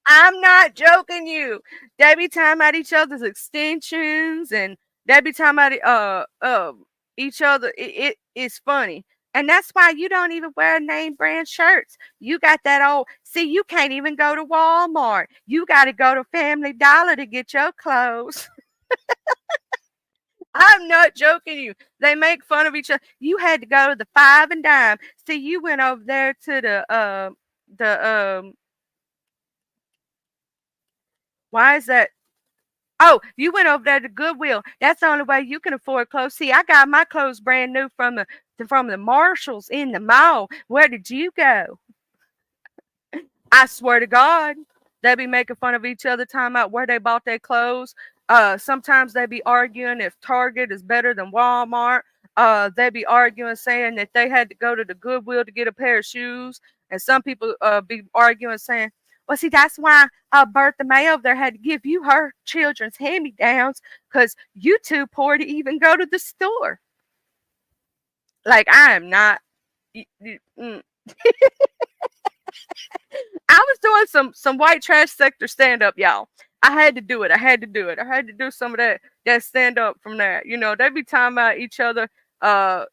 I'm not joking you. They be talking about each other's extensions and they be talking about each other. It is funny. And that's why you don't even wear name brand shirts. You got that old, see, you can't even go to Walmart. You got to go to Family Dollar to get your clothes. I'm not joking you. They make fun of each other. You had to go to the Five and Dime. See, you went over there to the why is that? Oh, you went over there to Goodwill. That's the only way you can afford clothes. See, I got my clothes brand new from the Marshalls in the mall. Where did you go? I swear to God, they be making fun of each other, talking about where they bought their clothes. Sometimes they be arguing if Target is better than Walmart. They be arguing saying that they had to go to the Goodwill to get a pair of shoes. And some people be arguing saying, well, see, that's why Bertha May over there had to give you her children's hand-me-downs because you too poor to even go to the store. Like, I am not. I was doing some white trash sector stand up, y'all. I had to do it. I had to do some of that stand up from there. You know, they be talking about each other. And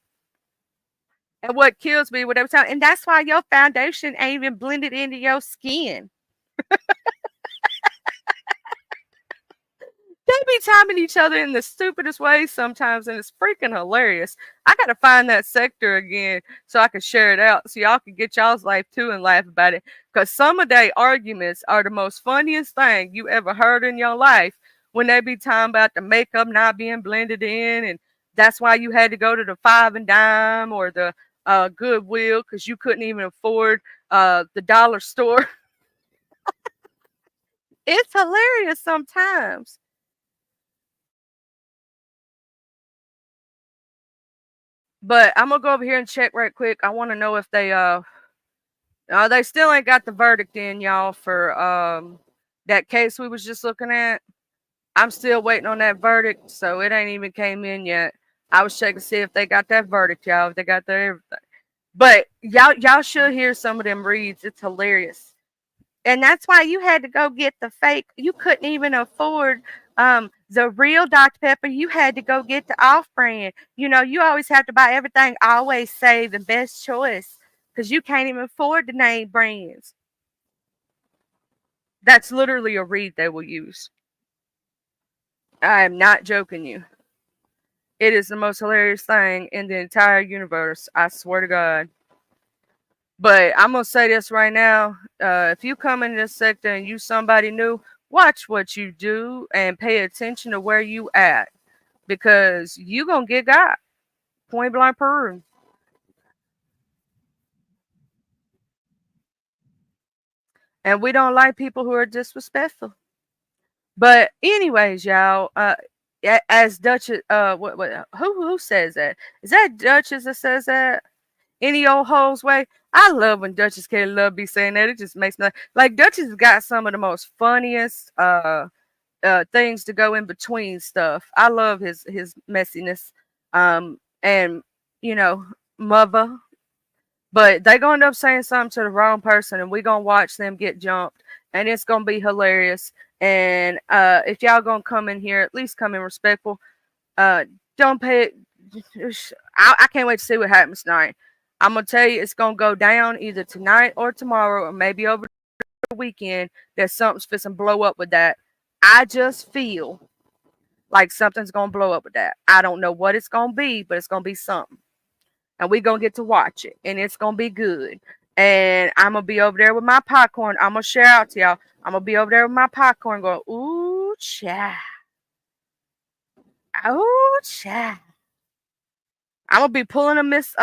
what kills me, whatever time, and that's why your foundation ain't even blended into your skin. They be timing each other in the stupidest ways sometimes, and it's freaking hilarious. I gotta find that sector again so I can share it out so y'all can get y'all's life too and laugh about it. Because some of their arguments are the most funniest thing you ever heard in your life when they be talking about the makeup not being blended in, and that's why you had to go to the Five and Dime or the Goodwill because you couldn't even afford the dollar store. It's hilarious sometimes. But I'm gonna go over here and check right quick. I want to know if they still ain't got the verdict in, y'all, for that case we was just looking at. I'm still waiting on that verdict, so it ain't even came in yet. I was checking to see if they got that verdict, y'all. If they got their everything. But y'all should hear some of them reads. It's hilarious. And that's why you had to go get the fake. You couldn't even afford the real Dr. Pepper. You had to go get the off brand. You know, you always have to buy everything. Always say the best choice because you can't even afford the name brands. That's literally a read they will use. I am not joking you. It is the most hilarious thing in the entire universe. I swear to God. But I'm going to say this right now. If you come in this sector and you somebody new, watch what you do and pay attention to where you at. Because you going to get got. Point blank Peru. And we don't like people who are disrespectful. But anyways, y'all, as Duchess, who says that? Is that Duchess that says that? Any old hoes way? I love when Duchess K Love be saying that. It just makes me like Duchess has got some of the most funniest things to go in between stuff. I love his messiness. And you know, mother. But they gonna end up saying something to the wrong person and we gonna watch them get jumped and it's gonna be hilarious. And if y'all gonna come in here, at least come in respectful. Don't pay I can't wait to see what happens tonight. I'm gonna tell you it's gonna go down either tonight or tomorrow or maybe over the weekend that something's fixing to blow up with that. I just feel like something's gonna blow up with that. I don't know what it's gonna be, but it's gonna be something. And we're gonna get to watch it and it's gonna be good. And I'm gonna be over there with my popcorn. I'm gonna share out to y'all. I'm gonna be over there with my popcorn going, ooh, child. Ooh, child. I'm gonna be pulling a Miss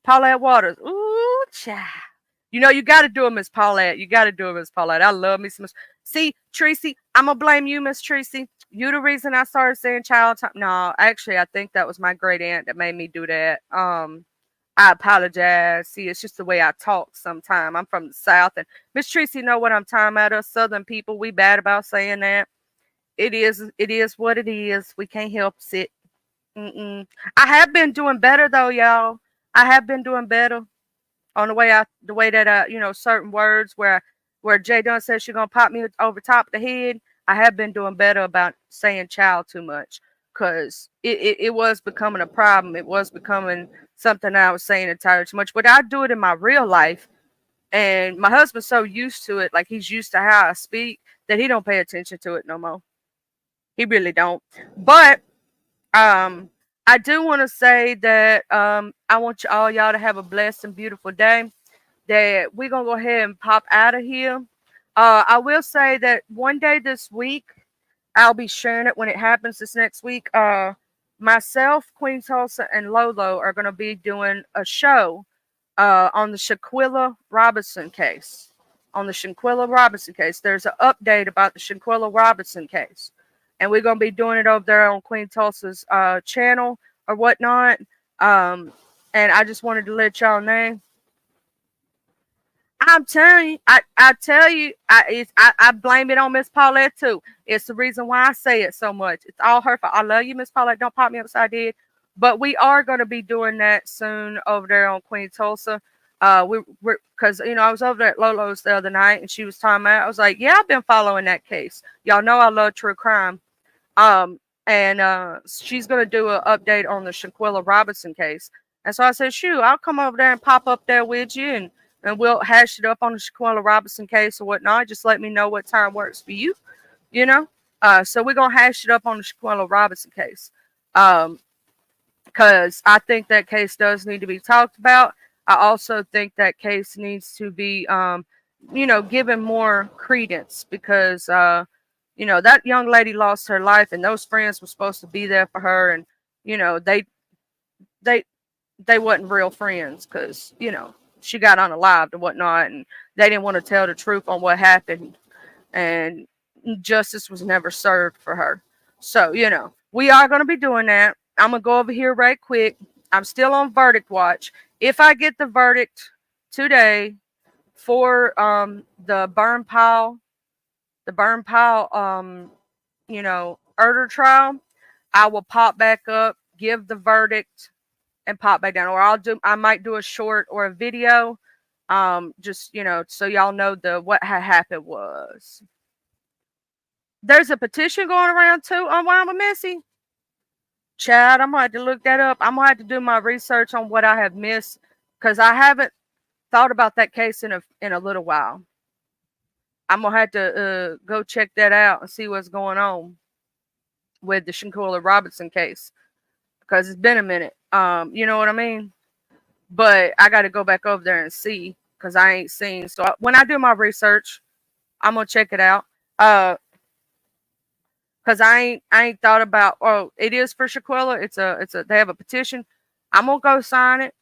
Paulette Waters. Ooh, child. You know, you got to do it, Miss Paulette. You got to do it, Miss Paulette. I love me some. See, Tracy, I'm going to blame you, Miss Tracy. You the reason I started saying child time. No, actually, I think that was my great aunt that made me do that. I apologize. See, it's just the way I talk sometimes. I'm from the South. And Miss Tracy know what I'm talking about. Us Southern people, we bad about saying that. It is what it is. We can't help it. I have been doing better, though, y'all. I have been doing better. On the way that you know, certain words where Jay Dunn says she's gonna pop me over top of the head, I have been doing better about saying child too much because it was becoming a problem. It was becoming something I was saying entirely too much. But I do it in my real life, and my husband's so used to it, like he's used to how I speak, that he don't pay attention to it no more. He really don't. But I do want to say that I want y'all to have a blessed and beautiful day. That we're gonna go ahead and pop out of here. I will say that one day this week, I'll be sharing it when it happens this next week. Myself, Queen Tulsa, and Lolo are gonna be doing a show on the Shaquilla Robinson case. On the Shaquilla Robinson case, there's an update about the Shaquilla Robinson case, and we're gonna be doing it over there on Queen Tulsa's channel or whatnot. And I just wanted to let y'all know. I'm telling you, I tell you, I blame it on Miss Paulette too. It's the reason why I say it so much. It's all her fault. I love you, Miss Paulette. Don't pop me upside the head. But we are going to be doing that soon over there on Queen Tulsa. We're because I was over there at Lolo's the other night and she was talking about. I was like, yeah, I've been following that case. Y'all know I love true crime. And she's going to do an update on the Shaquilla Robinson case. And so I said, shoot, I'll come over there and pop up there with you and we'll hash it up on the Shaquilla Robinson case or whatnot. Just let me know what time works for you, So we're going to hash it up on the Shaquilla Robinson case. Because I think that case does need to be talked about. I also think that case needs to be, given more credence because, that young lady lost her life and those friends were supposed to be there for her. And, they wasn't real friends because, she got unalived and whatnot. And they didn't want to tell the truth on what happened. And justice was never served for her. So, we are going to be doing that. I'm going to go over here right quick. I'm still on verdict watch. If I get the verdict today for the burn pile, murder trial, I will pop back up, give the verdict, and pop back down. Or I might do a short or a video, just so y'all know what had happened was. There's a petition going around too on Wild and Messy. Chad, I'm gonna have to look that up. I'm gonna have to do my research on what I have missed because I haven't thought about that case in a little while. I'm gonna have to go check that out and see what's going on with the Shaquilla Robinson case because it's been a minute. You know what I mean? But I got to go back over there and see because I ain't seen. So when I do my research, I'm gonna check it out. Because I ain't thought about. Oh, it is for Shaquilla. They have a petition. I'm gonna go sign it.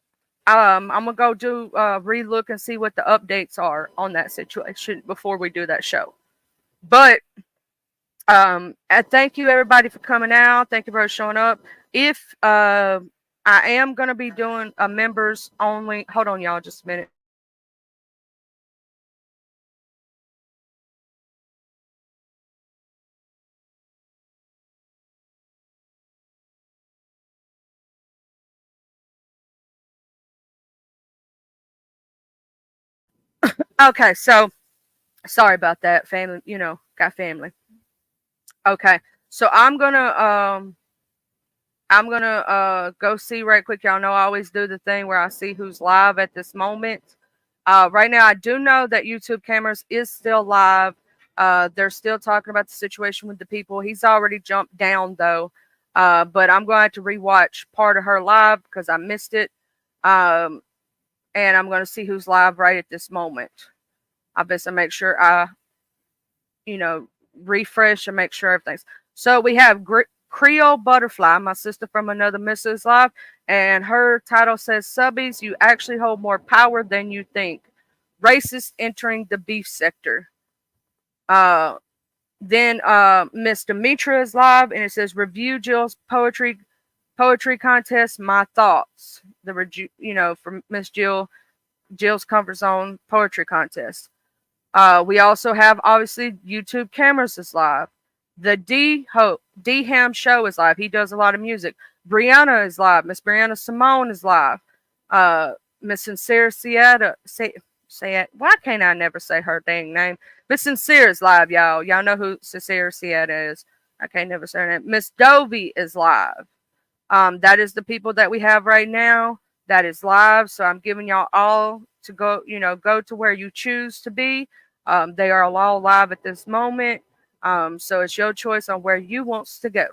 I'm gonna go do relook and see what the updates are on that situation before we do that show. But thank you everybody for coming out. Thank you for showing up. If I am gonna be doing a members only. Hold on, y'all, just a minute. Okay, so sorry about that, family. Got family. Okay, so I'm gonna go see right quick. Y'all know I always do the thing where I see who's live at this moment. Right now, I do know that YouTube Cameras is still live. They're still talking about the situation with the people. He's already jumped down though, but I'm going to have to rewatch part of her live because I missed it. And I'm going to see who's live right at this moment. I best to make sure I, refresh and make sure everything's. So we have Creole Butterfly, my sister from another Mrs. Live, and her title says, Subbies, you actually hold more power than you think. Racist entering the beef sector. Then Miss Demetra is live, and it says, review Jill's poetry contest, my thoughts. From Miss Jill's Comfort Zone poetry contest. We also have, obviously, YouTube Cameras is live. The D-Ham Show is live. He does a lot of music. Brianna is live. Miss Brianna Simone is live. Miss Sincere Sietta. Why can't I never say her dang name? Miss Sincere is live, y'all. Y'all know who Sincere Sietta is. I can't never say her name. Miss Dovey is live. That is the people that we have right now. That is live. So I'm giving y'all all to go, go to where you choose to be. They are all live at this moment. So it's your choice on where you wants to go.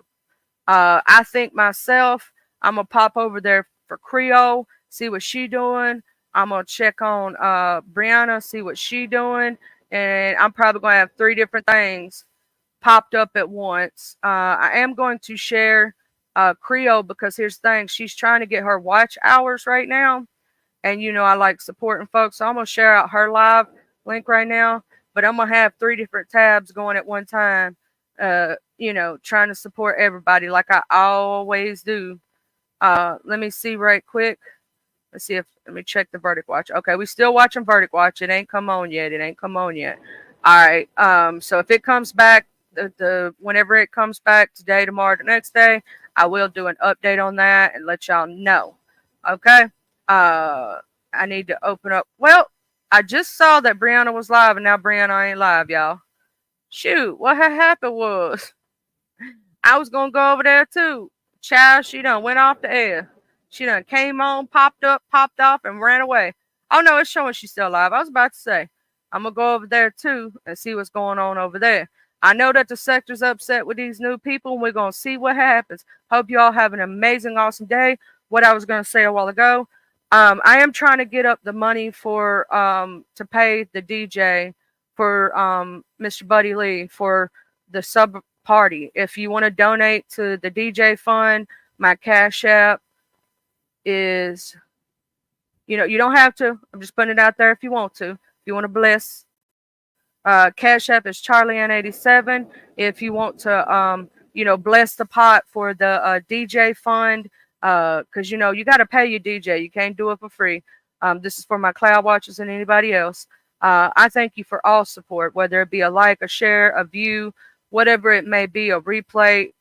I think myself, I'm gonna pop over there for Creole, see what she doing. I'm gonna check on Brianna, see what she doing, and I'm probably gonna have 3 different things popped up at once. I am going to share Creole because here's the thing: she's trying to get her watch hours right now, and I like supporting folks, so I'm gonna share out her live link right now. But I'm gonna have 3 different tabs going at one time. Trying to support everybody like I always do. Let me see right quick. Let me check the Verdict Watch. Okay, we still watching Verdict Watch. It ain't come on yet. All right. So if it comes back, whenever it comes back today, tomorrow, the next day, I will do an update on that and let y'all know. Okay. I need to open up. Well, I just saw that Brianna was live, and now Brianna ain't live, y'all. Shoot, what had happened was I was gonna go over there too. Child, she done went off the air. She done came on, popped up, popped off, and ran away. Oh no, it's showing she's still alive. I was about to say, I'm gonna go over there too and see what's going on over there. I know that the sector's upset with these new people, and we're gonna see what happens. Hope you all have an amazing, awesome day. What I was gonna say a while ago, I am trying to get up the money for to pay the DJ for Mr. Buddy Lee for the sub party. If you want to donate to the DJ fund, my Cash App is, you don't have to. I'm just putting it out there if you want to. If you want to bless, Cash App is CharlieAnn87. If you want to, bless the pot for the DJ fund, because you got to pay your DJ. You can't do it for free. This is for my cloud watchers and anybody else. I thank you for all support, whether it be a like, a share, a view, whatever it may be, a replay,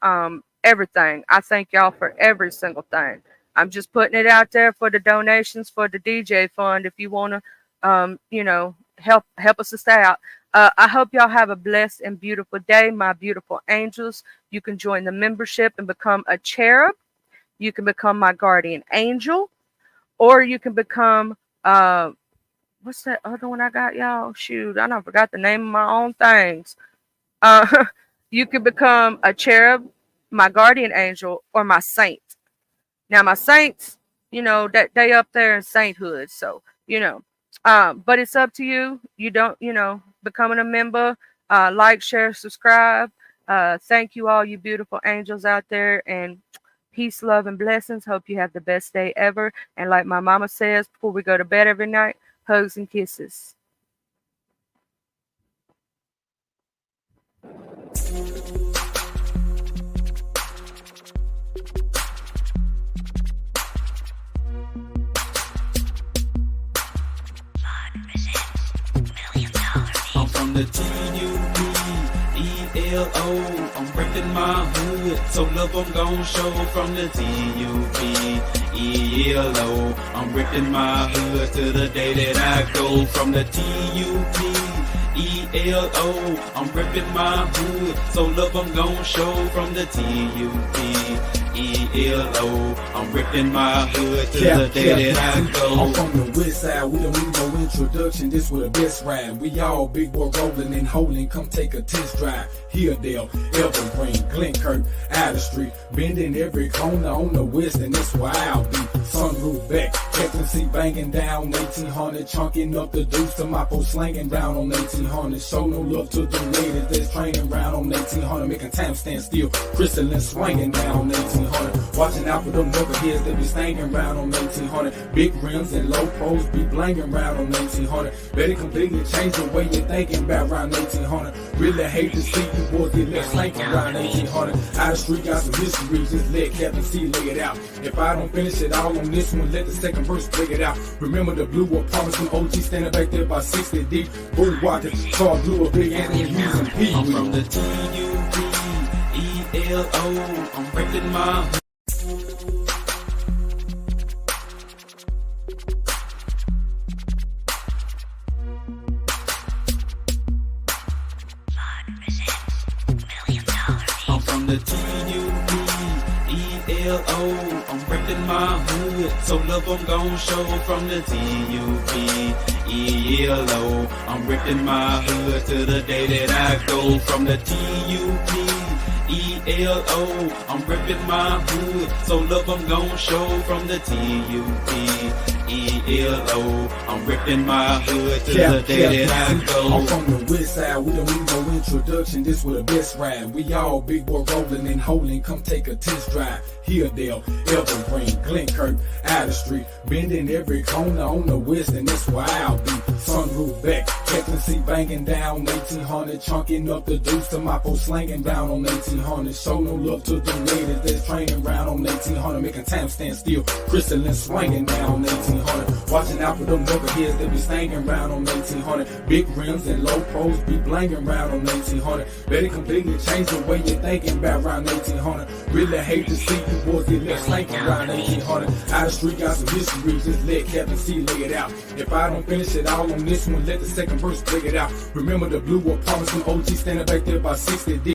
everything. I thank y'all for every single thing. I'm just putting it out there for the donations for the DJ fund. If you want to, help us out. I hope y'all have a blessed and beautiful day, my beautiful angels. You can join the membership and become a cherub. You can become my guardian angel, or you can become what's that other one I got, y'all? Shoot, I forgot the name of my own things. You can become a cherub, my guardian angel, or my saint. Now, my saints, that they up there in sainthood. So, but it's up to you. You don't, becoming a member, like, share, subscribe. Thank you all, you beautiful angels out there, and peace, love, and blessings. Hope you have the best day ever. And like my mama says before we go to bed every night, hugs and kisses. I'm from the TUPELO. I'm reppin' my hood, so love I'm gon' show. From the TUPELO. I'm reppin' my hood to the day that I go. From the TUPELO. I'm reppin' my hood, so love I'm gon' show. From the TUPELO. I'm ripping my hood to the day that I go. I'm from the west side, we don't need no introduction. This was the best ride. We all big boy rolling and holding. Come take a test drive. Hilldale, Evergreen, Glenkirk, Outer Street, bending every corner on the west, and that's where I'll be. Sunroof back, Captain banging down 1800, chunking up the deuce to my post slanging down on 1800. Show no love to the ladies that's training round on 1800, making time stand still. Crystalline swinging down on 1800. Watching out for them knuckleheads that be staying round on 1800. Big rims and low pros be blanging round on 1800. Better completely change the way you're thinking about around 1800. Really hate to see you boys get left slanking around 1800. Out of street got some history, just let Captain C lay it out. If I don't finish it all on this one, let the second verse play it out. Remember the blue apartments from OG standing back there by 60 deep. Boom, watching, saw blue a big Anthony using P. I'm from the TUPELO. I'm reppin' my hood. I'm from the TUPELO. I'm reppin' my hood, so love I'm gon' show. From the TUPELO. ELO. I'm ripping my hood to the day that I go. From the TUP-ELO. I'm ripping my hood, so love I'm gon' show. From the TUP-ELO. I'm ripping my hood to the day that I go. I'm from the west side, we don't need no introduction, this was the best ride. We all big boy rolling and holding, come take a test drive. Hilldale, Evergreen, Glenkirk, Outer Street, bending every corner on the west, and that's where I'll be. Sunroof back, Captain C banging down 1800, chunking up the deuce to my folks slanging down on 1800. Show no love to the ladies that's training round on 1800, making time stand still, crystalline swinging down on 1800. Watching out for them knuckleheads that be staying round on 1800. Big rims and low pros be blanging round on 1800. Better completely change the way you're thinking about round 1800. Really hate to see you boys get left slanking around 1800. Out of street got some history, just let Captain C lay it out. If I don't finish it all on this one, let the second verse break it out. Remember the blue apartments when OG standing back there by 60.